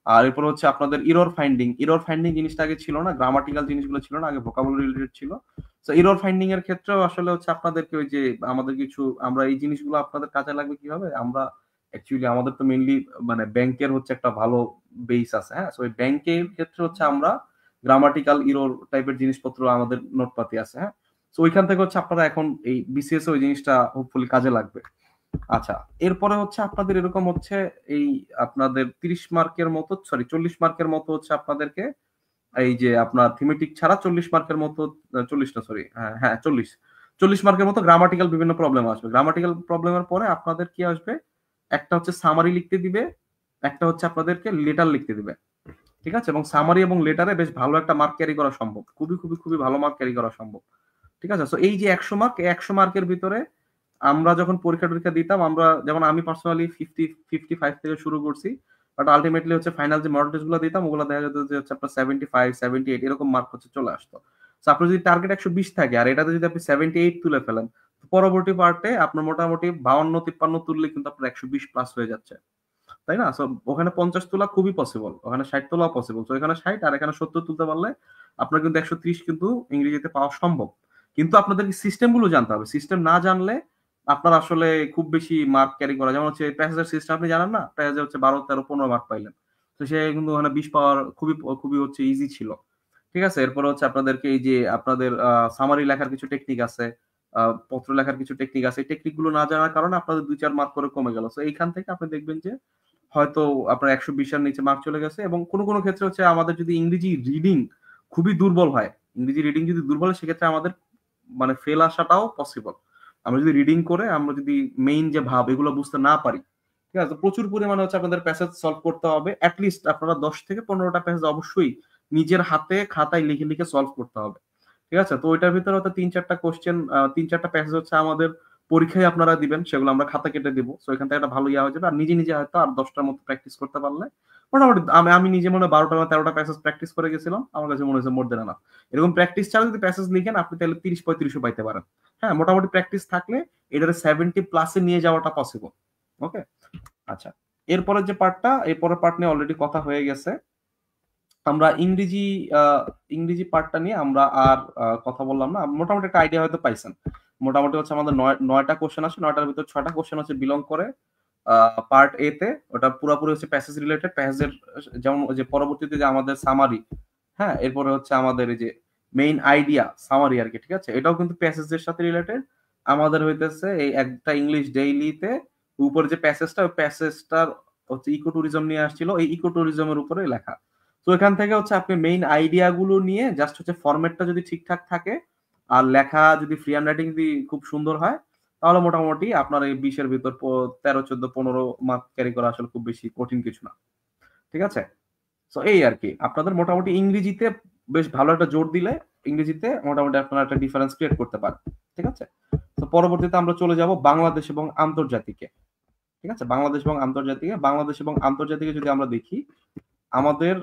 আর এরপর হচ্ছে আপনাদের ইরর ফাইন্ডিং জিনিসটা আগে ছিল না, গ্রামাটিক্যাল জিনিসগুলো ছিল না, আগে ভোকাবুলারি রিলেটেড ছিল। তো ইরর ফাইন্ডিং এর ক্ষেত্রেও আসলে হচ্ছে আপনাদেরকে ওই যে আমাদের কিছু, আমরা এই জিনিসগুলো আপনাদের কাজে লাগবে কিভাবে, আমরা অ্যাকচুয়ালি আমাদের তো মেইনলি মানে ব্যাংকের হচ্ছে একটা ভালো বেস আছে, হ্যাঁ। সো এই ব্যাংকের ক্ষেত্রে হচ্ছে আমরা গ্রামাটিক্যাল ইরর টাইপের জিনিসপত্র আমাদের নোটপাতি আছে, হ্যাঁ। সো ওইখান থেকে হচ্ছে আপনারা এখন এই বিসিএস ওই জিনিসটা হোপফুলি কাজে লাগবে। আচ্ছা, এরপরে হচ্ছে আপনাদের এরকম হচ্ছে এই আপনাদের 30 মার্কের মতো, সরি 40 মার্কের মতো হচ্ছে আপনাদেরকে এই যে আপনার থিমেটিক ছাড়া 40 মার্কের মতো, 40 না সরি, হ্যাঁ 40 মার্কের মতো গ্রামাটিক্যাল বিভিন্ন প্রবলেম আসবে। গ্রামাটিক্যাল প্রবলেমের পরে আপনাদের কি আসবে, একটা হচ্ছে সামারি লিখতে দিবে, একটা হচ্ছে আপনাদেরকে লেটার লিখতে দিবে, ঠিক আছে। এবং সামারি এবং লেটারে বেশ ভালো একটা মার্ক ক্যারি করা সম্ভব, খুবই খুবই খুবই ভালো মার্ক ক্যারি করা সম্ভব, ঠিক আছে। সো এই যে 100 মার্ক, 100 মার্কের ভিতরে আমরা যখন পরীক্ষা দিতাম, আমরা যেমন আমি পার্সোনালি 55 থেকে শুরু করছি, বাট আলটিমেটলি হচ্ছে ফাইনাল যে মডেল টেস্ট গুলো দিতাম ওগুলো দেখা যেত যে হচ্ছে আপনার 75, 78 এরকম মার্ক হচ্ছে চলে আসতো। সো আপনার যদি টার্গেট 120 থাকে আর এটাতে যদি আপনি 78 তুলে ফেলেন, পরবর্তী পার্টে আপনার মোটামুটি 52, 53 তুললে কিন্তু আপনার 120 প্লাস হয়ে যাচ্ছে, তাই না? সো ওখানে 50 তোলা খুবই পসিবল, ওখানে 60 তোলাও পসিবল। তো এখানে 60 আর এখানে 70 তুলতে পারলে আপনার কিন্তু 130 কিন্তু ইংরেজিতে পাওয়া সম্ভব। কিন্তু আপনাদেরকে সিস্টেম গুলো জানতে হবে, সিস্টেম না জানলে আপনার আসলে খুব বেশি মার্ক ক্যারি করা, যেমন হচ্ছে প্যাসেজের সিস্টেম আপনি জানেন না, প্যাসেজে হচ্ছে 12, 13, 15 মার্ক পাইলেন, তো সে কিন্তু ওখানে 20 পাওয়ার খুবই খুবই হচ্ছে ইজি ছিল, ঠিক আছে। এরপর হচ্ছে আপনাদেরকে এই যে আপনাদের সামারি লেখার কিছু টেকনিক আছে, পত্র লেখার কিছু টেকনিক আছে, এই টেকনিক গুলো না জানার কারণে আপনাদের 2-4 মার্ক করে কমে গেল। তো এইখান থেকে আপনি দেখবেন যে হয়তো আপনার 120 এর নিচে মার্ক চলে গেছে। এবং কোনো কোনো ক্ষেত্রে হচ্ছে আমাদের যদি ইংরেজি রিডিং খুবই দুর্বল হয়, ইংরেজি রিডিং যদি দুর্বল হয় সেক্ষেত্রে আমাদের মানে ফেল আসাটাও পসিবল। আমরা যদি রিডিং করে আমরা যদি মেইন যে ভাব এগুলো বুঝতে না পারি, ঠিক আছে, প্রচুর পরিমাণে হচ্ছে আপনাদের প্যাসেজ সলভ করতে হবে। অ্যাটলিস্ট আপনারা 10 থেকে 15টা প্যাসেজ অবশ্যই নিজের হাতে খাতায় লিখে লিখে সলভ করতে হবে, ঠিক আছে। তো ওইটার ভিতরে হয়তো 3-4টা কোশ্চেন, 3-4টা প্যাসেজ হচ্ছে আমাদের পরীক্ষায় আপনারা দিবেন, সেগুলো আমরা খাতা কেটে দিব। সো এখান থেকে একটা ভালো ইয়া হয়ে যাবে। আর নিজে নিজে হয়তো আর 10টার মতো প্র্যাকটিস করতে পারলে মোটামুটি, আমি নিজে মনে 12টা বা 13টা প্যাসেজ প্র্যাকটিস করে গেছিলাম, আমার কাছে মনে হয়েছে মোর দেন এনাফ। এরকম প্র্যাকটিস ছাড়া যদি প্যাসেজ লিখেন আপনি তাহলে 30-35ও পাইতে পারেন, হ্যাঁ। মোটামুটি প্র্যাকটিস থাকলে এটারে 70 প্লাসে নিয়ে যাওয়াটা পসিবল, ওকে। আচ্ছা, এরপরের যে পার্টটা, এরপরের পার্ট নিয়ে অলরেডি কথা হয়ে গেছে। আমরা ইংরেজি পার্টটা নিয়ে আমরা আর কথা বললাম না। মোটামুটি একটা আইডিয়া হয়তো পাইছেন। মোটামুটি হচ্ছে আমাদের 9টা কোশ্চেন আছে, 9টার ভিতর 6টা কোশ্চেন হচ্ছে বিলং করে পার্ট এ তে, ওটা পুরোপুরি হচ্ছে প্যাসেজ রিলেটেড। প্যাসেজের যেমন যে পরবর্তীতে যে আমাদের সামারি, হ্যাঁ, এরপরে হচ্ছে আমাদের এই যে মেইন আইডিয়া সামারি আর কি, ঠিক আছে, এটাও কিন্তু প্যাসেজের সাথে রিলেটেড। আমাদের হইতেছে এই একটা ইংলিশ ডেইলিতে উপরে যে প্যাসেজটা, ওই প্যাসেজটার হচ্ছে ইকো ট্যুরিজম নিয়ে আসছিল, এই ইকো ট্যুরিজমের উপরে লেখা। তো এখান থেকে হচ্ছে আপনি মেইন আইডিয়া গুলো নিয়ে জাস্ট হচ্ছে ফরম্যাটটা যদি ঠিকঠাক থাকে আর লেখা যদি ফ্রি হ্যান্ড রাইটিং যদি খুব সুন্দর হয়, তাহলে মোটামুটি আপনার এই 20-এর ভিতর 13, 14, 15 মার্ক ক্যারি করা আসলে খুব বেশি কঠিন কিছু না। ঠিক আছে, তো এই আর কি আপনাদের মোটামুটি ইংরেজিতে বেশ ভালো একটা জোর দিলে ইংরেজিতে মোটামুটি আপনারা একটা ডিফারেন্স ক্রিয়েট করতে পারেন। ঠিক আছে, তো পরবর্তীতে আমরা চলে যাব বাংলাদেশ এবং আন্তর্জাতিকে। ঠিক আছে, বাংলাদেশ এবং আন্তর্জাতিকে যদি আমরা দেখি, আমাদের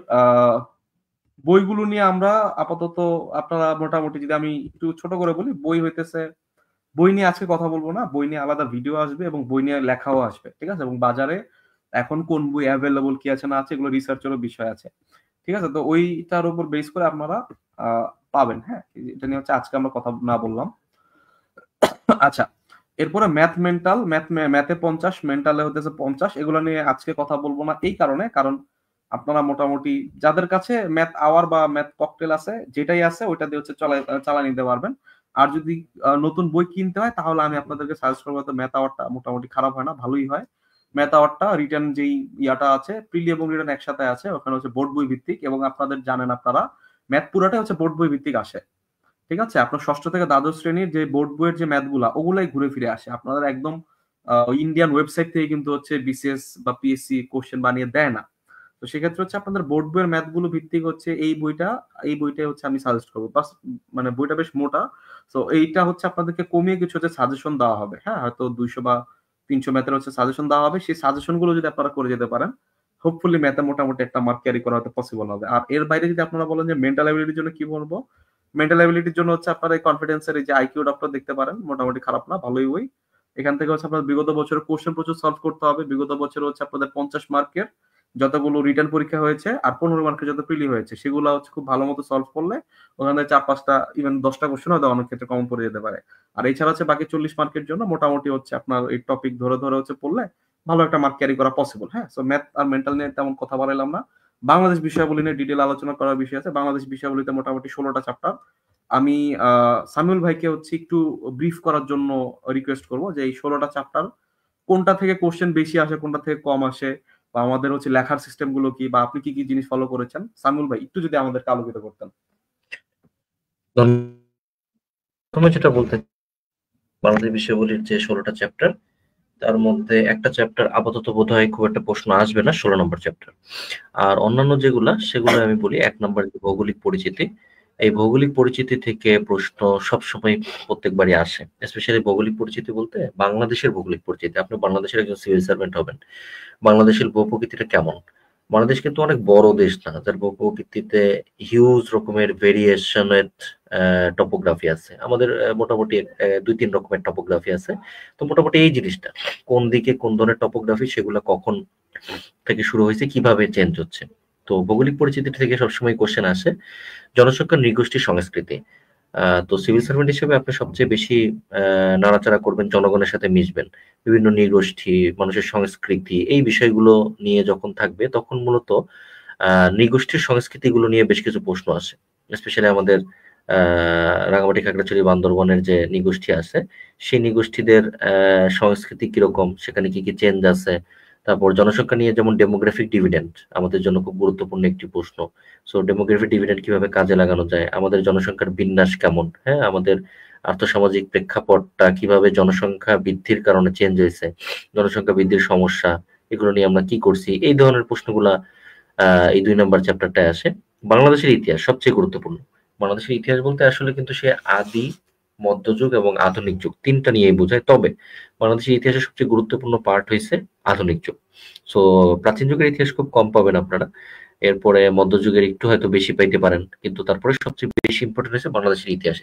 বইগুলো নিয়ে আমরা আপাতত আপনারা মোটামুটি যদি আমি একটু ছোট করে বলি, বই হইতেছে, বই নিয়ে আজকে কথা বলবো না, বই নিয়ে আলাদা ভিডিও আসবে এবং বই নিয়ে লেখাও আসবে। ঠিক আছে, এবং বাজারে এখন কোন বই অ্যাভেলেবল কি আছে না আছে এগুলো রিসার্চেরও বিষয় আছে। ঠিক আছে, তো ওইটার উপর বেস করে আপনারা পাবেন। হ্যাঁ, এটা নিয়ে হচ্ছে আজকে আমরা কথা না বললাম। আচ্ছা, এরপরে ম্যাথে 50, মেন্টালে হতেছে 50, এগুলো নিয়ে আজকে কথা বলবো না এই কারণে, কারণ আপনারা মোটামুটি যাদের কাছে ম্যাথ আওয়ার বা ম্যাথ ককটেল আছে, যেটাই আছে ওইটা দিয়ে হচ্ছে চালা নিতে পারবেন। আর যদি নতুন বই কিনতে হয় তাহলে আমি আপনাদেরকে সাজেস্ট করবো, তো ম্যাথ আওয়ারটা মোটামুটি খারাপ হয় না, ভালোই হয়। ম্যাথ আওয়ারটা রিটার্ন যেই ইয়াটা আছে, প্রিলি এবং রিটার্ন একসাথে আছে, ওখানে হচ্ছে বোর্ড বই ভিত্তিক, এবং আপনাদের জানেন আপনারা ম্যাথ পুরাটাই হচ্ছে বোর্ড বই ভিত্তিক আসে। ঠিক আছে, আপনার ষষ্ঠ থেকে দ্বাদশ শ্রেণীর যে বোর্ড বইয়ের যে ম্যাথগুলা ওগুলাই ঘুরে ফিরে আসে, আপনাদের একদম ইন্ডিয়ান ওয়েবসাইট থেকে কিন্তু হচ্ছে বিসিএস বা পিএসসি কোশ্চেন বানিয়ে দেয় না। তো সেক্ষেত্রে হচ্ছে আপনাদের বোর্ড বইয়ের ম্যাথগুলো ভিত্তিক হচ্ছে এই বইটা হচ্ছে আমি সাজেস্ট করবো। বাস মানে বইটা বেশ মোটা, তো এইটা হচ্ছে আপনাদেরকে কমিয়ে কিছু হচ্ছে সাজেশন দেওয়া হবে। হ্যাঁ, হয়তো 200 বা 300 ম্যাথের হচ্ছে সাজেশন দেওয়া হবে, সেই সাজেশন গুলো যদি আপনারা করে যেতে পারেন, হোপফুলি ম্যাথে মোটামুটি একটা মার্ক ক্যারি করা হয়তো পসিবল হবে। আর এর বাইরে যদি আপনারা বলেন যে মেন্টাল অ্যাবিলিটির জন্য কি বলবো, মেন্টাল অ্যাবিলিটির জন্য হচ্ছে আপনারা এই কনফিডেন্সের এই যে আইকিউ ডক্টর দেখতে পারেন, মোটামুটি খারাপ না, ভালোই বই। এখান থেকে হচ্ছে আপনার বিগত বছরের কোশ্চেন প্রচুর সলভ করতে হবে। বিগত বছর হচ্ছে আপনাদের 50 মার্কের যতগুলো রিটার্ন পরীক্ষা হয়েছে আর 15 মার্কের যত প্রিলি হয়েছে, সেগুলো হচ্ছে খুব ভালো মতো সলভ করলে ওখানে 4-5টা ইভেন 10টা কোশ্চেন হয়তো অনেক ক্ষেত্রে কমন পড়ে যেতে পারে। আর এছাড়া হচ্ছে বাকি 40 মার্কের জন্য মোটামুটি হচ্ছে আপনার এই টপিক ধরে ধরে হচ্ছে পড়লে ভালো একটা মার্ক ক্যারি করা পসিবল। হ্যাঁ, সো ম্যাথ আর মেন্টাল নিয়ে তেমন কথা বলাইলাম না। বাংলাদেশ বিষয়াবলী নিয়ে ডিটেল আলোচনা করার বিষয় আছে। বাংলাদেশ বিষয়াবলীতে মোটামুটি 16টা চ্যাপ্টার। আমি সামিউল ভাইকে হচ্ছে একটু ব্রিফ করার জন্য রিকোয়েস্ট করব যে এই 16টা চ্যাপ্টার কোনটা থেকে কোশ্চেন বেশি আসে, কোনটা থেকে কম আসে, বা আমাদের হচ্ছে লেখার সিস্টেম গুলো কি, বা আপনি কি কি জিনিস ফলো করেছেন, সামিউল ভাই একটু যদি আমাদেরকে আলোকিত করতেন। প্রথমে যেটা বলতে, বাংলাদেশ বিষয়াবলীর যে 16টা চ্যাপ্টার, তার মধ্যে একটা চ্যাপ্টার আপাতত বোধহয় খুব একটা প্রশ্ন আসবে না, 16 নম্বর চ্যাপ্টার। আর অন্যান্য সেগুলো আমি বলি, 1 নম্বর ভৌগোলিক পরিচিতি। এই ভৌগোলিক পরিচিতি থেকে প্রশ্ন সবসময় প্রত্যেকবারই আসে। স্পেশালি ভৌগোলিক পরিচিতি বলতে বাংলাদেশের ভৌগোলিক পরিচিতি। আপনি বাংলাদেশের একজন সিভিল সার্ভেন্ট হবেন, বাংলাদেশের ভূপ্রকৃতিটা কেমন। বাংলাদেশ কিন্তু অনেক বড় দেশ না, যার ভূপ্রকৃতিতে হিউজ রকমের ভেরিয়েশনের টপোগ্রাফি আছে। আমাদের মোটামুটি 2-3 রকমের টপোগ্রাফি আছে। তো মোটামুটি এই জিনিসটা কোন দিকে কোন ধরনের টপোগ্রাফি, সেগুলো কখন থেকে শুরু হয়েছে, কিভাবে চেঞ্জ হচ্ছে। তো ভৌগোলিক পরিচিতি থেকে সবসময় কোশ্চেন আসে জনসংখ্যা, নৃগোষ্ঠী, সংস্কৃতি। তো সিভিল সার্ভেন্ট হিসেবে আপনি সবচেয়ে বেশি নাড়াচাড়া করবেন, জনগণের সাথে মিশবেন, বিভিন্ন নৃগোষ্ঠী, মানুষের সংস্কৃতি, এই বিষয়গুলো নিয়ে যখন থাকবে তখন মূলত নৃগোষ্ঠীর সংস্কৃতিগুলো নিয়ে বেশ কিছু প্রশ্ন আসে। স্পেশালি আমাদের রাঙামাটি, খাগড়াছড়ি, বান্দরবনের যে নৃগোষ্ঠী আছে, সেই নৃগোষ্ঠীদের সংস্কৃতি কিরকম, সেখানে কি কি চেঞ্জ আছে। তারপর জনসংখ্যা নিয়ে যেমন ডেমোগ্রাফিক ডিভিডেন্ড আমাদের জন্য খুব গুরুত্বপূর্ণ একটি প্রশ্ন। সো ডেমোগ্রাফিক ডিভিডেন্ড কিভাবে কাজে লাগানো যায়, আমাদের জনসংখ্যার বিন্যাস কেমন, হ্যাঁ, আমাদের আর্থসামাজিক প্রেক্ষাপটটা কিভাবে জনসংখ্যা বৃদ্ধির কারণে চেঞ্জ হয়েছে, জনসংখ্যা বৃদ্ধির সমস্যা, এগুলো নিয়ে আমরা কি করছি, এই ধরনের প্রশ্নগুলা এই 2 নম্বর চ্যাপ্টারটায় আসে। বাংলাদেশের ইতিহাস সবচেয়ে গুরুত্বপূর্ণ। বাংলাদেশের ইতিহাস বলতে আসলে কিন্তু সে আদি, মধ্যযুগ এবং আধুনিক যুগ, 3টা নিয়েই বোঝায়। তবে বাংলাদেশের ইতিহাসের সবচেয়ে গুরুত্বপূর্ণ পার্ট হয়েছে আধুনিক যুগ। সো প্রাচীন যুগের ইতিহাস খুব কম পাবেন আপনারা, এরপরে মধ্যযুগের একটু হয়তো বেশি পাইতে পারেন, কিন্তু তারপরে সবচেয়ে বেশি ইম্পর্টেন্ট হচ্ছে বাংলাদেশের ইতিহাস।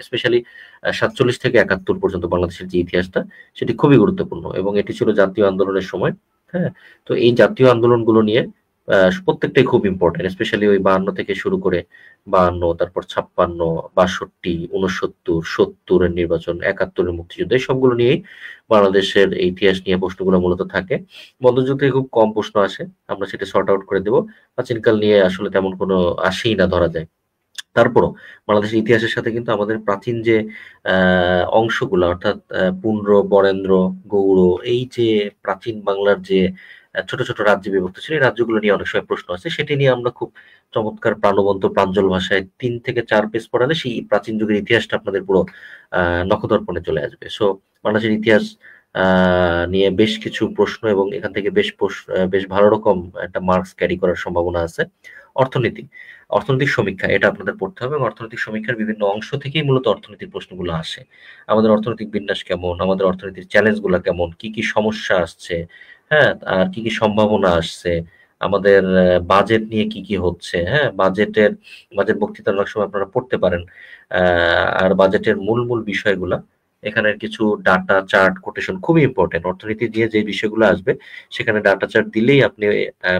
স্পেশালি 47 থেকে 71 পর্যন্ত বাংলাদেশের যে ইতিহাসটা, সেটি খুবই গুরুত্বপূর্ণ, এবং এটি ছিল জাতীয় আন্দোলনের সময়। হ্যাঁ, তো এই জাতীয় আন্দোলনগুলো নিয়ে প্রত্যেকটাই খুব ইম্পর্টেন্ট। স্পেশালি ওই 52 থেকে শুরু করে 52, তারপর 56, 62, 69, 70-এর নির্বাচন, 71-এর মুক্তিযুদ্ধ, এই সবগুলো নিয়েই বাংলাদেশের ইতিহাস নিয়ে প্রশ্নগুলো মূলত থাকে। মধ্যযুগ থেকে খুব কম প্রশ্ন আসে, আমরা সেটা সর্ট আউট করে দেবো। প্রাচীনকাল নিয়ে আসলে তেমন কোনো আসেই না ধরা যায়। তারপরও বাংলাদেশের ইতিহাসের সাথে কিন্তু আমাদের প্রাচীন যে অংশগুলো, অর্থাৎ পুন্ড্র, বরেন্দ্র, গৌড়, এই যে প্রাচীন বাংলার যে ছোট ছোট রাজ্যে বিভক্ত ছিল, এই রাজ্যগুলো নিয়ে অনেক সময় প্রশ্ন আছে, সেটি নিয়ে আমরা খুব চমৎকার প্রাণবন্ত প্রাঞ্জল ভাষায় 3 থেকে 4 পেজ পড়ালে সেই প্রাচীন যুগের ইতিহাসটা আপনাদের পুরো নখদর্পণে চলে আসবে। সো বাংলাদেশের ইতিহাস নিয়ে বেশ কিছু প্রশ্ন এবং এখান থেকে বেশ ভালো রকম একটা মার্কস ক্যারি করার সম্ভাবনা আছে। অর্থনৈতিক সমীক্ষা, এটা আপনাদের পড়তে হবে, এবং অর্থনৈতিক সমীক্ষার বিভিন্ন অংশ থেকেই মূলত অর্থনীতির প্রশ্নগুলো আসে। আমাদের অর্থনৈতিক বিন্যাস কেমন, আমাদের অর্থনীতির চ্যালেঞ্জগুলো কেমন, কি কি সমস্যা আসছে, হ্যাঁ, আর কি কি সম্ভাবনা আসছে, আমাদের বাজেট নিয়ে কি কি হচ্ছে, হ্যাঁ, বাজেট বক্তৃতা অনেক সময় আপনারা পড়তে পারেন। আর বাজেটের মূল বিষয়গুলা, এখানের কিছু ডাটা চার্ট কোটেশন খুবই ইম্পর্টেন্ট। অর্থনীতি দিয়ে যে বিষয়গুলো আসবে সেখানে ডাটা চার্ট দিলেই আপনি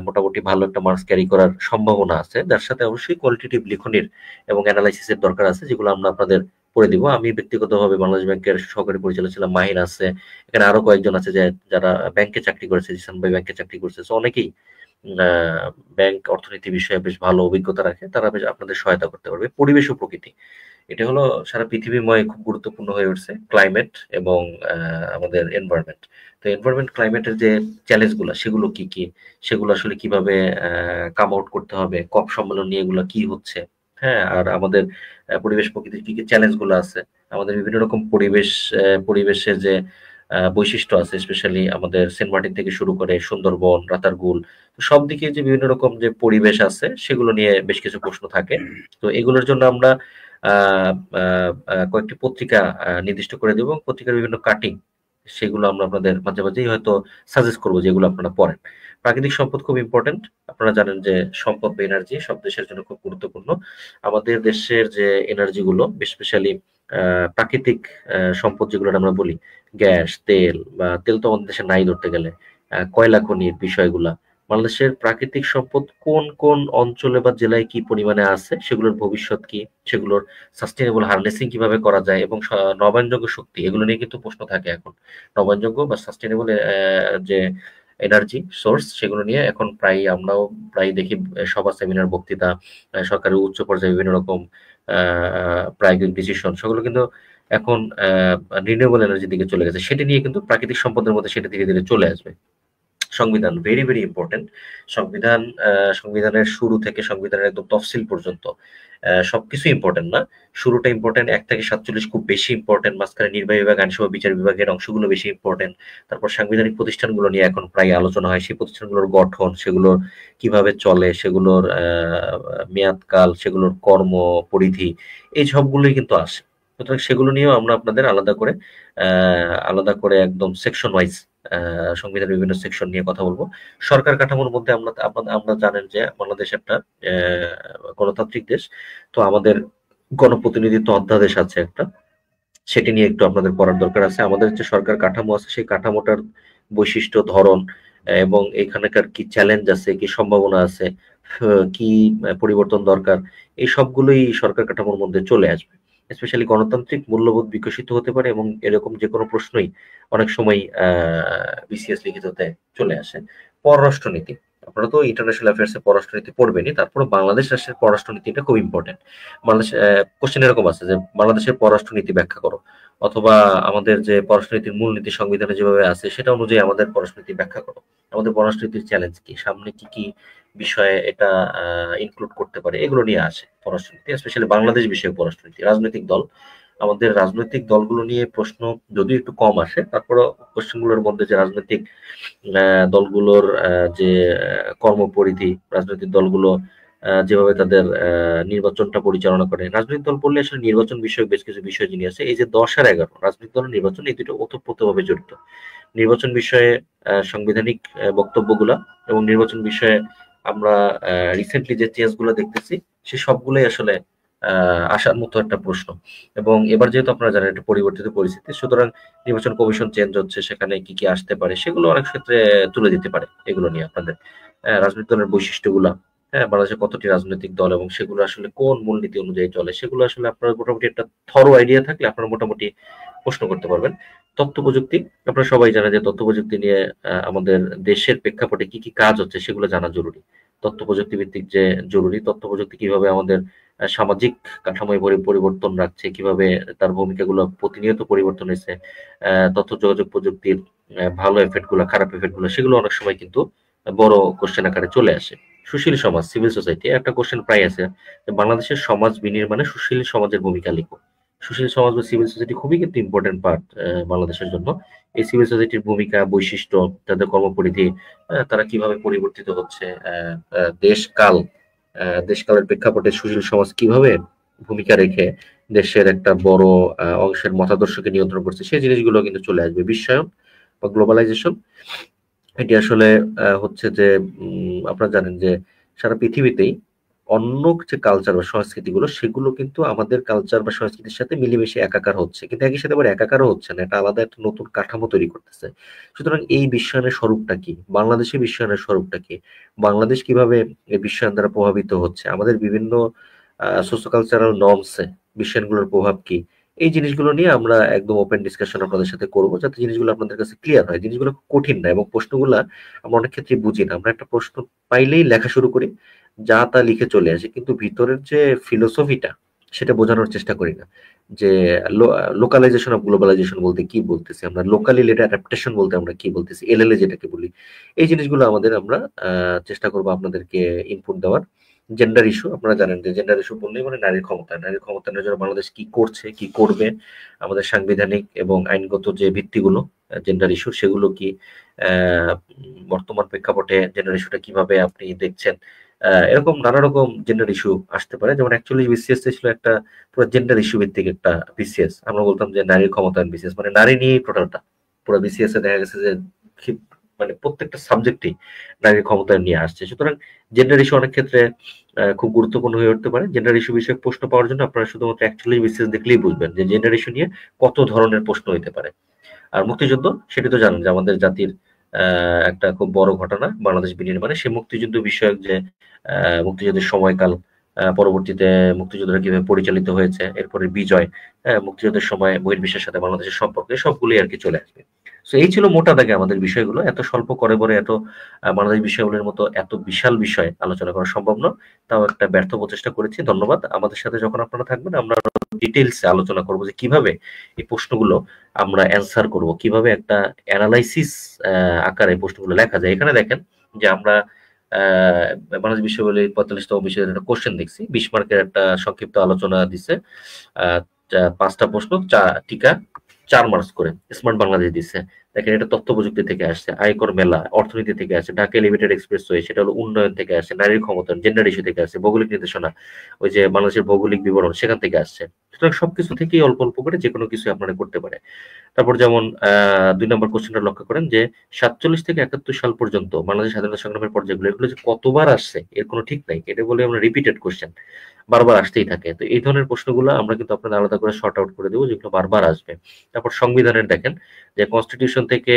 মোটামুটি ভালো একটা মার্কস ক্যারি করার সম্ভাবনা আছে, যার সাথে অবশ্যই কোয়ালিটেটিভ লিখনির এবং অ্যানালাইসিসের দরকার আছে, যেগুলো আমরা আপনাদের করে দিব। আমি ব্যক্তিগতভাবে বাংলাদেশ ব্যাংকের সহকারী পরিচালক ছিলাম, মাহির আছে, এখানে আরো কয়েকজন আছে যারা ব্যাংকে চাকরি করেছে, জিসান ভাই ব্যাংকে চাকরি করেছে, অনেকেই ব্যাংক অর্থনীতি বিষয়ে বেশ ভালো অভিজ্ঞতা রাখে, তারা বেশ আপনাদের সহায়তা করতে পারবে। পরিবেশ ও প্রকৃতি, এটা হলো সারা পৃথিবীময় খুব গুরুত্বপূর্ণ হয়ে উঠছে, ক্লাইমেট এবং আমাদের এনভায়রনমেন্ট। তো এনভায়রনমেন্ট ক্লাইমেটের যে চ্যালেঞ্জগুলো সেগুলো কি কি, সেগুলো আসলে কিভাবে কাম আউট করতে হবে, কপ সম্মেলন নিয়ে এগুলো কি হচ্ছে, হ্যাঁ, আর আমাদের পরিবেশ প্রকৃতির কি কি চ্যালেঞ্জগুলো আছে, আমাদের বিভিন্ন রকম পরিবেশের যে বৈশিষ্ট্য আছে, স্পেশালি আমাদের সেন্ট মার্টিন থেকে শুরু করে সুন্দরবন, রাতারগুল, সব দিকে যে বিভিন্ন রকম যে পরিবেশ আছে সেগুলো নিয়ে বেশ কিছু প্রশ্ন থাকে। তো এগুলোর জন্য আমরা কয়েকটি পত্রিকা নির্দিষ্ট করে দেব, পত্রিকার বিভিন্ন কাটিং সেগুলো আমরা আপনাদের মাঝে মাঝেই হয়তো সাজেস্ট করবো, যেগুলো আপনারা পড়েন। প্রাকৃতিক সম্পদ খুব ইম্পর্টেন্ট, আপনারা জানেন যে সম্পদ বা এনার্জি সব দেশের জন্য খুব গুরুত্বপূর্ণ। আমাদের দেশের যে এনার্জি গুলো, স্পেশালি প্রাকৃতিক সম্পদ যেগুলো আমরা বলি, গ্যাস, তেল, বা তেল তো আমাদের দেশে নাই ধরতে গেলে, কয়লা খনির বিষয়গুলা, বাংলাদেশের প্রাকৃতিক সম্পদ কোন কোন অঞ্চলে বা জেলায় কি পরিমাণে আছে, সেগুলোর ভবিষ্যৎ কি, সেগুলোর সাস্টেনেবল হার্নেসিং কিভাবে করা যায়, এবং নবায়নযোগ্য শক্তি, এগুলো নিয়ে কিন্তু প্রশ্ন থাকে এখন। নবায়নযোগ্য বা সাস্টেনেবল যে এনার্জি সোর্স, সেগুলো নিয়ে এখন আমরাও প্রায় দেখি সভা, সেমিনার, বক্তৃতা, সরকারের উচ্চ পর্যায়ে বিভিন্ন রকম প্রায়োগিক ডিসিশন, সেগুলো কিন্তু এখন রিনিউয়েবল এনার্জির দিকে চলে গেছে। সেটি নিয়ে কিন্তু প্রাকৃতিক সম্পদের মধ্যে সেটা ধীরে ধীরে চলে আসবে। সংবিধান ভেরি ভেরি ইম্পর্টেন্ট। সংবিধানের শুরু থেকে সংবিধানের একদম তফসিল পর্যন্ত সবকিছু ইম্পর্টেন্ট না, শুরুটা ইম্পর্টেন্ট, 1 থেকে 47 খুব বেশি ইম্পর্টেন্ট, মাঝখানে নির্বাহী বিভাগ, আইনসভা, বিচার বিভাগের অংশগুলো বেশি ইম্পর্টেন্ট। তারপর সাংবিধানিক প্রতিষ্ঠানগুলো নিয়ে এখন প্রায় আলোচনা হয়, সেই প্রতিষ্ঠানগুলোর গঠন, সেগুলোর কিভাবে চলে, সেগুলোর মেয়াদকাল, সেগুলোর কর্ম পরিধি, এই সবগুলোই কিন্তু আসে। সুতরাং সেগুলো নিয়েও আমরা আপনাদের আলাদা করে একদম সেকশন ওয়াইজ সংবিধানের বিভিন্ন সেকশন নিয়ে কথা বলবো। সরকার কাঠামোর মধ্যে আমরা জানেন যে বাংলাদেশ একটা গণতান্ত্রিক দেশ, তো আমাদের গণপ্রতিনিধিত্ব অধ্যাদেশ আছে একটা, সেটি নিয়ে একটু আপনাদের পড়ার দরকার আছে। আমাদের যে সরকার কাঠামো আছে সেই কাঠামোটার বৈশিষ্ট্য, ধরন, এবং এখানকার কি চ্যালেঞ্জ আছে, কি সম্ভাবনা আছে, কি পরিবর্তন দরকার, এই সবগুলোই সরকার কাঠামোর মধ্যে চলে আসবে। স্পেশালি গণতান্ত্রিক মূল্যবোধ বিকশিত হতে পারে, এবং এরকম যে কোনো প্রশ্নই অনেক সময় বিসিএস লিখিততে চলে আসে। পররাষ্ট্রনীতি, আপনারা তো ইন্টারন্যাশনাল অ্যাফেয়ার্স এ পররাষ্ট্রনীতি পড়বেনই, তারপরে বাংলাদেশ রাষ্ট্রের পররাষ্ট্রনীতিটা খুব ইম্পর্টেন্ট। বাংলাদেশ কোশ্চেন এরকম আছে যে বাংলাদেশের পররাষ্ট্রনীতি ব্যাখ্যা করো, অথবা আমাদের যে পররাষ্ট্রনীতির মূলনীতি সংবিধানে যেভাবে আছে সেটা অনুযায়ী আমাদের পররাষ্ট্রনীতি ব্যাখ্যা করো, আমাদের পররাষ্ট্রনীতির চ্যালেঞ্জ কি, সামনে কি কি বিষয়ে এটা ইনক্লুড করতে পারে, এগুলো নিয়ে আসে পররাষ্ট্রনীতি। স্পেশালি বাংলাদেশ বিষয়ে পররাষ্ট্রনীতি। রাজনৈতিক দল, আমাদের রাজনৈতিক দলগুলো নিয়ে প্রশ্ন যদিও একটু কম আসে, তারপরও কোশ্চেনগুলোর মধ্যে যে রাজনৈতিক দলগুলোর যে কর্মপরিধি, রাজনৈতিক দলগুলো যেভাবে তাদের নির্বাচনটা পরিচালনা করে, রাজনৈতিক দল বললে আসলে নির্বাচন বিষয়ক বেশ কিছু বিষয় যিনি আছে, এই যে 10 আর 11 রাজনৈতিক দল নির্বাচন, এই দুটো ওতপ্রোতভাবে জড়িত। নির্বাচন বিষয়ে সাংবিধানিক বক্তব্যগুলা এবং নির্বাচন বিষয়ে আমরা রিসেন্টলি যে চেঞ্জগুলো দেখতেছি সে সবগুলোই আসলে আসার মতো একটা প্রশ্ন। এবং এবার যেহেতু আপনারা জানেন একটা পরিবর্তিত পরিস্থিতি, সুতরাং নির্বাচন কমিশন চেঞ্জ হচ্ছে, সেখানে কি কি আসতে পারে সেগুলো অনেক ক্ষেত্রে তুলে দিতে পারে। এগুলো নিয়ে আপনাদের রাজনৈতিক দলের বৈশিষ্ট্যগুলা, হ্যাঁ, বাংলাদেশে কতটি রাজনৈতিক দল এবং সেগুলো আসলে কোন মূলনীতি অনুযায়ী চলে, সেগুলো আসলে আপনারা মোটামুটি একটা থরো আইডিয়া থাকলে আপনারা মোটামুটি প্রশ্ন করতে পারবেন। তথ্য প্রযুক্তি, আপনারা সবাই জানেন যে তথ্য প্রযুক্তি নিয়ে আমাদের দেশের প্রেক্ষাপটে কি কি কাজ হচ্ছে সেগুলো জানা জরুরি। তথ্য প্রযুক্তি ভিত্তিক যে জরুরি, তথ্য প্রযুক্তি কিভাবে আমাদের সামাজিক কাঠামোয় পরিবর্তন রাখছে, কিভাবে তার ভূমিকাগুলো প্রতিনিয়ত পরিবর্তন হয়েছে, তথ্য যোগাযোগ প্রযুক্তির ভালো এফেক্ট গুলো, খারাপ এফেক্ট গুলো, সেগুলো অনেক সময় কিন্তু বড় কোশ্চেন আকারে চলে আসে। সুশীল সমাজ, সিভিল সোসাইটি, একটা কোশ্চেন প্রায় আছে যে বাংলাদেশের সমাজ বিনির্মাণে সুশীল সমাজের ভূমিকা লিখো। সুশীল সমাজ বা সিভিল সোসাইটি খুবই কিন্তু ইম্পর্টেন্ট পার্ট বাংলাদেশের জন্য। এই সিভিল সোসাইটির ভূমিকা, বৈশিষ্ট্য, তাদের কর্মপরিধি, তারা কিভাবে পরিবর্তিত হচ্ছে, দেশকালের প্রেক্ষাপটে সুশীল সমাজ কিভাবে ভূমিকা রেখে দেশের একটা বড় অংশের মতাদর্শকে নিয়ন্ত্রণ করছে, সেই জিনিসগুলো কিন্তু চলে আসবে। বিশ্বায়ন বা গ্লোবালাইজেশন, এটি আসলে হচ্ছে যে আপনারা জানেন যে সারা পৃথিবীতেই অন্য যে কালচার বা সংস্কৃতিগুলো, সেগুলো কিন্তু আমাদের কালচার বা সংস্কৃতির সাথে মিলেমিশে একাকার হচ্ছে, কিন্তু একই সাথে আবার একাকারও হচ্ছে না, এটা আলাদা একটা নতুন কাঠামো তৈরি করতেছে। সুতরাং এই বিশ্বায়নের স্বরূপটা কি, বাংলাদেশের বিশ্বায়নের স্বরূপটা কি, বাংলাদেশ কিভাবে এই বিশ্বায়ন দ্বারা প্রভাবিত হচ্ছে, আমাদের বিভিন্ন সোশ্য কালচারাল নর্মসে বিশ্বায়নগুলোর প্রভাব কি, এই জিনিসগুলো নিয়ে আমরা একদম ওপেন ডিসকাশন আপনাদের সাথে করবো, যাতে জিনিসগুলো আপনাদের কাছে ক্লিয়ার হয়। জিনিসগুলো কঠিন না, এবং প্রশ্নগুলা আমরা অনেক ক্ষেত্রে বুঝি না। আমরা একটা প্রশ্ন পাইলেই লেখা শুরু করি, যা তা লিখে চলে আসে, কিন্তু ভিতরের যে ফিলোসফিটা সেটা বোঝানোর চেষ্টা করি না। যে লোকালাইজেশন অফ গ্লোবালাইজেশন বলতে কি বলতেছি আমরা, লোকালি লেড অ্যাডাপ্টেশন বলতে আমরা কি বলতেছি, এলএলএ যেটাকে বলি, এই জিনিসগুলো আমাদের আমরা চেষ্টা করবো আপনাদেরকে ইনপুট দেওয়ার। জেন্ডার ইস্যু, আপনারা জানেন যে জেন্ডার ইস্যু বললেই মানে নারীর ক্ষমতা, নারীর ক্ষমতায়নের জন্য বাংলাদেশ কি করছে, কি করবে, আমাদের সাংবিধানিক এবং আইনগত যে ভিত্তিগুলো জেন্ডার ইস্যু, সেগুলো কি, বর্তমান প্রেক্ষাপটে জেন্ডার ইস্যুটা কিভাবে আপনি দেখছেন, এরকম নানা রকম জেন্ডার ইস্যু আসতে পারে। যেমন অ্যাকচুয়ালি বিসিএস ছিল একটা পুরো জেন্ডার ইস্যু ভিত্তিক একটা বিসিএস, আমরা বলতাম যে নারীর ক্ষমতায়ন বিসিএস, মানে নারী নিয়েই টোটালটা পুরো বিসিএস এ দেখা গেছে যে মানে প্রত্যেকটা সাবজেক্টই নারীর ক্ষমতায়ন নিয়ে আসছে। সুতরাং জেন্ডার ইস্যু অনেক ক্ষেত্রে খুব গুরুত্বপূর্ণ হয়ে উঠতে পারে। জেন্ডার ইস্যু বিষয়ক প্রশ্ন পাওয়ার জন্য আপনারা শুধুমাত্র অ্যাকচুয়ালি বিসিএস দেখলেই বুঝবেন যে জেন্ডার ইস্যু নিয়ে কত ধরনের প্রশ্ন হতে পারে। আর মুক্তিযুদ্ধ, সেটি তো জানেন যে আমাদের জাতির একটা খুব বড় ঘটনা বাংলাদেশ বিনির্মাণে, সে মুক্তিযুদ্ধ বিষয়ক যে মুক্তিযুদ্ধের সময়কাল, পরবর্তীতে মুক্তিযুদ্ধটা কিভাবে পরিচালিত হয়েছে, এরপরে বিজয়, মুক্তিযুদ্ধের সময় বহির্বিশ্বের সাথে বাংলাদেশের সম্পর্ক, সবগুলোই আর কি চলে আসবে। তো এই ছিল মোটা দাগে আমাদের বিষয়গুলো। এত স্বল্প করে বলে এত বাংলাদেশ বিষয়গুলোর মতো এত বিশাল বিষয় আলোচনা করা সম্ভব নয়, তাও একটা ব্যর্থ প্রচেষ্টা করেছি। ধন্যবাদ। আমাদের সাথে যখন আপনারা থাকবেন, আমরা ডিটেইলসে আলোচনা করবো যে কিভাবে এই প্রশ্নগুলো আমরা অ্যান্সার করব, কিভাবে একটা অ্যানালাইসিস আকারে প্রশ্নগুলো লেখা যায়। এখানে দেখেন যে আমরা বাংলাদেশ বিশ্ববিদ্যালয়ের 45তম বিষয়ের একটা কোশ্চেন দেখছি, 20 মার্কের একটা সংক্ষিপ্ত আলোচনা দিছে, 5টা প্রশ্ন, টিকা 4 মার্কস করে, স্মার্ট বাংলাদেশ দিচ্ছে। দেখেন এটা তথ্য প্রযুক্তি থেকে আসছে, আয়কর মেলা অর্থনীতি থেকে আসছে, ঢাকা লিমিটেড এক্সপ্রেসওয়ে সেটা হলো উন্নয়ন থেকে আসছে, নারীর ক্ষমতায়ন জেন্ডার ইস্যু থেকে আসছে, ভৌগোলিক নির্দেশনা ওই যে বাংলাদেশের ভৌগোলিক বিবরণ সেখান থেকে আসছে। সুতরাং সবকিছু থেকেই অল্প অল্প করে যে কোনো কিছু আপনারা করতে পারে। তারপর যেমন 2 নম্বর কোশ্চেনটা লক্ষ্য করেন যে 47 থেকে 71 সাল পর্যন্ত বাংলাদেশ স্বাধীনতা সংগ্রামের পর্যায়গুলো, এগুলো যে কতবার আসছে এর কোনো ঠিক নাই, এটা বলে আমরা রিপিটেড কোশ্চেন, বারবার আসতেই থাকে। তো এই ধরনের প্রশ্নগুলো আমরা কিন্তু আপনাদের আলাদা করে শর্ট আউট করে দেবো, যেগুলো বারবার আসবে। তারপর সংবিধানের দেখেন যে কনস্টিটিউশন থেকে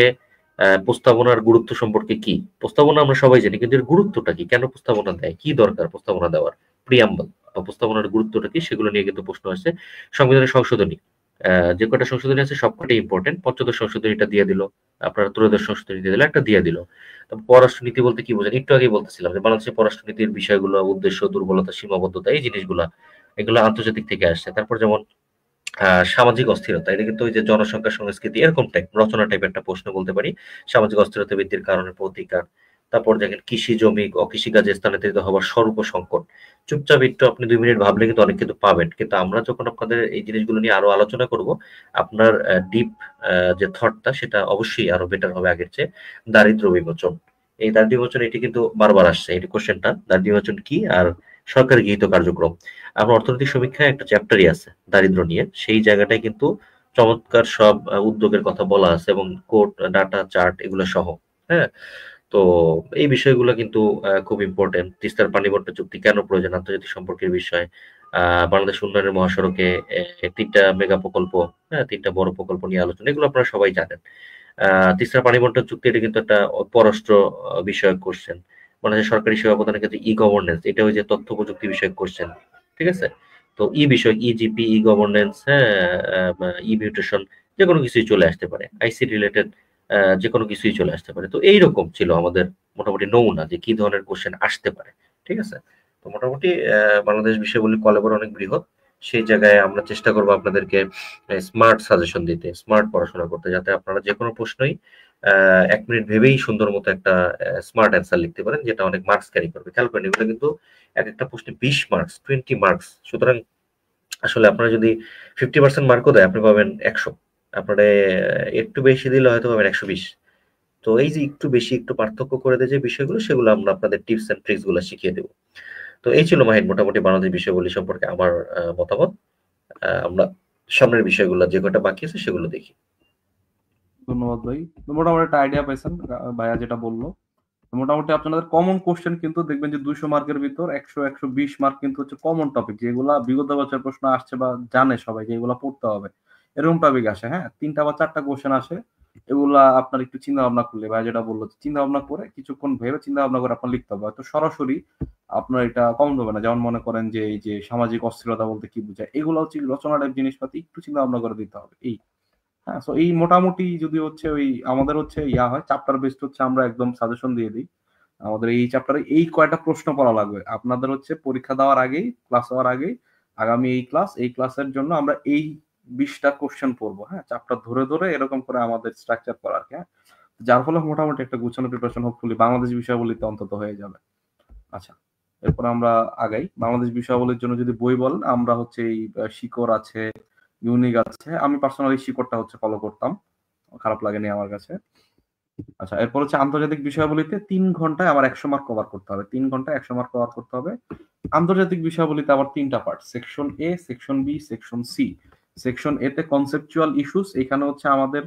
প্রস্তাবনার গুরুত্ব সম্পর্কে কি, প্রস্তাবনা আমরা সবাই জানি, কিন্তু এর গুরুত্বটা কি, কেন প্রস্তাবনা দেয়, কি দরকার প্রস্তাবনা দেওয়ার, প্রিয়াম্বল বা প্রস্তাবনার গুরুত্বটা কি, সেগুলো নিয়ে কিন্তু প্রশ্ন আসছে। সংবিধানের সংশোধনী, যে কটা সংশোধনী আছে সবকটাই ইম্পর্টেন্ট। পঞ্চদশ সংশোধনীটা দিয়ে দিল, আপনার ত্রয়োদশ সংশোধনী দিয়ে দিল, একটা দিয়ে দিল। পররাষ্ট্রনীতি বলতে কি বোঝেন, একটু আগে বলতেছিলাম যে বাংলাদেশের পররাষ্ট্রনীতির বিষয়গুলো, উদ্দেশ্য, দুর্বলতা, সীমাবদ্ধতা, এই জিনিসগুলো এগুলো আন্তর্জাতিক থেকে আসছে। তারপর যেমন সামাজিক অস্থিরতা, এটা কিন্তু ওই যে জনসংখ্যা সংস্কৃতি এরকম টাইপ রচনা টাইপের একটা প্রশ্ন বলতে পারি। সামাজিক অস্থিরতা বৃদ্ধির কারণে প্রতিকার। তারপর দেখেন কৃষি জমি অকৃষিকাজে স্থানান্তরিত হওয়ার স্বরূপ সংকট। চুপচাপ একটু আপনি 2 মিনিট ভাবলে কিন্তু অনেক কিছু পাবেন, কিন্তু আমরা যখন আপনাদের এই জিনিসগুলো নিয়ে আরো আলোচনা করব, আপনার ডিপ যে থটটা সেটা অবশ্যই আরো বেটার হবে আগের চেয়ে। দারিদ্র বিমোচন, এই দারিদ্র বিমোচন এটি কিন্তু বারবার আসছে এই কোশ্চেনটা, দারিদ্র বিমোচন কি আর সরকার গৃহীত কার্যক্রম। আমার অর্থনৈতিক সমীক্ষায় একটা চ্যাপ্টারই আছে দারিদ্র নিয়ে, সেই জায়গাটায় কিন্তু চমৎকার সব উদ্যোগের কথা বলা আছে এবং কোড, ডাটা, চার্ট এগুলো সহ। হ্যাঁ, তো এই বিষয়গুলো কিন্তু খুব ইম্পর্টেন্ট। তিস্তার পানি বন্টন চুক্তি কেন প্রয়োজন, আন্তর্জাতিক সম্পর্কের বিষয়। বাংলাদেশ উন্নয়নের মহাসড়কে 3টা মেগা প্রকল্প, হ্যাঁ 3টা বড় প্রকল্প নিয়ে আলোচনা, এগুলো আপনারা সবাই জানেন। তিস্তার পানি বন্টন চুক্তি, এটা কিন্তু একটা পররাষ্ট্র বিষয়ক কোশ্চেন। বাংলাদেশের সরকারি সেবা প্রদানের ক্ষেত্রে ই গভর্নেন্স, এটা ওই যে তথ্য প্রযুক্তি বিষয়ক কোশ্চেন, ঠিক আছে। তো ই বিষয়, ইজিপি, ই গভর্নেন্স, হ্যাঁ, ই মিউটেশন, যে কোনো কিছুই চলে আসতে পারে, আইসি রিলেটেড যে কোনো কিছুই চলে আসতে পারে। তো এইরকম ছিল আমাদের মোটামুটি নমুনা যে কি ধরনের কোশ্চেন আসতে পারে, ঠিক আছে। তো মোটামুটি বাংলাদেশ বিষয়গুলি কলেবর অনেক বৃহৎ, সেই জায়গায় আমরা চেষ্টা করবো আপনাদেরকে স্মার্ট সাজেশন দিতে, স্মার্ট পড়াশোনা করতে, যাতে আপনারা যে কোনো প্রশ্নই 1 মিনিট ভেবেই সুন্দর মতো একটা স্মার্ট অ্যান্সার লিখতে পারেন, যেটা অনেক মার্কস ক্যারি করবে। খেয়াল করেন এগুলো কিন্তু এক একটা প্রশ্নে 20 মার্কস, 20 মার্কস। সুতরাং আসলে আপনারা যদি 50% মার্কও দেয়, আপনি পাবেন 100, আপনারা একটু বেশি দিলে হয়তো পাবেন 120। তো এই যে একটু বেশি একটু পার্থক্য করে দেয় যে বিষয়গুলো, সেগুলো আমরা আপনাদের টিপস এন্ড ট্রিক্স গুলো শিখিয়ে দেবো। তো এই ছিল মাহিন মোটামুটি বাংলাদেশ বিষয়গুলি সম্পর্কে আমার মতামত। আমরা সামনের বিষয়গুলো যে কটা বাকি আছে সেগুলো দেখি। ধন্যবাদ ভাই। তো মোটামুটি একটা আইডিয়া পাইছেন ভাইয়া যেটা বললো। মোটামুটি আপনাদের কমন কোশ্চেন কিন্তু দেখবেন যে 200 মার্কের ভিতর 100-120 মার্ক কিন্তু হচ্ছে কমন টপিক, যেগুলা বিগত বছর প্রশ্ন আসছে বা জানে সবাই যে এগুলা পড়তে হবে, এরকম টপিক আসে। হ্যাঁ, 3টা বা 4টা কোশ্চেন আসে, এগুলা আপনার একটু চিন্তা ভাবনা করলে, ভাই যেটা বললো চিন্তা ভাবনা করে কিছুক্ষণ ভেবে চিন্তা ভাবনা করে আপনার লিখতে হবে। হয়তো সরাসরি আপনার এটা কমন হবে না। যেমন মনে করেন যে এই যে সামাজিক অস্থিরতা বলতে কি বোঝায়, এগুলো হচ্ছে রচনা টাইপ জিনিসপাতি, একটু চিন্তা ভাবনা করে দিতে হবে এই। হ্যাঁ, তো এই মোটামুটি যদি হচ্ছে ওই আমাদের হচ্ছে ইয়া হয় চ্যাপ্টার বেসড, হচ্ছে আমরা একদম সাজেশন দিয়ে দিই। আমাদের এই চ্যাপ্টারে এই কয়টা প্রশ্ন পড়া লাগবে আপনাদের হচ্ছে পরীক্ষা দেওয়ার আগেই, ক্লাস হওয়ার আগেই, আগামী এই ক্লাসের জন্য আমরা এই 20টা কোশ্চেন পড়বো। হ্যাঁ, চ্যাপ্টার ধরে ধরে এরকম করে আমাদের স্ট্রাকচার করা আর কি। হ্যাঁ, যার ফলে মোটামুটি একটা গুছানো প্রিপারেশন হোপফুলি বাংলাদেশ বিষয়াবলীতে অন্তত হয়ে যাবে। আচ্ছা, এরপর আমরা আগাই। বাংলাদেশ বিষয়াবলীর জন্য যদি বই বলেন, আমরা হচ্ছে এই শিকড় আছে, ইউনিক আছে। আমি পার্সোনালি শিকড়টা হচ্ছে ফলো করতাম, খারাপ লাগেনি আমার কাছে। আচ্ছা, এরপর হচ্ছে আন্তর্জাতিক বিষয়াবলীতে 3 ঘন্টায় আমার 100 মার্ক কভার করতে হবে। 3 ঘন্টায় 100 মার্ক কভার করতে হবে। আন্তর্জাতিক বিষয়াবলীতে আবার 3টা part, section A, section B, section C. Section A তে কনসেপচুয়াল ইস্যুস, এখানে হচ্ছে আমাদের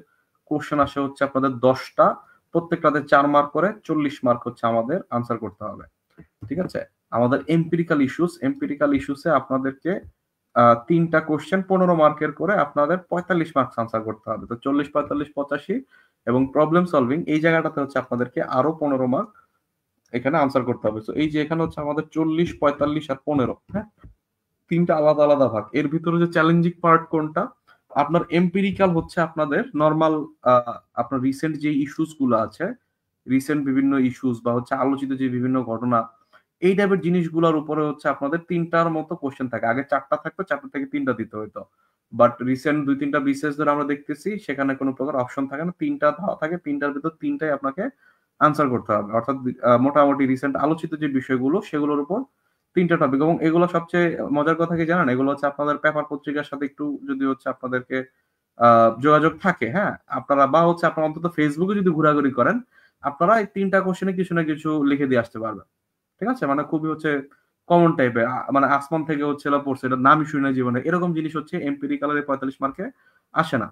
কোশ্চেন আসে হচ্ছে আপনাদের 10টা, প্রত্যেকটাতে 4 মার্ক করে, 40 মার্ক হচ্ছে আমাদের আনসার করতে হবে। ঠিক আছে। আমাদের এম্পিরিক্যাল ইস্যুসে আপনাদেরকে 3টা কোশ্চেন 15 মার্কের করে আপনাদের 45 মার্কস আনসার করতে হবে। তো 40, 45, 85। এবং প্রবলেম সলভিং এই জায়গাটাতে হচ্ছে আপনাদেরকে আরো 15 মার্ক এখানে আনসার করতে হবে। তো এই যে এখানে হচ্ছে আমাদের 40, 45 আর 15, হ্যাঁ, 3টা আলাদা আলাদা ভাগ। এর ভিতরে যে চ্যালেঞ্জিং পার্ট কোনটা, আপনার এম্পিরিক্যাল হচ্ছে আপনাদের নর্মাল, আপনার রিসেন্ট যে ইস্যুস গুলো আছে, রিসেন্ট বিভিন্ন ইস্যুস বা হচ্ছে আলোচিত যে বিভিন্ন ঘটনা, এই টাইপের জিনিসগুলোর উপরে হচ্ছে আপনাদের 3টার মতো কোশ্চেন থাকে। আগে 4টা থাকতো, 4টা থেকে 3টা দিতে হতো। বাট রিসেন্ট 2-3টা বিসিএস ধরে আমরা দেখতেছি সেখানে কোনো প্রকার অপশন থাকে না, 3টা ধারা থাকে, 3টার ভিতর 3টাই আপনাকে আনসার করতে হবে। অর্থাৎ মোটামুটি রিসেন্ট আলোচিত যে বিষয়গুলো সেগুলোর উপর 3টা টপিক। এবং এগুলো সবচেয়ে মজার কথা কি জানেন, এগুলো হচ্ছে আপনাদের পেপার পত্রিকার সাথে একটু যদি হচ্ছে আপনাদেরকে যোগাযোগ থাকে, হ্যাঁ, আপনারা বা হচ্ছে আপনারা অন্তত ফেসবুকে যদি ঘোরাঘুরি করেন, আপনারা এই 3টা কোশ্চেনে কিছু না কিছু লিখে দিয়ে আসতে পারবেন। ঠিক আছে, মানে খুবই হচ্ছে কমন টাইপের, মানে আসমান থেকে হচ্ছে এলা পড়ছে, এটা নামই শুনে না জীবনে, এরকম জিনিস হচ্ছে এম্পিরিক্যালের 45 মার্কে আসে না।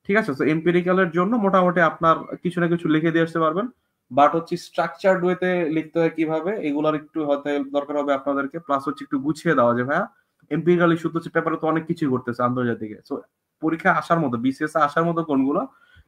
ঠিক আছে, তো এম্পিরিক্যালের জন্য মোটামুটি আপনার কিছু না কিছু লিখে দিয়ে আসতে পারবেন। বাট হচ্ছে স্ট্রাকচারড ওয়েতে লিখতে হয় কিভাবে, এগুলার একটু হয়তো হেল্প দরকার হবে আপনাদেরকে। প্লাস হচ্ছে একটু গুছিয়ে দেওয়া যে ভাইয়া এম্পিরিক্যাল ইস্যু হচ্ছে পেপারে তো অনেক কিছুই করতেছে আন্তর্জাতিকে, সো পরীক্ষা আসার মতো, বিসিএস আসার মতো কোনগুলো,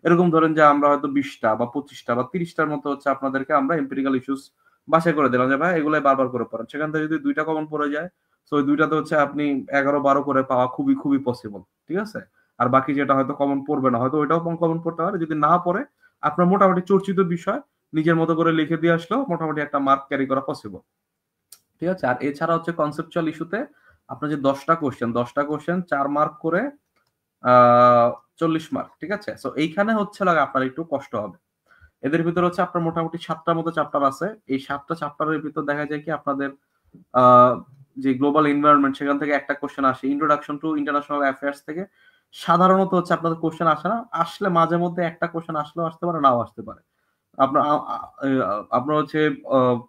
এরকম ধরেন যে আমরা হয়তো 20টা বা 25টা বা 30টার মতো হচ্ছে আপনাদেরকে আমরা এম্পিরিক্যাল ইস্যুস বাছাই করে দিলাম যে ভাই এগুলাই বারবার করে পড়েন। সেখান থেকে যদি 2টা কমন পড়ে যায়, তো ওই 2টাতে হচ্ছে আপনি 11-12 করে পাওয়া খুবই খুবই পসিবল। ঠিক আছে, আর বাকি যেটা হয়তো কমন পড়বে না, হয়তো ওইটাও কমন পড়তে পারে। যদি না পড়ে, আপনার মোটামুটি চর্চিত বিষয় নিজের মতো করে লিখে দিয়ে আসলেও মোটামুটি একটা মার্ক ক্যারি করা পসিবল। ঠিক আছে, আর এছাড়া হচ্ছে কনসেপচুয়াল ইস্যুতে আপনার যে 10টা কোশ্চেন 4 মার্ক করে 40 মার্ক। ঠিক আছে, সো এইখানে হচ্ছে লাগে আপনার একটু কষ্ট হবে। এদের ভিতরে হচ্ছে আপনার মোটামুটি 7টার মতো চ্যাপ্টার আছে। এই 7টা চ্যাপ্টারের ভিতর দেখা যায় কি আপনাদের যে গ্লোবাল এনভায়রনমেন্ট, সেখান থেকে একটা কোশ্চেন আসে। ইন্ট্রোডাকশন টু ইন্টারন্যাশনাল অ্যাফেয়ার্স থেকে সাধারণত হচ্ছে আপনাদের কোশ্চেন আসে না, আসলে মাঝে মধ্যে একটা কোশ্চেন আসলেও আসতে পারে, নাও আসতে পারে। আপনার আপনার হচ্ছে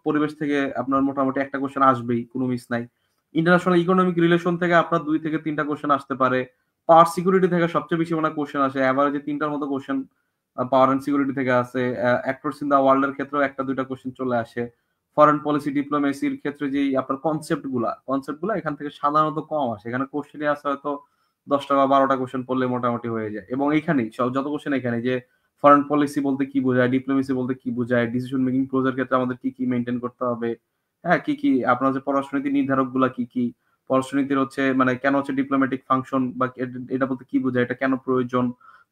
পরিবেশ থেকে আপনার মোটামুটি একটা কোশ্চেন আসবেই, কোনো মিস নাই। ইন্টারন্যাশনাল ইকোনমিক রিলেশন থেকে আপনার 2 থেকে 3টা কোশ্চেন আসতে পারে। পাওয়ার সিকিউরিটি থেকে সবচেয়ে বেশি মানে কোশ্চেন আসে, এভারেজে 3টার মতো কোশ্চেন পাওয়ার এন্ড সিকিউরিটি থেকে আসে। অ্যাক্টরস ইন দা ওয়ার্ল্ড এর ক্ষেত্রেও 1-2টা কোশ্চেন চলে আসে। ফরেন পলিসি ডিপ্লোমেসির ক্ষেত্রে যে আপনার কনসেপ্টগুলা এখান থেকে সাধারণত কম আসে। এখানে কোশ্চেনই আছে হয়তো 10টা বা 12টা কোশ্চেন পড়লে মোটামুটি হয়ে যায়। এবং এইখানেই যত কোশ্চেন এখানে যে ফরেন পলিসি বলতে কি বোঝায়, ডিপ্লোমেসি বলতে কি বোঝায়, ডিসিশন মেকিং প্রসেসের ক্ষেত্রে আমাদের কি কি মেনটেন করতে হবে, হ্যাঁ, কি কি আপনার হচ্ছে পররাষ্ট্রনীতি নির্ধারক গুলা কি কি, পররাষ্ট্রনীতির হচ্ছে মানে কেন হচ্ছে ডিপ্লোম্যাটিক ফাংশন বা এটা বলতে কি বোঝায়, এটা কেন প্রয়োজন,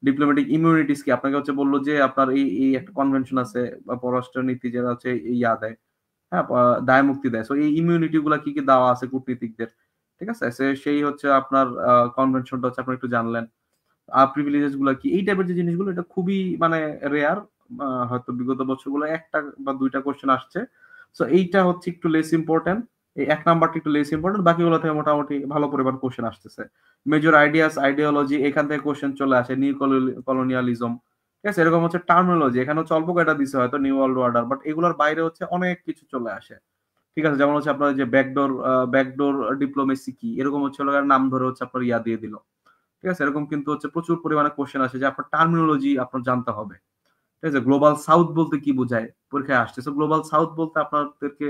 ডিপ্লোম্যাটিক ইমিউনিটিস কি। আপনাকে হচ্ছে বললো যে আপনার এই একটা কনভেনশন আছে বা পররাষ্ট্রনীতি যেটা হচ্ছে ইয়া দেয়, হ্যাঁ, দায় মুক্তি দেয়। সো এই ইমিউনিটি গুলা কি কি দেওয়া আছে কূটনীতিকদের। ঠিক আছে, সেই হচ্ছে আপনার কনভেনশনটা হচ্ছে আপনি একটু জানলেন। প্রিভিলেজেস গুলা কি, এই টাইপের যে জিনিসগুলো, এটা খুবই মানে রেয়ার। হয়তো বিগত বছরগুলো একটা বা দুইটা কোশ্চেন আসছে। সো এইটা হচ্ছে একটু লেস ইম্পর্টেন্ট, এই 1 নাম্বারটা একটু লেস ইম্পর্টেন্ট, বাকিগুলো থেকে মোটামুটি ভালো পরিমাণ কোশ্চেন আসতেছে। মেজর আইডিয়াস, আইডিওলজি, এখান থেকে কোশ্চেন চলে আসে, নিউ কলোনিয়ালিজম, ঠিক আছে, এরকম হচ্ছে টার্মিনোলজি, এখানে হচ্ছে অল্প কয়টা দিছে হয়তো নিউ ওয়ার্ল্ড অর্ডার, বাট এগুলোর বাইরে হচ্ছে অনেক কিছু চলে আসে, ঠিক আছে, যেমন হচ্ছে আপনার যে ব্যাকডোর ডিপ্লোমেসি কি, এরকম হচ্ছে নাম ধরে হচ্ছে আপনার ইয়া দিয়ে দিল, ঠিক আছে, এরকম কিন্তু হচ্ছে প্রচুর পরিমাণে কোশ্চেন আসে যে আপনার টার্মিনোলজি আপনার জানতে হবে, ঠিক আছে। গ্লোবাল সাউথ বলতে কি বোঝায় পরীক্ষায় আসছে, গ্লোবাল সাউথ বলতে আপনাদেরকে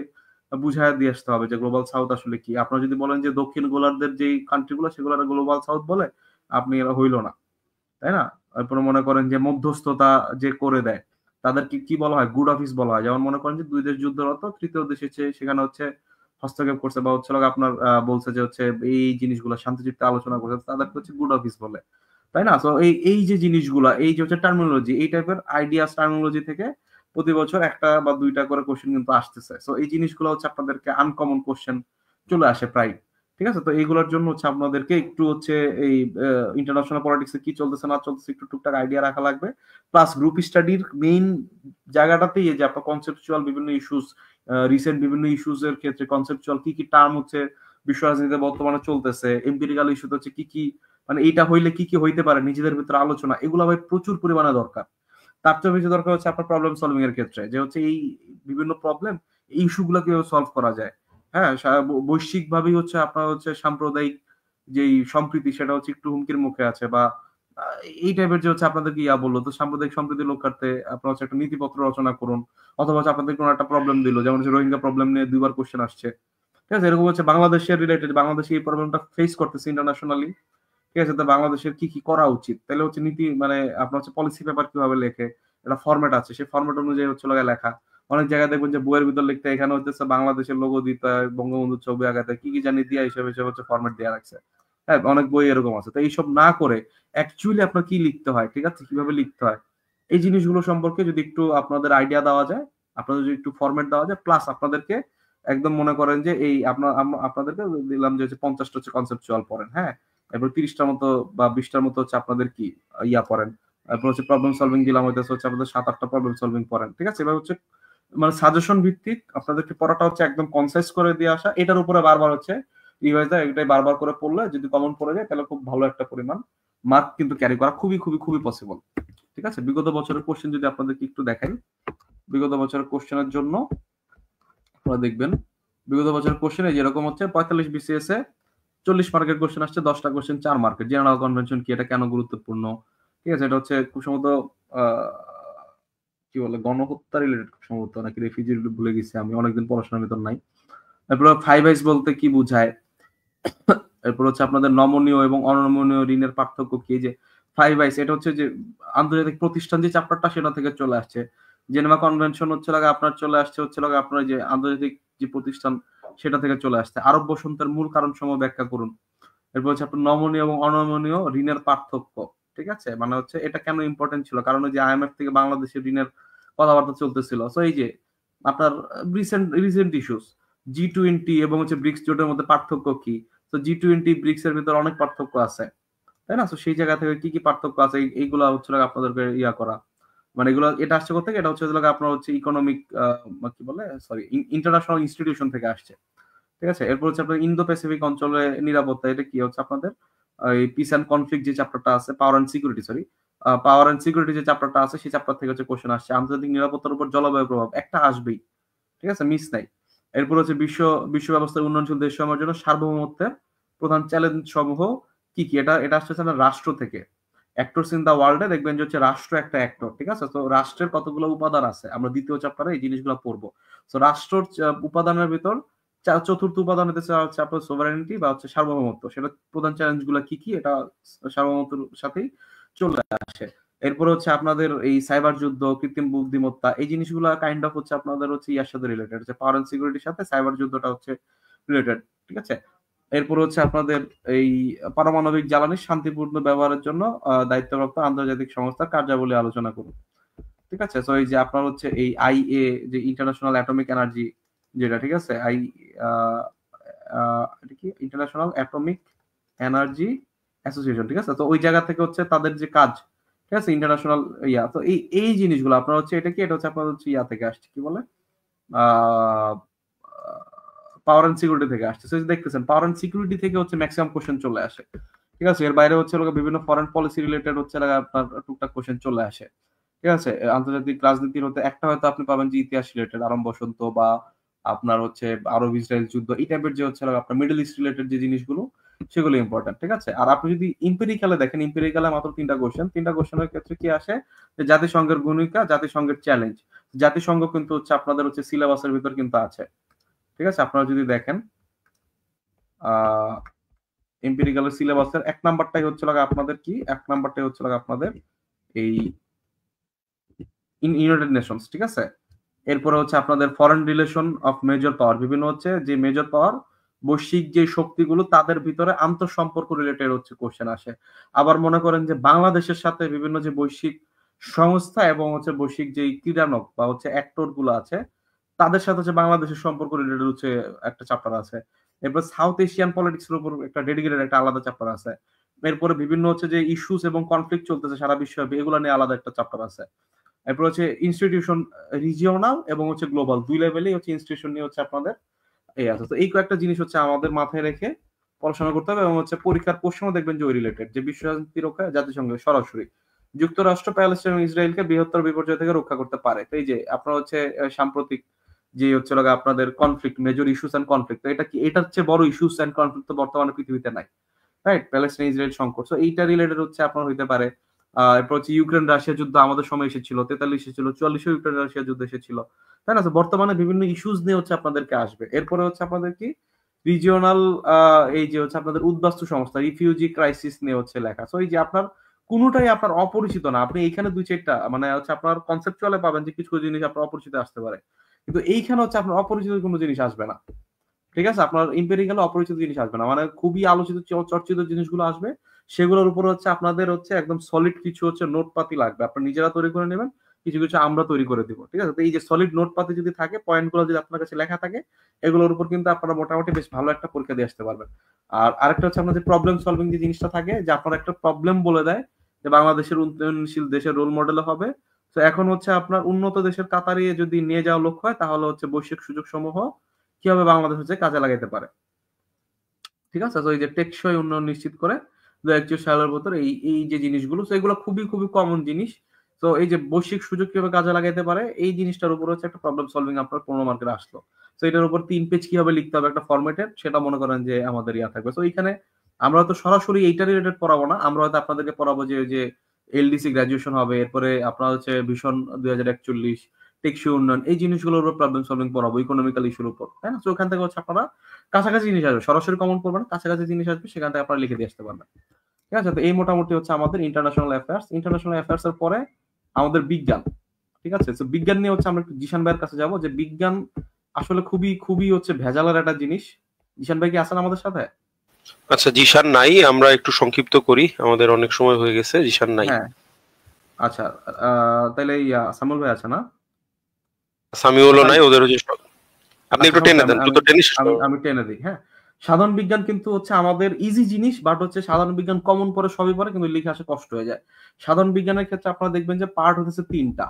বুঝায় দিয়ে আসতে হবে যে গ্লোবাল সাউথ আসলে কি। আপনারা যদি বলেন যে দক্ষিণ গোলার্ধের যে কান্ট্রিগুলো সেগুলো গ্লোবাল সাউথ বলে, আপনি এরা হইল না, তাই না। তারপরে মনে করেন যে মধ্যস্থতা যে করে দেয় তাদেরকে কি বলা হয়, গুড অফিস বলা হয়। যেমন মনে করেন যে দুই দেশ যুদ্ধরত, তৃতীয় দেশ হচ্ছে সেখানে হচ্ছে হস্তক্ষেপ করছে বা হচ্ছে আপনার বলছে যে হচ্ছে এই জিনিসগুলো শান্তি চুক্তি আলোচনা করছে, তাদেরকে হচ্ছে গুড অফিস বলে, তাই না। তো এই যে জিনিসগুলা, এই যে হচ্ছে টার্মিনোলজি, এই টাইপের আইডিয়াস টার্মিনোলজি থেকে প্রতি বছর একটা বা দুইটা করে কোশ্চেন কিন্তু আসতেছে। তো এই জিনিসগুলো হচ্ছে আপনাদেরকে আনকমন কোশ্চেন চলে আসে প্রায়, ঠিক আছে। তো এইগুলোর জন্য হচ্ছে আপনাদেরকে একটু হচ্ছে এই ইন্টারন্যাশনাল পলিটিক্সে কি চলতেছে না চলতেছে একটু টুকটাক আইডিয়া রাখা লাগবে। প্লাস গ্রুপ স্টাডির মেইন জায়গাটাতেই যে আপনার কনসেপচুয়াল বিভিন্ন ইস্যুস, রিসেন্ট বিভিন্ন ইস্যুস এর ক্ষেত্রে কনসেপচুয়াল কি কি টার্ম হচ্ছে বিশ্ব রাজনীতিতে বর্তমানে চলতেছে, এম্পিরিক্যাল ইস্যুতে হচ্ছে কি কি, মানে এইটা হইলে কি কি হইতে পারে, নিজেদের ভিতরে আলোচনা, এগুলো ভাই প্রচুর পরিমাণে দরকার। তার চেয়ে বেশি দরকার হচ্ছে আপনার প্রবলেম সলভিং এর ক্ষেত্রে, যে হচ্ছে এই বিভিন্ন প্রবলেম, এই ইস্যুগুলো কিভাবে সলভ করা যায়। হ্যাঁ, বৈশ্বিক ভাবেই হচ্ছে আপনার হচ্ছে সাম্প্রদায়িক যেই সম্প্রীতি সেটা হচ্ছে একটু হুমকির মুখে আছে, বা এই টাইপের যে হচ্ছে আপনাদেরকে ইয়া বললো, তো সাম্প্রদায়িক সম্প্রীতি রক্ষার্থে আপনার হচ্ছে একটা নীতিপত্র রচনা করুন, অথবা হচ্ছে আপনাদের কোনো একটা প্রবলেম দিল, যেমন হচ্ছে রোহিঙ্গা প্রবলেম নিয়ে 2বার কোশ্চেন আসছে, ঠিক আছে, এরকম হচ্ছে বাংলাদেশের রিলেটেড, বাংলাদেশ এই প্রবলেমটা ফেস করতেছে ইন্টারন্যাশনালি, ঠিক আছে, তো বাংলাদেশের কি কি করা উচিত, তাহলে হচ্ছে নীতি মানে আপনার হচ্ছে পলিসি পেপার কিভাবে লেখে, একটা ফরম্যাট আছে, সেই ফরম্যাট অনুযায়ী হচ্ছে লেখা। অনেক জায়গায় দেখবেন যে বইয়ের ভিতর লিখতে এখানে হচ্ছে বাংলাদেশের লোগো দিতে হয়, বঙ্গবন্ধুর ছবি আঁকাতে, কি কি জানি দিয়া হিসেবে হিসেবে হচ্ছে ফরম্যাট দেওয়া রাখছে। হ্যাঁ, অনেক বই এরকম আছে। তো এইসব না করে অ্যাকচুয়ালি আপনার কি লিখতে হয়, ঠিক আছে, কিভাবে লিখতে হয়, এই জিনিসগুলো সম্পর্কে যদি একটু আপনাদের আইডিয়া দেওয়া যায়, আপনাদের যদি একটু ফরম্যাট দেওয়া যায়, প্লাস আপনাদেরকে একদম মনে করেন যে এই আপনাদেরকে দিলাম যে হচ্ছে 50টা হচ্ছে কনসেপচুয়াল পড়েন, হ্যাঁ, এরপর 30টার মতো বা 20টার মতো হচ্ছে আপনাদের কি ইয়া পড়েন, তারপর হচ্ছে প্রবলেম সলভিং দিলাম, হইতেছে হচ্ছে আপনাদের 7-8টা প্রবলেম সলভিং পড়েন, ঠিক আছে। এবার হচ্ছে মানে সাজেশন ভিত্তিক আপনাদেরকে পড়াটা হচ্ছে একদম কনসাইজ করে দিয়ে আসা, এটার উপরে বারবার হচ্ছে রিভাইজ দেয়, এটাই বারবার করে পড়লে যদি কমন পড়ে যায় তাহলে খুব ভালো একটা পরিমাণ মার্ক কিন্তু ক্যারি করা খুবই খুবই খুবই পসিবল, ঠিক আছে। বিগত বছরের কোশ্চেন যদি আপনাদেরকে একটু দেখাই, বিগত বছরের কোশ্চেনের জন্য আপনারা দেখবেন বিগত বছরের কোশ্চেনে যেরকম হচ্ছে 45 বিসিএস এ 40 মার্কের কোশ্চেন আসছে, 10টা কোশ্চেন 4 মার্কের। জেনারেল কনভেনশন কি, এটা কেন গুরুত্বপূর্ণ, ঠিক আছে, এটা হচ্ছে খুব সম্ভবত কি বলে গণহত্যা রিলেটেড, খুব সম্ভবত নাকি রেফিউজি ভুলে গেছি আমি, অনেকদিন পড়াশোনার ভিতর নাই। তারপর 5 বলতে কি বুঝায়, এরপর হচ্ছে আপনাদের নমনীয় এবং অনমনীয় ঋণের পার্থক্য কি, যে 5 এটা হচ্ছে যে আন্তর্জাতিক প্রতিষ্ঠান যে চ্যাপ্টারটা সেটা থেকে চলে আসছে। জেনেভা কনভেনশন হচ্ছে আপনার চলে আসছে হচ্ছে আপনার যে আন্তর্জাতিক যে প্রতিষ্ঠান সেটা থেকে চলে আসছে। আরব বসন্তের মূল কারণ সমূহ ব্যাখ্যা করুন। এরপর হচ্ছে আপনার নমনীয় এবং অনমনীয় ঋণের পার্থক্য, ঠিক আছে, মানে হচ্ছে এটা কেন ইম্পর্টেন্ট ছিল, কারণ যে আইএমএফ থেকে বাংলাদেশের ঋণের কথাবার্তা চলতেছিল। সো এই যে আপনার রিসেন্ট ইস্যুস G20 এবং হচ্ছে ব্রিক্স জোটের মধ্যে পার্থক্য কি, তো G20 ব্রিক্স এর ভিতরে অনেক পার্থক্য আছে, তাই না। তো সেই জায়গা থেকে কি কি পার্থক্য আছে এইগুলা হচ্ছে আপনাদেরকে ইয়া করা, মানে এগুলো এটা আসছে কোথা থেকে, এটা হচ্ছে আপনার হচ্ছে ইকোনমিক কি বলে সরি ইন্টারন্যাশনাল ইনস্টিটিউশন থেকে আসছে, ঠিক আছে। এরপর হচ্ছে আপনার ইন্দো প্যাসিফিক অঞ্চলে নিরাপত্তা, এটা কি হচ্ছে আপনাদের এই পিস এন্ড কনফ্লিক্ট যে চ্যাপ্টারটা আছে, power and security power and security যে চ্যাপ্টারটা আছে সেই চ্যাপ্টার থেকে হচ্ছে কোশ্চেন আসছে। আন্তর্জাতিক নিরাপত্তার উপর জলবায়ু প্রভাব একটা আসবেই, ঠিক আছে, মিস নাই। এরপর হচ্ছে বিশ্ব ব্যবস্থার উন্নয়নশীল দেশ সমূহের জন্য সার্বভৌমত্বের প্রধান চ্যালেঞ্জ সমূহ কি কি, এটা আসছে রাষ্ট্র থেকে। অ্যাক্টরস ইন দা ওয়ার্ল্ডে দেখবেন যে হচ্ছে রাষ্ট্র একটা অ্যাক্টর, ঠিক আছে। তো রাষ্ট্রের কতগুলো উপাদান আছে আমরা দ্বিতীয় চ্যাপ্টারে এই জিনিসগুলো পড়বো। তো রাষ্ট্রের উপাদানের ভিতর চতুর্থ উপাদান হচ্ছে আপনার সোভারেনিটি বা হচ্ছে সার্বভৌমত্ব, সেটা প্রধান চ্যালেঞ্জ গুলা কি কি, এটা সার্বভৌমত্বের সাথেই চলে আসে। এরপর হচ্ছে আপনাদের এই সাইবার যুদ্ধ, কৃত্রিম বুদ্ধিমত্তা, এই জিনিসগুলো কাইন্ড অফ হচ্ছে আপনাদের হচ্ছে ইয়ার সাথে রিলেটেড, হচ্ছে পাওয়ার এন্ড সিকিউরিটির সাথে সাইবার যুদ্ধটা হচ্ছে রিলেটেড, ঠিক আছে। এরপর হচ্ছে আপনাদের এই পারমাণবিক জ্বালানির শান্তিপূর্ণ ব্যবহারের জন্য দায়িত্বপ্রাপ্ত আন্তর্জাতিক সংস্থার কার্যাবলী আলোচনা করুন, ঠিক আছে। তো এই যে আপনার হচ্ছে এই IA যে ইন্টারন্যাশনাল অ্যাটমিক এনার্জি যেটা, ঠিক আছে, এটা কি ইন্টারন্যাশনাল অ্যাটমিক এনার্জি অ্যাসোসিয়েশন, ঠিক আছে। তো ওই জায়গা থেকে হচ্ছে তাদের যে কাজ ঠিক আছে, ইন্টারন্যাশনাল তো এই জিনিসগুলো আপনার হচ্ছে এটা কি, এটা হচ্ছে আপনার হচ্ছে থেকে আসছে, কি বলে পাওয়ার অ্যান্ড সিকিউরিটি থেকে আসছে। দেখতেছেন পাওয়ার অ্যান্ড সিকিউরিটি থেকে হচ্ছে ম্যাক্সিমাম কোশ্চেন চলে আসে। ঠিক আছে, এর বাইরে হচ্ছে বিভিন্ন ফরেন পলিসি রিলেটেড হচ্ছে আপনার টুকটাক কোশ্চেন চলে আসে। ঠিক আছে, আন্তর্জাতিক রাজনীতির হতে একটা হয়তো আপনি পাবেন যে ইতিহাস রিলেটেড, আরব বসন্ত বা আপনার হচ্ছে আরব ইসরায়েল যুদ্ধ, এই টাইপের যে হচ্ছে আপনার মিডল ইস্ট রিলেটেড যে জিনিসগুলো সেগুলো ইম্পর্টেন্ট। ঠিক আছে, আর আপনি যদি ইম্পেরিক্যালে দেখেন, ইম্পেরিক্যালে মাত্র 3টা কোশ্চেনের ক্ষেত্রে কি আসে যে জাতিসংঘের ভূমিকা, জাতিসংঘের চ্যালেঞ্জ। জাতিসংঘ কিন্তু হচ্ছে আপনাদের হচ্ছে সিলেবাসের ভিতর কিন্তু আছে। ঠিক আছে, আপনারা যদি দেখেন এমপিরিক্যালের সিলেবাসের 1 নাম্বারটাই হচ্ছে আপনাদের কি, 1 নাম্বারটাই হচ্ছে আপনাদের এই ইউনাইটেড নেশনস। ঠিক আছে, এরপরে হচ্ছে আপনাদের ফরেন রিলেশন অফ মেজর পাওয়ার, বিভিন্ন হচ্ছে যে মেজর পাওয়ার বৈশ্বিক যে শক্তিগুলো তাদের ভিতরে আন্তঃসম্পর্ক রিলেটেড হচ্ছে কোশ্চেন আসে। আবার মনে করেন যে বাংলাদেশের সাথে বিভিন্ন যে বৈশ্বিক সংস্থা এবং হচ্ছে বৈশ্বিক যে ক্রীড়ানক বা হচ্ছে অ্যাক্টর গুলো আছে তাদের সাথে হচ্ছে বাংলাদেশের সম্পর্ক রিলেটেড হচ্ছে একটা চ্যাপ্টার আছে। এরপর সাউথ এশিয়ান পলিটিক্স এর উপর একটা ডেডিকেটেড একটা আলাদা চ্যাপ্টার আছে। এরপরে বিভিন্ন হচ্ছে যে ইস্যুস এবং কনফ্লিক্ট চলতেছে সারা বিশ্বব্যাপী, এগুলো নিয়ে আলাদা একটা চ্যাপ্টার আছে। এরপর হচ্ছে ইনস্টিটিউশন রিজিওনাল এবং হচ্ছে গ্লোবাল, দুই লেভেলেই হচ্ছে ইনস্টিটিউশন নিয়ে হচ্ছে আপনাদের এই আছে। তো এই কয়েকটা জিনিস হচ্ছে আমাদের মাথায় রেখে পড়াশোনা করতে হবে এবং হচ্ছে পরীক্ষার প্রশ্নও দেখবেন যে ওই রিলেটেড, যে বিশ্বশান্তি রক্ষা জাতিসংঘে সরাসরি যুক্তরাষ্ট্র প্যালেস্টাইন এবং ইসরায়েলকে বৃহত্তর বিপর্যয় থেকে রক্ষা করতে পারে। তো এই যে আপনার হচ্ছে সাম্প্রতিক যে হচ্ছে আপনাদের conflict, major issues and conflict, তো এটা কি, এটার চেয়ে বড় ইস্যুস এন্ড কনফ্লিক্ট তো বর্তমানে পৃথিবীতে নাই, রাইট? প্যালেস্টাইন ইসরায়েল সংকট, তো এইটা রিলেটেড হচ্ছে আপনার হইতে পারে। এরপর হচ্ছে ইউক্রেন রাশিয়া যুদ্ধ আমাদের সময় এসেছিল, 43 এসেছিল, 44 ইউক্রেন রাশিয়া যুদ্ধ এসেছিল, তাই না? বর্তমানে বিভিন্ন ইস্যুস নিয়ে হচ্ছে আপনাদেরকে আসবে। এরপরে হচ্ছে আপনাদের কি রিজিওনাল এই যে হচ্ছে আপনাদের উদ্বাস্তু সংস্থা, রিফিউজি ক্রাইসিস নিয়ে হচ্ছে লেখা। তো এই যে আপনার কোনোটাই আপনার অপরিচিত না, আপনি এইখানে 2-4টা মানে হচ্ছে আপনার কনসেপচুয়ালে পাবেন যে কিছু জিনিস আপনার অপরিচিত আসতে পারে, কিন্তু এইখানে হচ্ছে আপনার অপরিচিত কোনো জিনিস আসবে না। ঠিক আছে, আপনার ইম্পেরিক্যালে অপরিচিত জিনিস আসবে না, মানে খুবই আলোচিত চর্চিত জিনিসগুলো আসবে, সেগুলোর উপর হচ্ছে আপনাদের হচ্ছে একদম সলিড কিছু হচ্ছে নোটপাতি লাগবে, আপনারা নিজেরা তৈরি করে নেবেন, কিছু কিছু আমরা তৈরি করে দিব। ঠিক আছে, তো এই যে সলিড নোটপাতি যদি থাকে, পয়েন্টগুলো যদি আপনার কাছে লেখা থাকে, এগুলোর উপর কিন্তু আপনারা মোটামুটি বেশ ভালো একটা পরীক্ষা দিয়ে আসতে পারবেন। আর আরেকটা হচ্ছে আপনাদের প্রবলেম সলভিং যে জিনিসটা থাকে, যে আপনার একটা প্রবলেম বলে দেয় যে বাংলাদেশের উন্নয়নশীল দেশের রোল মডেল হবে। তো এখন হচ্ছে আপনার উন্নত দেশের কাতারে যদি নিয়ে যাওয়া লক্ষ্য হয়, তাহলে হচ্ছে বৈশ্বিক সুযোগ সমূহ কিভাবে বাংলাদেশ হচ্ছে কাজে লাগাইতে পারে। ঠিক আছে, তো এই যে টেকসই উন্নয়ন নিশ্চিত করে 2041 সালের ভিতর এই এই যে জিনিসগুলো, তো এগুলো খুবই খুবই কমন জিনিস। তো এই যে বৈশ্বিক সুযোগ কিভাবে কাজে লাগাইতে পারে, এই জিনিসটার উপর হচ্ছে একটা প্রবলেম সলভিং আপনার 15 মার্কের আসলো। তো এটার উপর 3 পেজ কিভাবে লিখতে হবে একটা ফরম্যাটের, সেটা মনে করেন যে আমাদের ইয়া থাকবে। তো এইখানে আমরা তো সরাসরি এইটা রিলেটেড পড়াবো না, আমরা হয়তো আপনাদেরকে পড়াবো যে এলডিসি গ্রাজুয়েশন হবে, এরপরে আপনার হচ্ছে ভিশন 2041, টেকসই উন্নয়ন, এই জিনিসগুলোর উপর প্রবলেম সলভিং পড়াবো, ইকোনমিক্যাল ইস্যুর উপর, তাই না? তো ওখান থেকে হচ্ছে আপনারা কাছাকাছি জিনিস আসবে, সরাসরি কমন করবেন, কাছাকাছি জিনিস আসবে, সেখান থেকে আপনারা লিখে দিয়ে আসতে পারবেন। ঠিক আছে, তো এই মোটামুটি হচ্ছে আমাদের ইন্টারন্যাশনাল অ্যাফেয়ার্স। ইন্টারন্যাশনাল অ্যাফেয়ার্স এর পরে আমাদের বিজ্ঞান। ঠিক আছে, তো বিজ্ঞান নিয়ে হচ্ছে আমরা একটু জিশান ভাইয়ের কাছে যাবো, যে বিজ্ঞান আসলে খুবই খুবই হচ্ছে ভেজালের একটা জিনিস। জিশান ভাই কি আছেন আমাদের সাথে? আচ্ছা, জিশান নাই, আমরা একটু সংক্ষিপ্ত করি, আমাদের অনেক সময় হয়ে গেছে। জিশান নাই। হ্যাঁ, আচ্ছা, তাহলে সামুল ভাই আছে না? সামিউলও নাই, ওদের হচ্ছে আপনি একটু টেনে দেন, দ্রুত টেনে শেষ করুন। আমি টেনে দিই। হ্যাঁ, সাধারণ বিজ্ঞান কিন্তু হচ্ছে আমাদের ইজি জিনিস, বাট হচ্ছে সাধারণ বিজ্ঞান কমন পড়ে সবই পড়ে, কিন্তু লিখে আসে কষ্ট হয়ে যায়। সাধারণ বিজ্ঞানের ক্ষেত্রে আপনারা দেখবেন যে পার্ট হচ্ছে 3টা।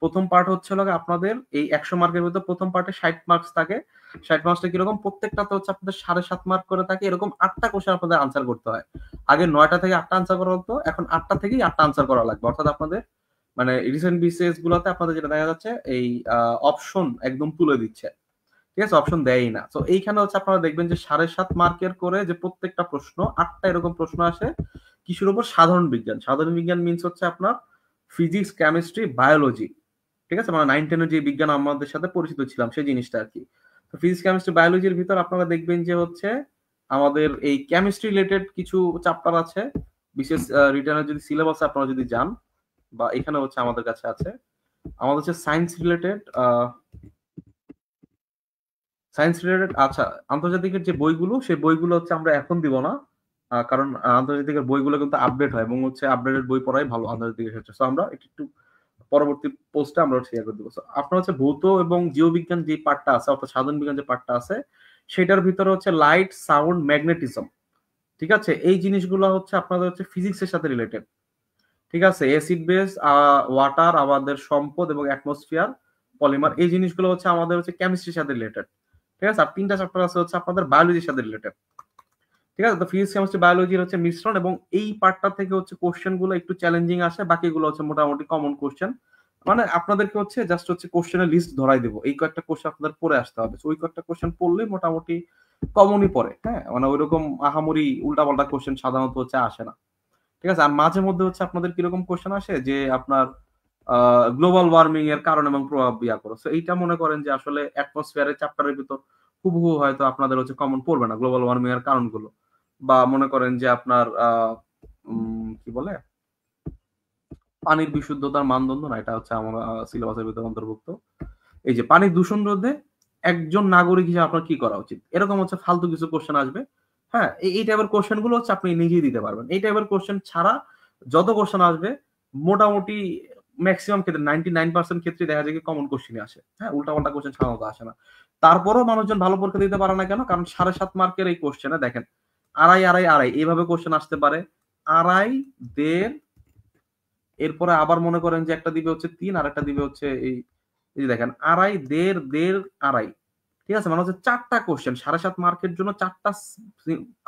প্রথম পার্ট হচ্ছে আপনাদের এই 100 মার্কের ভিতর প্রথম পার্টে 60 মার্কস থাকে। 60 মার্কসটা কিরকম, প্রত্যেকটাতে হচ্ছে আপনাদের 7.5 মার্ক করে থাকে, এরকম 8টা কোশ্চেন আপনাদের আনসার করতে হয়। আগে 9টা থেকে 8টা আনসার করা হতো, এখন 8টা থেকেই 8টা আনসার করা লাগবে। অর্থাৎ আপনাদের মানে রিসেন্ট বিসিএস গুলোতে আপনাদের যেটা দেখা যাচ্ছে এই অপশন একদম তুলে দিচ্ছে। ঠিক আছে, অপশন দেয়ই না। তো এইখানে হচ্ছে আপনারা দেখবেন যে 7.5 মার্কের করে যে প্রত্যেকটা প্রশ্ন 8টা এরকম প্রশ্ন আসে কিসের উপর, সাধারণ বিজ্ঞান। সাধারণ বিজ্ঞান মিনস হচ্ছে আপনার ফিজিক্স, কেমিস্ট্রি, বায়োলজি। ঠিক আছে, মানে 9-10 যে বিজ্ঞান আমাদের সাথে পরিচিত ছিলাম সেই জিনিসটা আর কি। তো ফিজিক্স, কেমিস্ট্রি, বায়োলজির ভিতর আপনারা দেখবেন যে হচ্ছে আমাদের এই কেমিস্ট্রি রিলেটেড কিছু চ্যাপ্টার আছে, বিশেষ রিটার্নের যদি সিলেবাস আপনারা যদি যান, বা এখানে হচ্ছে আমাদের কাছে আছে, আমাদের হচ্ছে সায়েন্স রিলেটেড আচ্ছা, আন্তর্জাতিকের যে বইগুলো, সেই বইগুলো হচ্ছে আমরা এখন দিব না, কারণ আন্তর্জাতিকের বইগুলো কিন্তু আপডেট হয় এবং হচ্ছে আপডেটেড বই পড়াই ভালো আন্তর্জাতিকের ক্ষেত্রে। তো আমরা একটু পরবর্তী পোস্টে আমরা শেয়ার করে দিব। আপনার হচ্ছে ভৌত এবং জীববিজ্ঞান যে পার্টটা আছে, অর্থাৎ সাধারণ বিজ্ঞান যে পার্টটা আছে, সেটার ভিতরে হচ্ছে লাইট, সাউন্ড, ম্যাগনেটিজম। ঠিক আছে, এই জিনিসগুলো হচ্ছে আপনাদের হচ্ছে ফিজিক্সের সাথে রিলেটেড। ঠিক আছে, অ্যাসিড বেস, ওয়াটার আমাদের সম্পদ, এবং অ্যাটমসফিয়ার, পলিমার, এই জিনিসগুলো হচ্ছে আমাদের হচ্ছে কেমিস্ট্রির সাথে রিলেটেড। ঠিক আছে, আর 3টা চ্যাপ্টার আছে হচ্ছে আপনাদের বায়োলজির সাথে রিলেটেড। ঠিক আছে, তো ফিজিক্স কেমিস্ট্রি বায়োলজির হচ্ছে মিশ্রণ, এবং এই পার্টটা থেকে হচ্ছে কোশ্চেন গুলো একটু চ্যালেঞ্জিং আসে, বাকিগুলো হচ্ছে মোটামুটি কমন কোশ্চেন। মানে আপনাদেরকে হচ্ছে জাস্ট হচ্ছে কোশ্চেনের লিস্ট ধরাই দেবো, এই কয়েকটা কোশ্চেন আপনাদের পড়ে আসতে হবে। ওই কয়েকটা কোশ্চেন পড়লে মোটামুটি কমনই পড়ে। হ্যাঁ, মানে ওইরকম আহামরি উল্টাপাল্টা কোশ্চেন সাধারণত হচ্ছে আসে না। ঠিক আছে, আর মাঝে মধ্যে হচ্ছে আপনাদের কিরকম কোশ্চেন আসে যে আপনার গ্লোবাল ওয়ার্মিং এর কারণ এবং প্রভাব ইয়া করো, এইটা মনে করেন যে আসলে অ্যাটমসফিয়ারের চ্যাপ্টারের ভিতর হুবহু হয়তো আপনাদের হচ্ছে কমন পড়বে না গ্লোবাল ওয়ার্মিং এর কারণগুলো। বা মনে করেন যে আপনার কি বলে পানির বিশুদ্ধতার মানদণ্ড, না এটা হচ্ছে আমার সিলেবাসের ভিতরে অন্তর্ভুক্ত। এই যে পানির দূষণ রোধে একজন নাগরিক হিসেবে আপনার কি করা উচিত, এরকম হচ্ছে ফালতু কিছু কোশ্চেন আসবে। হ্যাঁ, এই টাইপের কোশ্চেন গুলো হচ্ছে আপনি নিজেই দিতে পারবেন। এই টাইপের কোশ্চেন ছাড়া যত কোশ্চেন আসবে মোটামুটি ম্যাক্সিমাম ক্ষেত্রে 99% ক্ষেত্রে দেখা যায় কি কমন কোশ্চেনই আসে। হ্যাঁ, উল্টাপাল্টা কোশ্চেন সাধারণত আসে না। তারপরেও মানুষজন ভালো পরীক্ষা দিতে পারে না কেন? কারণ 7.5 মার্কের এই কোশ্চেনে দেখেন আড়াই আড়াই আড়াই এইভাবে কোশ্চেন আসতে পারে, আড়াই, দেড়, এরপরে আবার মনে করেন যে একটা দিবে হচ্ছে 3, আর একটা দিবে হচ্ছে এই যে দেখেন আড়াই, দেড়, দেড়, আড়াই। ঠিক আছে, মানে হচ্ছে 4টা কোশ্চেন 7.5 মার্কের জন্য, 4টা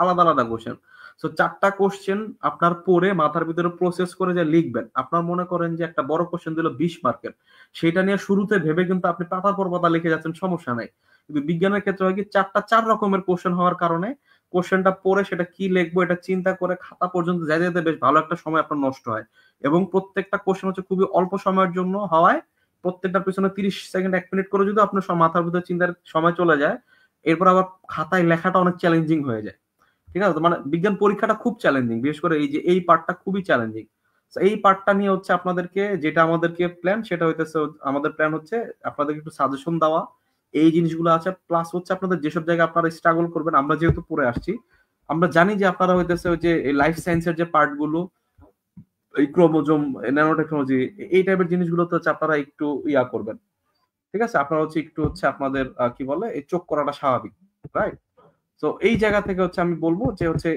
আলাদা আলাদা কোশ্চেন। সো 4টা কোশ্চেন আপনার পড়ে মাথার ভিতরে প্রসেস করে যে লিখবেন, আপনার মনে করেন যে একটা বড় কোশ্চেন দিল 20 মার্কের, সেটা নিয়ে শুরুতে ভেবে কিন্তু আপনি পাতার পর পাতা লিখে যাচ্ছেন, সমস্যা নাই। কিন্তু বিজ্ঞানের ক্ষেত্রে হয় কি 4টা 4 রকমের কোশ্চেন হওয়ার কারণে কোশ্চেনটা পড়ে সেটা কি লিখবো এটা চিন্তা করে খাতা পর্যন্ত যাইতে যেতে বেশ ভালো একটা সময় আপনার নষ্ট হয়। এবং প্রত্যেকটা কোশ্চেন হচ্ছে খুবই অল্প সময়ের জন্য হওয়ায় প্রত্যেকটা পিছনে 30 সেকেন্ড 1 মিনিট করে যদি আপনার মাথার ভিতরে চিন্তার সময় চলে যায়, এরপর আবার খাতায় লেখাটা অনেক চ্যালেঞ্জিং হয়ে যায়। ঠিক আছে, মানে বিজ্ঞান পরীক্ষাটা খুব চ্যালেঞ্জিং, বিশেষ করে এই যে এই পার্টটা খুবই চ্যালেঞ্জিং। এই পার্টটা নিয়ে হচ্ছে আপনাদেরকে যেটা আমাদেরকে প্ল্যান, সেটা হইতেছে আমাদের প্ল্যান হচ্ছে আপনাদেরকে একটু সাজেশন দেওয়া, এই জিনিসগুলো আছে, প্লাস হচ্ছে আপনাদের যেসব জায়গায় আপনারা স্ট্রাগল করবেন, আমরা যেহেতু পড়ে আসছি, আমরা জানি যে আপনারা হইতেছে ওই যে লাইফ সায়েন্সের যে পার্টগুলো, এই ক্রোমোজোম, ন্যানো টেকনোলজি, এই টাইপের জিনিসগুলো তো হচ্ছে আপনারা একটু ইয়া করবেন। ঠিক আছে, আপনারা হচ্ছে একটু হচ্ছে আপনাদের কি বলে এই চোখ করাটা স্বাভাবিক, রাইট? তো এই জায়গা থেকে হচ্ছে আমি বলবো যে হচ্ছে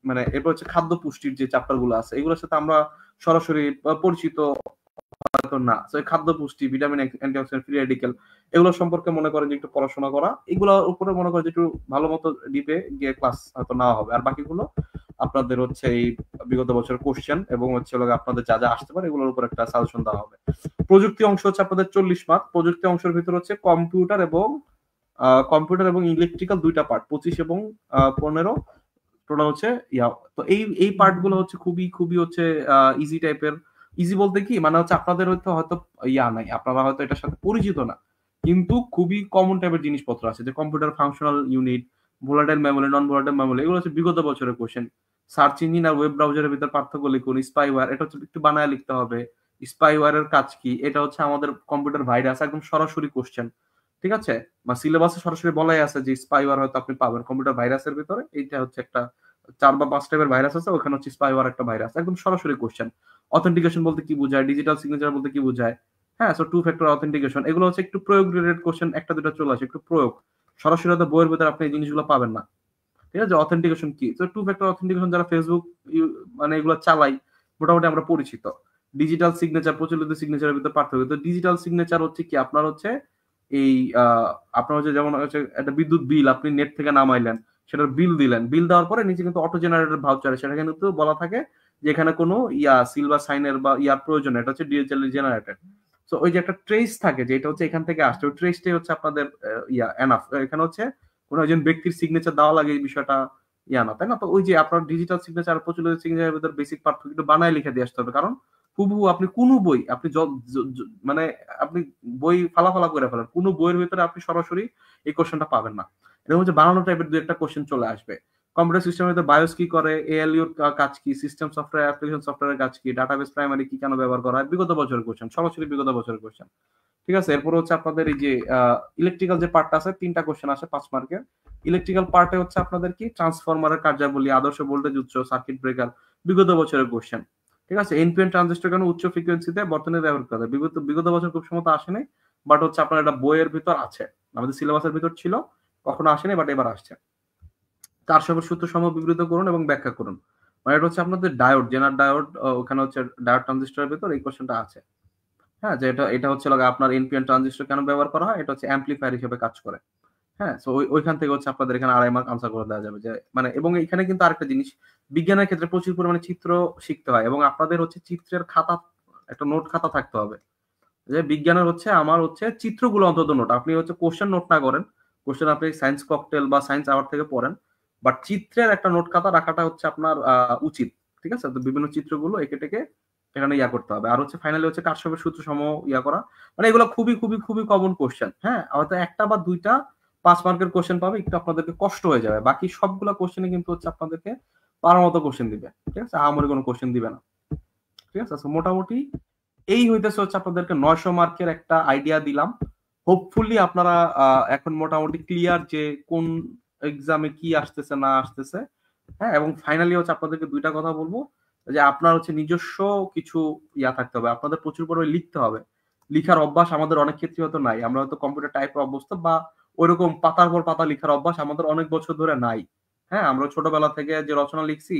মানে এরপর হচ্ছে খাদ্য পুষ্টির যে চ্যাপ্টার গুলো আছে, এগুলোর সাথে আমরা সরাসরি পরিচিত হয়তো না। তো খাদ্য পুষ্টি, ভিটামিন, অ্যান্টিঅক্সিডেন্ট, ফ্রি রেডিক্যাল, এগুলো সম্পর্কে মনে করেন যে একটু পড়াশোনা করা, এগুলোর উপরে মনে করেন যে একটু ভালো মতো ডিপে গিয়ে ক্লাস হয়তো নেওয়া হবে। আর বাকিগুলো আপনাদের হচ্ছে এই বিগত বছর কোশ্চেন এবং হচ্ছে আপনাদের যা যা আসতে পারে এগুলোর উপর একটা সাজেশন দেওয়া হবে। প্রযুক্তি অংশ হচ্ছে আপনাদের 40 মার্ক। প্রযুক্তি অংশের ভিতর হচ্ছে কম্পিউটার এবং ইলেকট্রিক্যাল দুইটা পার্ট, 25 এবং 15 টোটাল হচ্ছে ইয়া। তো এই পার্ট গুলো হচ্ছে খুবই খুবই হচ্ছে ইজি টাইপের। ইজি বলতে কি মানে হচ্ছে আপনাদের হয়তো ইয়া নাই, আপনারা হয়তো এটার সাথে পরিচিত না, কিন্তু খুবই কমন টাইপের জিনিসপত্র আছে, যে computer functional unit, volatile memory, non volatile memory, এগুলো হচ্ছে বিগত বছরের কোশ্চেন। সার্চ ইঞ্জিন আর ওয়েব ব্রাউজারের ভিতর পার্থক্য লিখুন। স্পাইওয়্যার, এটা হচ্ছে একটু বানায় লিখতে হবে। স্পাইওয়্যারের কাজ কি, এটা হচ্ছে আমাদের কম্পিউটার ভাইরাস, একদম সরাসরি কোশ্চেন। ঠিক আছে, বা সিলেবাসে সরাসরি বলাই আছে যে স্পাইওয়্যার হয়তো আপনি পাবেন কম্পিউটার ভাইরাসের ভিতরে, এইটা হচ্ছে একটা 4 বা 5 টাইপের ভাইরাস আছে, ওখানে হচ্ছে স্পাইওয়্যার একটা ভাইরাস, একদম সরাসরি কোশ্চেন। অথেন্টিকেশন বলতে কি বোঝায়, ডিজিটাল সিগনেচার বলতে কি বোঝায়, হ্যাঁ, সো 2 ফ্যাক্টর অথেন্টিকেশন, এগুলো হচ্ছে একটু প্রয়োগ রিলেটেড কোশ্চেন, একটা দুটো চলে আসে একটু প্রয়োগ, সরাসরি হয়তো বইয়ের ভিতরে আপনি এই জিনিসগুলো পাবেন না। ঠিক আছে, অথেন্টিকেশন কি, তো 2 ফ্যাক্টর অথেন্টিকেশন যারা ফেসবুক মানে এগুলো চালাই মোটামুটি আমরা পরিচিত। ডিজিটাল সিগনেচার, প্রচলিত সিগনেচারের ভিতরে পার্থক্য। তো ডিজিটাল সিগনেচার হচ্ছে কি আপনার হচ্ছে এই আপনার হচ্ছে যেমন হচ্ছে একটা বিদ্যুৎ বিল আপনি নেট থেকে নামাইলেন, সেটার বিল দিলেন, বিল দেওয়ার পরে নিচে কিন্তু অটো জেনারেটেড ভাউচার, সেটা কিন্তু বলা থাকে যে এখানে কোনো সিলভার সাইনের বা ইয়ার প্রয়োজন, এটা হচ্ছে ডিজিটালি জেনারেটেড। সো ওই যে একটা ট্রেস থাকে যে এটা হচ্ছে এখান থেকে আসছে, ওই ট্রেসটাই হচ্ছে আপনাদের এনাফ। এখানে হচ্ছে কোনো একজন ব্যক্তির সিগনেচার দেওয়া লাগে, এই বিষয়টা না, তাই না? তো ওই যে আপনার ডিজিটাল সিগনেচার প্রচলিত সিগনেচারের ভিতরে বেসিক পার্থক্য একটু বানায় লিখে দিয়ে আসতে হবে, কারণ হুবহু আপনি কোনো বই আপনি মানে আপনি বই ফালা করে ফেলেন, কোনো বইয়ের ভিতরে আপনি সরাসরি এই কোশ্চেনটা পাবেন না। এর মধ্যে বানানো টাইপের দু একটা কোশ্চেন চলে আসবে। কম্পিউটার সিস্টেমের ভিতরে বায়োস কি করে, এএলইউর কাজ কি, সিস্টেম সফটওয়্যার, অ্যাপ্লিকেশন সফটওয়্যারের কাজ কি, ডাটাবেস প্রাইমারি কি কেন ব্যবহার করা হয়, বিগত বছরের কোশ্চেন, সরাসরি বিগত বছরের কোশ্চেন। ঠিক আছে, এরপর হচ্ছে আপনাদের এই যে ইলেকট্রিক্যাল যে পার্টটা আছে, 3টা কোশ্চেন আসে 5 মার্কের। ইলেকট্রিক্যাল পার্টে হচ্ছে আপনাদের কি ট্রান্সফরমারের কার্যাবলী, আদর্শ ভোল্টেজ উৎস, সার্কিট ব্রেকার, বিগত বছরের কোশ্চেন। ঠিক আছে, এনপিএন ট্রানজিস্টর কেন উচ্চ ফ্রিকোয়েন্সিতে বর্তমানে ব্যবহার করা হয়, বিগত বছর খুব সময় আসেনি, বাট হচ্ছে আপনার একটা বইয়ের ভিতর আছে, আমাদের সিলেবাসের ভিতর ছিল, কখনো আসেনি বাট এবার আসছে। কারশফের সূত্র সমূহ বিবৃত করুন এবং ব্যাখ্যা করুন। মানে এটা হচ্ছে আপনাদের ডায়োড, জেনার ডায়োড, ওখানে হচ্ছে ডায়োড ট্রানজিস্টরের ভিতর এই কোশ্চেনটা আছে। হ্যাঁ, যে এটা হচ্ছে আপনার এনপিএন ট্রানজিস্টর কেন ব্যবহার করা হয়, এটা হচ্ছে অ্যাম্পলিফায়ার হিসেবে কাজ করে। হ্যাঁ, সো ওইখান থেকে হচ্ছে আপনাদের এখানে 2.5 মার্ক আনসার করে দেওয়া যাবে। যে মানে এবং এখানে কিন্তু আরেকটা জিনিস, বিজ্ঞানের ক্ষেত্রে প্রচুর পরিমাণে চিত্র শিখতে হয় এবং আপনাদের হচ্ছে চিত্রের খাতা, একটা নোট খাতা থাকতে হবে। যে বিজ্ঞানের হচ্ছে আমার হচ্ছে চিত্রগুলো অন্তত নোট, আপনি হচ্ছে কোশ্চেন নোট না করেন, কোশ্চেন আপনি সায়েন্স ককটেল বা সায়েন্স আওয়ার থেকে পড়েন, বাট চিত্রের একটা নোট খাতা রাখাটা হচ্ছে আপনার উচিত। ঠিক আছে, তো বিভিন্ন চিত্রগুলো এঁকে টেকে এখানে ইয়া করতে হবে। আর হচ্ছে ফাইনালি হচ্ছে কারশফের সূত্র সম ইয়া করা, মানে এগুলো খুবই খুবই খুবই কমন কোশ্চেন। হ্যাঁ, হয়তো একটা বা দুইটা 5 মার্কের কোশ্চেন পাবে, একটু আপনাদেরকে কষ্ট হয়ে যাবে, বাকি সবগুলা কোশ্চেনে কিন্তু হচ্ছে আপনাদেরকে পারার মতো কোশ্চেন দিবে। ঠিক আছে, আমার কোনো কোশ্চেন দিবে না। ঠিক আছে, মোটামুটি এই হইতেছে হচ্ছে আপনাদেরকে 900 মার্কের একটা আইডিয়া দিলাম। হোপফুলি আপনারা এখন মোটামুটি ক্লিয়ার যে কোন এক্সামে কি আসতেছে না আসতেছে। হ্যাঁ, এবং ফাইনালি হচ্ছে আপনাদেরকে দুইটা কথা বলবো, যে আপনার হচ্ছে নিজস্ব কিছু ইয়া থাকতে হবে, আপনাদের প্রচুর পরিমাণে লিখতে হবে। লিখার অভ্যাস আমাদের অনেক ক্ষেত্রে হয়তো নাই, আমরা হয়তো কম্পিউটার টাইপের অভ্যস্ত বা ওইরকম পাতার পর পাতা লিখার অভ্যাস আমাদের অনেক বছর ধরে নাই। হ্যাঁ, আমরা ছোটবেলা থেকে যে রচনা লিখছি,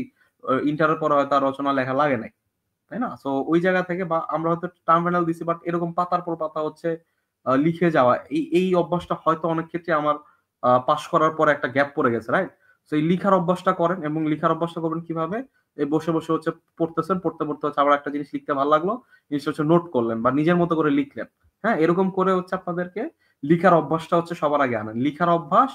ইন্টারের পরে হয়তো আর রচনা লেখা লাগে নাই, তাই না? সো ওই জায়গা থেকে বা আমরা হয়তো টার্ম ফাইনাল দিছি, বাট এরকম পাতার পর পাতা হচ্ছে লিখে যাওয়া, এই অভ্যাসটা হয়তো অনেক ক্ষেত্রে আমার পাস করার পরে একটা গ্যাপ পড়ে গেছে, রাইট? তো এই লিখার অভ্যাসটা করেন, এবং লিখার অভ্যাসটা করবেন কিভাবে, এই বসে বসে হচ্ছে পড়তেছেন, পড়তে পড়তে হচ্ছে আবার একটা জিনিস লিখতে ভালো লাগলো, জিনিসটা হচ্ছে নোট করলেন বা নিজের মতো করে লিখলেন। হ্যাঁ, এরকম করে হচ্ছে আপনাদেরকে লিখার অভ্যাসটা হচ্ছে সবার আগে আনেন। লিখার অভ্যাস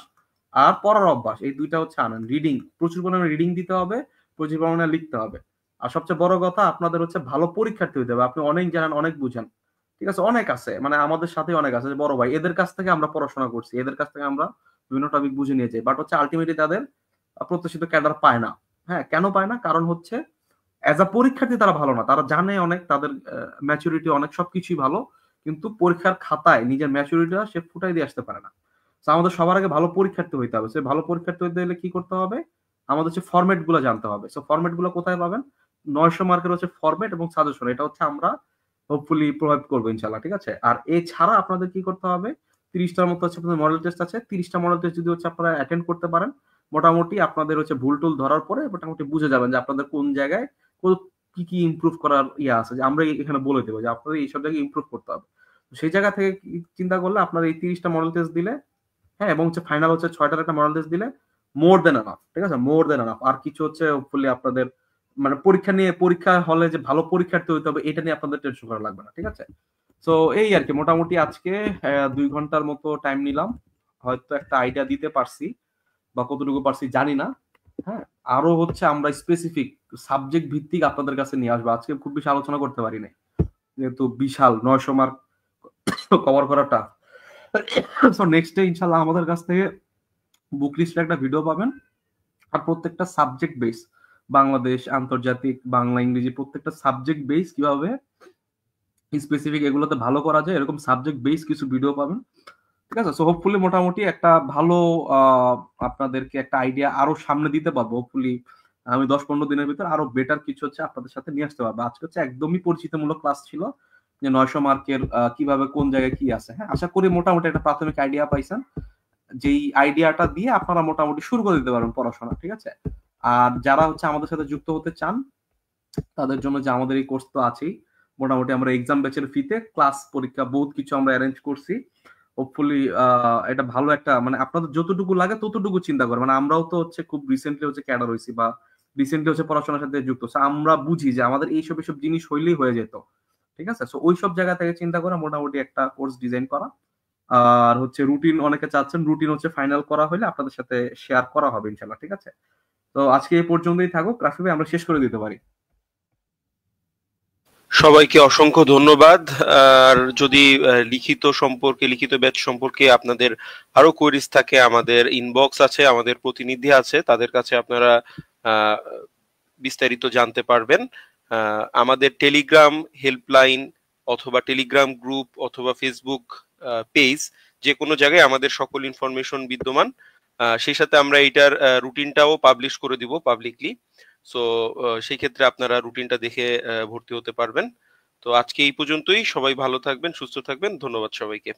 আর পড়ার অভ্যাস, এই দুইটা হচ্ছে আনেন। রিডিং, প্রচুর পরিমাণে রিডিং দিতে হবে, প্রচুর পরিমাণে লিখতে হবে। আর সবচেয়ে বড় কথা, আপনাদের হচ্ছে ভালো পরীক্ষার্থী হইতে হবে। আপনি অনেক জানেন, অনেক বুঝেন, ঠিক আছে, অনেক আছে, মানে আমাদের সাথে অনেক আছে যে বড় ভাই, এদের কাছ থেকে আমরা পড়াশোনা করছি, এদের কাছ থেকে আমরা বিভিন্ন টপিক বুঝে নিয়ে যাই, বাট হচ্ছে আলটিমেটলি তাদের প্রত্যাশিত ক্যাডার পায় না। হ্যাঁ, কেন পায় না? কারণ হচ্ছে অ্যাজ আ পরীক্ষার্থী তারা ভালো না, তারা জানে অনেক, তাদের ম্যাচুরিটি অনেক, সবকিছুই ভালো, কিন্তু পরীক্ষার খাতায় নিজের ম্যাচুরিটিটা সে ফুটাই দিয়ে আসতে পারে না। তো আমাদের সবার আগে ভালো পরীক্ষার্থী হইতে হবে। সে ভালো পরীক্ষার্থী হইতে হলে কি করতে হবে? আমাদের হচ্ছে ফরম্যাট গুলো জানতে হবে। সো ফরম্যাট গুলো কোথায় পাবেন? 900 মার্কের হচ্ছে ফরম্যাট এবং সাজেশন, এটা হচ্ছে আমরা হোপফুলি প্রোভাইড করবো ইনশাল্লাহ। ঠিক আছে, আর এছাড়া আপনাদের কি করতে হবে? 30টার মতো হচ্ছে আপনাদের মডেল টেস্ট আছে। 30টা মডেল টেস্ট যদি হচ্ছে আপনারা অ্যাটেন্ড করতে পারেন, মোটামুটি আপনাদের হচ্ছে ভুল টুল ধরার পরে মোটামুটি বুঝে যাবেন যে আপনাদের কোন জায়গায় কি কি ইমপ্রুভ করার ইয়ে আছে, যে আমরা এখানে বলে দেবো যে আপনাদের এইসব জায়গায় ইমপ্রুভ করতে হবে। সেই জায়গা থেকে চিন্তা করলে আপনার এই 30টা মডেল টেস্ট দিলে, হ্যাঁ, এবং হচ্ছে ফাইনাল হচ্ছে 6টার একটা মডেল টেস্ট দিলে মোর দেন এনাফ। ঠিক আছে, মোর দেন এনাফ। আর কিছু হচ্ছে হোপফুলি আপনাদের মানে পরীক্ষা হলে যে ভালো পরীক্ষার্থী হইতে হবে, এটা নিয়ে আপনাদের টেনশন করা লাগবে না। ঠিক আছে, তো এই আর কি, মোটামুটি আজকে 2 ঘন্টার মতো টাইম নিলাম, হয়তো একটা আইডিয়া দিতে পারছি বা কতটুকু পারছি জানি না। হ্যাঁ, আরো হচ্ছে আমরা স্পেসিফিক সাবজেক্ট ভিত্তিক আপনাদের কাছে নিয়ে আসবো। আজকে খুব বেশি আলোচনা করতে পারি নাই, যেহেতু বিশাল 900 মার্ক কভার করাটা। সো নেক্সট ডে ইনশাল্লাহ আমাদের কাছ থেকে বুক লিস্টের একটা ভিডিও পাবেন, আর প্রত্যেকটা সাবজেক্ট বেস, বাংলাদেশ, আন্তর্জাতিক, বাংলা, ইংরেজি, প্রত্যেকটা সাবজেক্ট বেস কিভাবে স্পেসিফিক এগুলোতে ভালো করা যায়, এরকম সাবজেক্ট বেস কিছু ভিডিও পাবেন। ঠিক আছে, সো হোপফুলি মোটামুটি একটা ভালো আপনাদেরকে একটা আইডিয়া আরো সামনে দিতে পারবো। হোপফুলি আমি 10-15 দিনের ভিতর আরো বেটার কিছু হচ্ছে আপনাদের সাথে নিয়ে আসতে পারবো। আজকে হচ্ছে একদমই পরিচিতিমূলক ক্লাস ছিল, যে 900 মার্কের কিভাবে কোন জায়গায় কি আছে। হ্যাঁ, আশা করি মোটামুটি একটা প্রাথমিক আইডিয়া পাইছেন, যেই আইডিয়াটা দিয়ে আপনারা মোটামুটি শুরু করে দিতে পারবেন পড়াশোনা। ঠিক আছে, আর যারা হচ্ছে আমাদের সাথে যুক্ত হতে চান, তাদের জন্য যে আমাদের এই কোর্স তো আছেই, মোটামুটি আমরা এক্সাম ব্যাচের ফিতে ক্লাস, পরীক্ষা, বহুত কিছু আমরা অ্যারেঞ্জ করছি। হোপফুলি এটা ভালো একটা, মানে আপনাদের যতটুকু লাগে ততটুকু চিন্তা করে, মানে আমরাও তো হচ্ছে খুব রিসেন্টলি হচ্ছে ক্যাডার হয়েছি বা রিসেন্টলি হচ্ছে পড়াশোনার সাথে যুক্ত, আমরা বুঝি যে আমাদের এইসব জিনিস হইলেই হয়ে যেত। ঠিক আছে, সো ওই সব জায়গা থেকে চিন্তা করে মোটামুটি একটা কোর্স ডিজাইন করা। আর হচ্ছে রুটিন অনেকে চাচ্ছেন, রুটিন হচ্ছে ফাইনাল করা হলে আপনাদের সাথে শেয়ার করা হবে ইনশাল্লাহ। ঠিক আছে, তো আজকে এই পর্যন্তই থাকুক, রাফি ভাই, আমরা শেষ করে দিতে পারি। সবাইকে অসংখ্য ধন্যবাদ। আর যদি লিখিত ব্যাচ সম্পর্কে আপনাদের আরো কোয়েরিজ থাকে, আমাদের ইনবক্স আছে, আমাদের প্রতিনিধি আছে, তাদের কাছে আপনারা বিস্তারিত জানতে পারবেন। আমাদের টেলিগ্রাম হেল্পলাইন অথবা টেলিগ্রাম গ্রুপ অথবা ফেসবুক পেজ, যে কোনো জায়গায় আমাদের সকল ইনফরমেশন বিদ্যমান। সেই সাথে আমরা এইটার রুটিনটাও পাবলিশ করে দিব পাবলিকলি। সো সেই ক্ষেত্রে আপনারা রুটিনটা দেখে ভর্তি হতে পারবেন। তো আজকে এই পর্যন্তই, সবাই ভালো থাকবেন, সুস্থ থাকবেন, ধন্যবাদ সবাইকে।